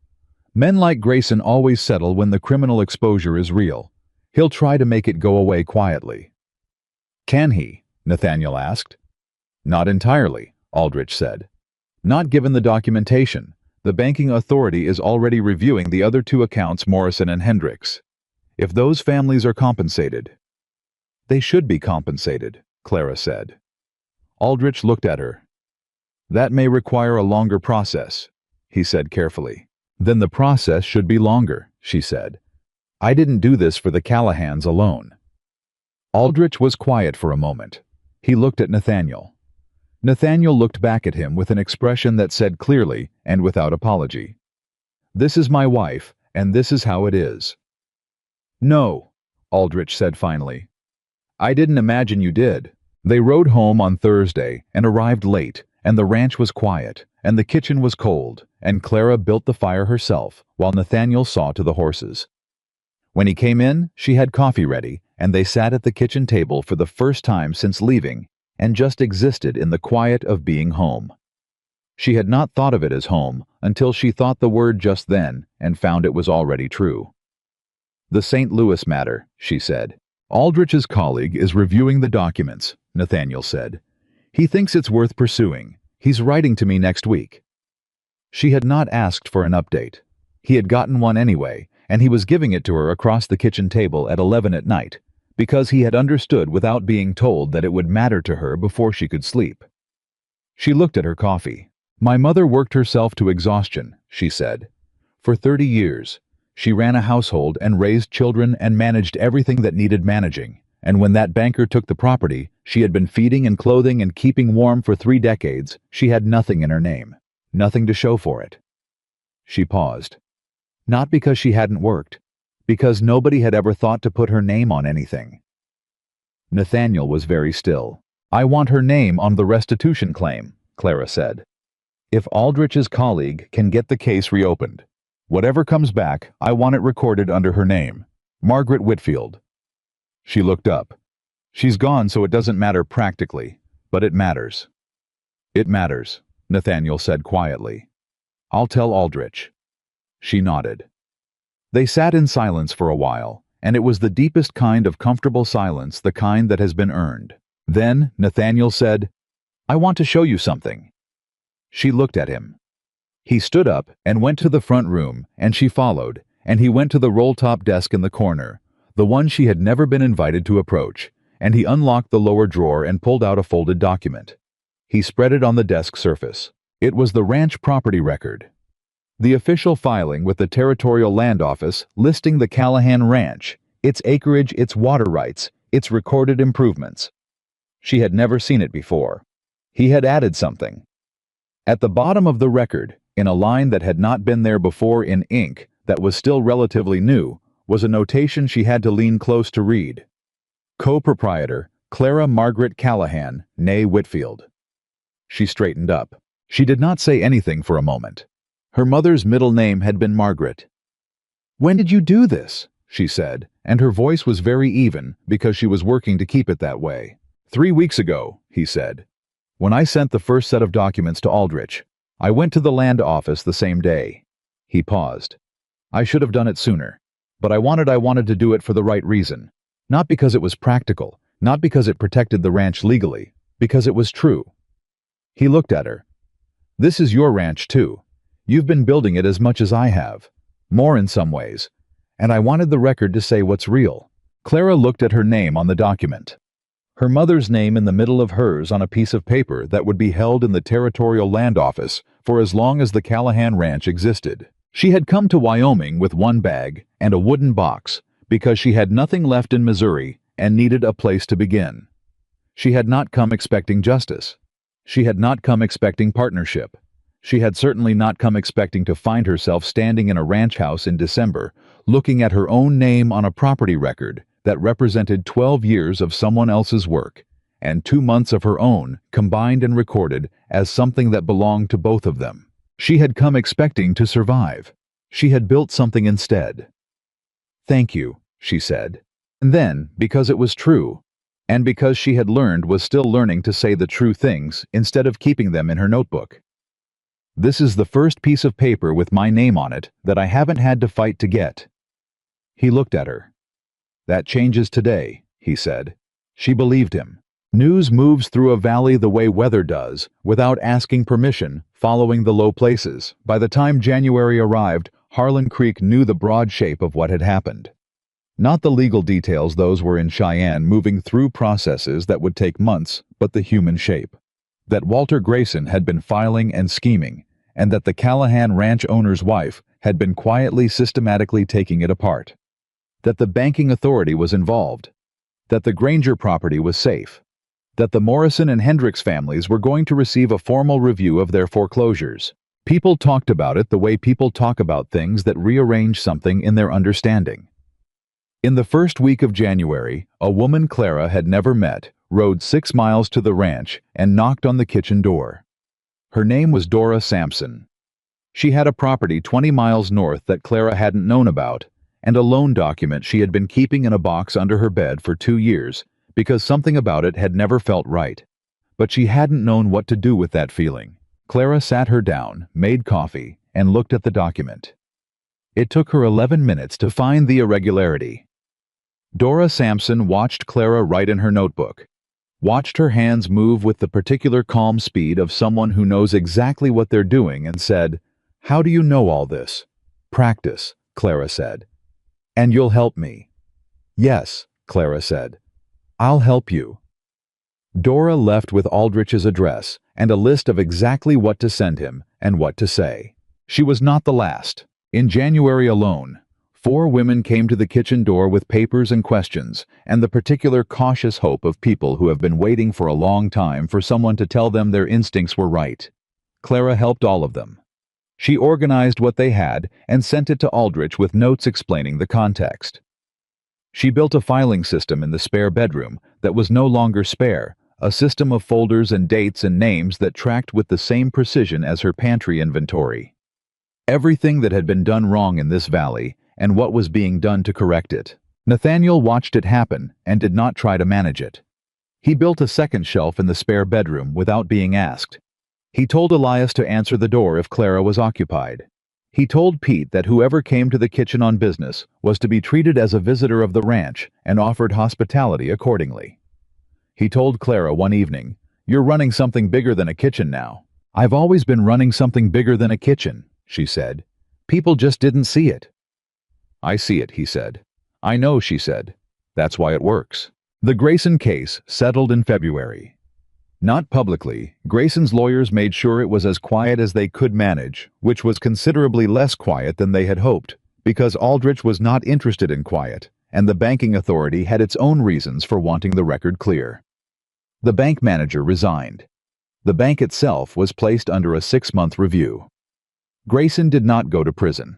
Speaker 1: "Men like Grayson always settle when the criminal exposure is real. He'll try to make it go away quietly." "Can he?" Nathaniel asked. "Not entirely," Aldrich said. "Not given the documentation. The banking authority is already reviewing the other two accounts, Morrison and Hendricks. If those families are compensated—" "They should be compensated," Clara said. Aldrich looked at her. "That may require a longer process," he said carefully. "Then the process should be longer," she said. "I didn't do this for the Callahans alone." Aldrich was quiet for a moment. He looked at Nathaniel. Nathaniel looked back at him with an expression that said clearly and without apology, "This is my wife, and this is how it is." "No," Aldrich said finally. "I didn't imagine you did." They rode home on Thursday and arrived late, and the ranch was quiet, and the kitchen was cold, and Clara built the fire herself while Nathaniel saw to the horses. When he came in, she had coffee ready, and they sat at the kitchen table for the first time since leaving, and just existed in the quiet of being home. She had not thought of it as home until she thought the word just then and found it was already true. "The St. Louis matter," she said. "Aldrich's colleague is reviewing the documents," Nathaniel said. "He thinks it's worth pursuing. He's writing to me next week." She had not asked for an update. He had gotten one anyway, and he was giving it to her across the kitchen table at 11 at night, because he had understood without being told that it would matter to her before she could sleep. She looked at her coffee. "My mother worked herself to exhaustion," she said. "For 30 years. She ran a household and raised children and managed everything that needed managing, and when that banker took the property, she had been feeding and clothing and keeping warm for 3 decades. She had nothing in her name. Nothing to show for it." She paused. Not because she hadn't worked, because nobody had ever thought to put her name on anything. Nathaniel was very still. "I want her name on the restitution claim," Clara said. "If Aldrich's colleague can get the case reopened. Whatever comes back, I want it recorded under her name. Margaret Whitfield." She looked up. "She's gone, so it doesn't matter practically, but it matters." "It matters," Nathaniel said quietly. "I'll tell Aldrich." She nodded. They sat in silence for a while, and it was the deepest kind of comfortable silence, the kind that has been earned. Then Nathaniel said, "I want to show you something." She looked at him. He stood up and went to the front room, and she followed, and he went to the roll-top desk in the corner, the one she had never been invited to approach, and he unlocked the lower drawer and pulled out a folded document. He spread it on the desk surface. It was the ranch property record. The official filing with the Territorial Land Office listing the Callahan Ranch, its acreage, its water rights, its recorded improvements. She had never seen it before. He had added something. At the bottom of the record, in a line that had not been there before in ink that was still relatively new, was a notation she had to lean close to read. Co-proprietor, Clara Margaret Callahan, née Whitfield. She straightened up. She did not say anything for a moment. Her mother's middle name had been Margaret. "When did you do this?" she said, and her voice was very even because she was working to keep it that way. 3 weeks ago, he said. "When I sent the first set of documents to Aldrich, I went to the land office the same day." He paused. "I should have done it sooner, but I wanted to do it for the right reason. Not because it was practical, not because it protected the ranch legally, because it was true." He looked at her. "This is your ranch too. You've been building it as much as I have, more in some ways, and I wanted the record to say what's real." Clara looked at her name on the document. Her mother's name in the middle of hers on a piece of paper that would be held in the Territorial Land Office for as long as the Callahan Ranch existed. She had come to Wyoming with one bag and a wooden box, because she had nothing left in Missouri and needed a place to begin. She had not come expecting justice. She had not come expecting partnership. She had certainly not come expecting to find herself standing in a ranch house in December, looking at her own name on a property record that represented 12 years of someone else's work, and 2 months of her own, combined and recorded as something that belonged to both of them. She had come expecting to survive. She had built something instead. "Thank you," she said. And then, because it was true, and because she had learned was still learning to say the true things instead of keeping them in her notebook. "This is the first piece of paper with my name on it that I haven't had to fight to get." He looked at her. "That changes today," he said. She believed him. News moves through a valley the way weather does, without asking permission, following the low places. By the time January arrived, Harlan Creek knew the broad shape of what had happened. Not the legal details, those were in Cheyenne, moving through processes that would take months, but the human shape. That Walter Grayson had been filing and scheming, and that the Callahan ranch owner's wife had been quietly, systematically taking it apart. That the banking authority was involved. That the Granger property was safe. That the Morrison and Hendricks families were going to receive a formal review of their foreclosures. People talked about it the way people talk about things that rearrange something in their understanding. In the first week of January, a woman Clara had never met rode 6 miles to the ranch and knocked on the kitchen door. Her name was Dora Sampson. She had a property 20 miles north that Clara hadn't known about, and a loan document she had been keeping in a box under her bed for 2 years because something about it had never felt right. But she hadn't known what to do with that feeling. Clara sat her down, made coffee, and looked at the document. It took her 11 minutes to find the irregularity. Dora Sampson watched Clara write in her notebook, watched her hands move with the particular calm speed of someone who knows exactly what they're doing, and said, "How do you know all this?" "Practice," Clara said. "And you'll help me?" "Yes," Clara said. "I'll help you." Dora left with Aldrich's address and a list of exactly what to send him and what to say. She was not the last. In January alone, 4 women came to the kitchen door with papers and questions, and the particular cautious hope of people who have been waiting for a long time for someone to tell them their instincts were right. Clara helped all of them. She organized what they had and sent it to Aldrich with notes explaining the context. She built a filing system in the spare bedroom that was no longer spare, a system of folders and dates and names that tracked with the same precision as her pantry inventory. Everything that had been done wrong in this valley, and what was being done to correct it. Nathaniel watched it happen and did not try to manage it. He built a second shelf in the spare bedroom without being asked. He told Elias to answer the door if Clara was occupied. He told Pete that whoever came to the kitchen on business was to be treated as a visitor of the ranch and offered hospitality accordingly. He told Clara one evening, "You're running something bigger than a kitchen now." "I've always been running something bigger than a kitchen," she said. "People just didn't see it." "I see it," he said. "I know," she said. "That's why it works." The Grayson case settled in February. Not publicly, Grayson's lawyers made sure it was as quiet as they could manage, which was considerably less quiet than they had hoped, because Aldrich was not interested in quiet, and the banking authority had its own reasons for wanting the record clear. The bank manager resigned. The bank itself was placed under a 6-month review. Grayson did not go to prison.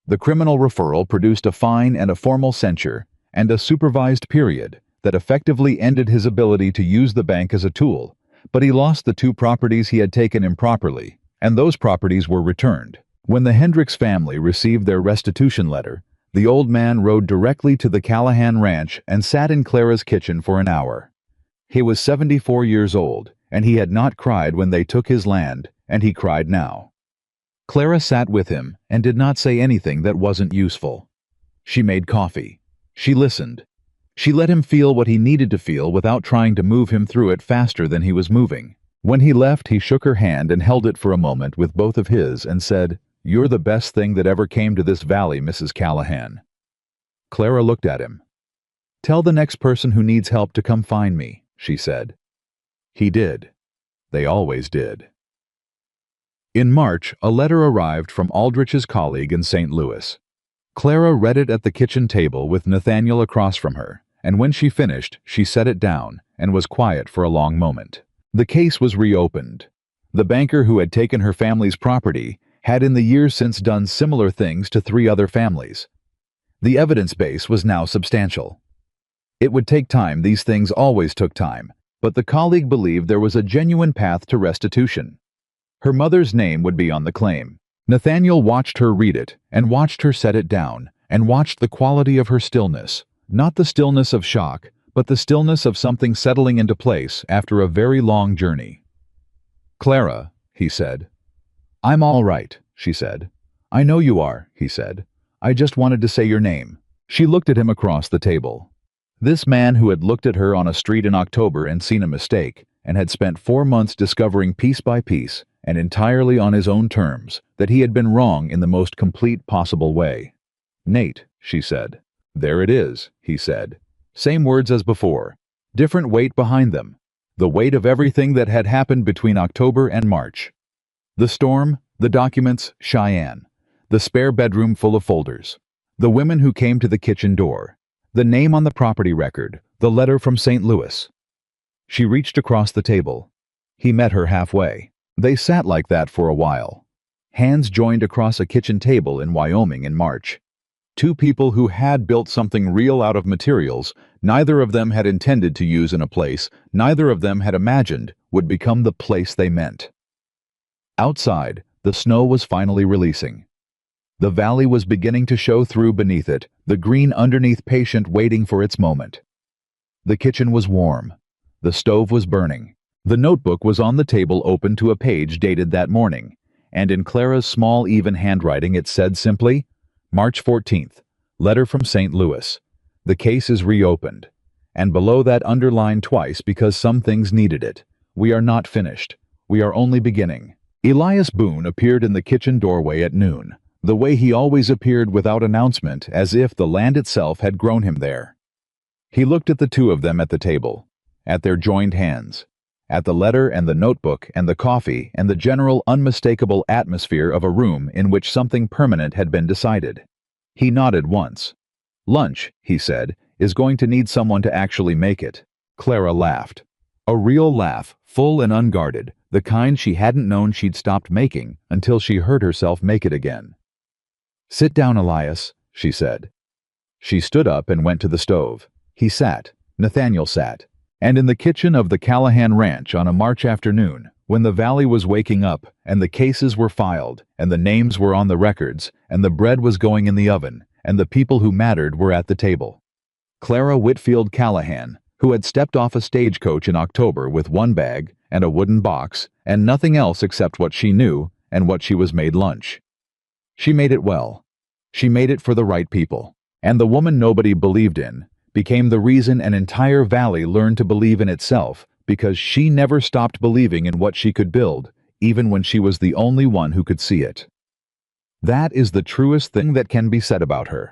Speaker 1: The criminal referral produced a fine and a formal censure, and a supervised period that effectively ended his ability to use the bank as a tool, but he lost the 2 properties he had taken improperly, and those properties were returned. When the Hendricks family received their restitution letter, the old man rode directly to the Callahan ranch and sat in Clara's kitchen for an hour. He was 74 years old, and he had not cried when they took his land, and he cried now. Clara sat with him and did not say anything that wasn't useful. She made coffee. She listened. She let him feel what he needed to feel without trying to move him through it faster than he was moving. When he left, he shook her hand and held it for a moment with both of his and said, "You're the best thing that ever came to this valley, Mrs. Callahan." Clara looked at him. "Tell the next person who needs help to come find me," she said. He did. They always did. In March, a letter arrived from Aldrich's colleague in St. Louis. Clara read it at the kitchen table with Nathaniel across from her, and when she finished, she set it down and was quiet for a long moment. The case was reopened. The banker who had taken her family's property had in the years since done similar things to 3 other families. The evidence base was now substantial. It would take time, these things always took time, but the colleague believed there was a genuine path to restitution. Her mother's name would be on the claim. Nathaniel watched her read it, and watched her set it down, and watched the quality of her stillness, not the stillness of shock, but the stillness of something settling into place after a very long journey. "Clara," he said. "I'm all right," she said. "I know you are," he said. "I just wanted to say your name." She looked at him across the table. This man who had looked at her on a street in October and seen a mistake, and had spent 4 months discovering piece by piece, and entirely on his own terms, that he had been wrong in the most complete possible way. "Nate," she said. "There it is," he said. Same words as before. Different weight behind them. The weight of everything that had happened between October and March. The storm, the documents, Cheyenne. The spare bedroom full of folders. The women who came to the kitchen door. The name on the property record. The letter from St. Louis. She reached across the table. He met her halfway. They sat like that for a while. Hands joined across a kitchen table in Wyoming in March. 2 people who had built something real out of materials neither of them had intended to use in a place neither of them had imagined would become the place they meant. Outside, the snow was finally releasing. The valley was beginning to show through beneath it, the green underneath patient waiting for its moment. The kitchen was warm. The stove was burning. The notebook was on the table open to a page dated that morning, and in Clara's small even handwriting it said simply, "March 14th, letter from St. Louis. The case is reopened." And below that underlined twice because some things needed it. "We are not finished. We are only beginning." Elias Boone appeared in the kitchen doorway at noon, the way he always appeared without announcement, as if the land itself had grown him there. He looked at the 2 of them at the table, at their joined hands, at the letter and the notebook and the coffee and the general unmistakable atmosphere of a room in which something permanent had been decided. He nodded once. "Lunch," he said, "is going to need someone to actually make it." Clara laughed. A real laugh, full and unguarded, the kind she hadn't known she'd stopped making until she heard herself make it again. "Sit down, Elias," she said. She stood up and went to the stove. He sat. Nathaniel sat. And in the kitchen of the Callahan Ranch on a March afternoon, when the valley was waking up, and the cases were filed, and the names were on the records, and the bread was going in the oven, and the people who mattered were at the table. Clara Whitfield Callahan, who had stepped off a stagecoach in October with 1 bag and a wooden box, and nothing else except what she knew and what she was made lunch. She made it well. She made it for the right people. And the woman nobody believed in became the reason an entire valley learned to believe in itself, because she never stopped believing in what she could build, even when she was the only one who could see it. That is the truest thing that can be said about her.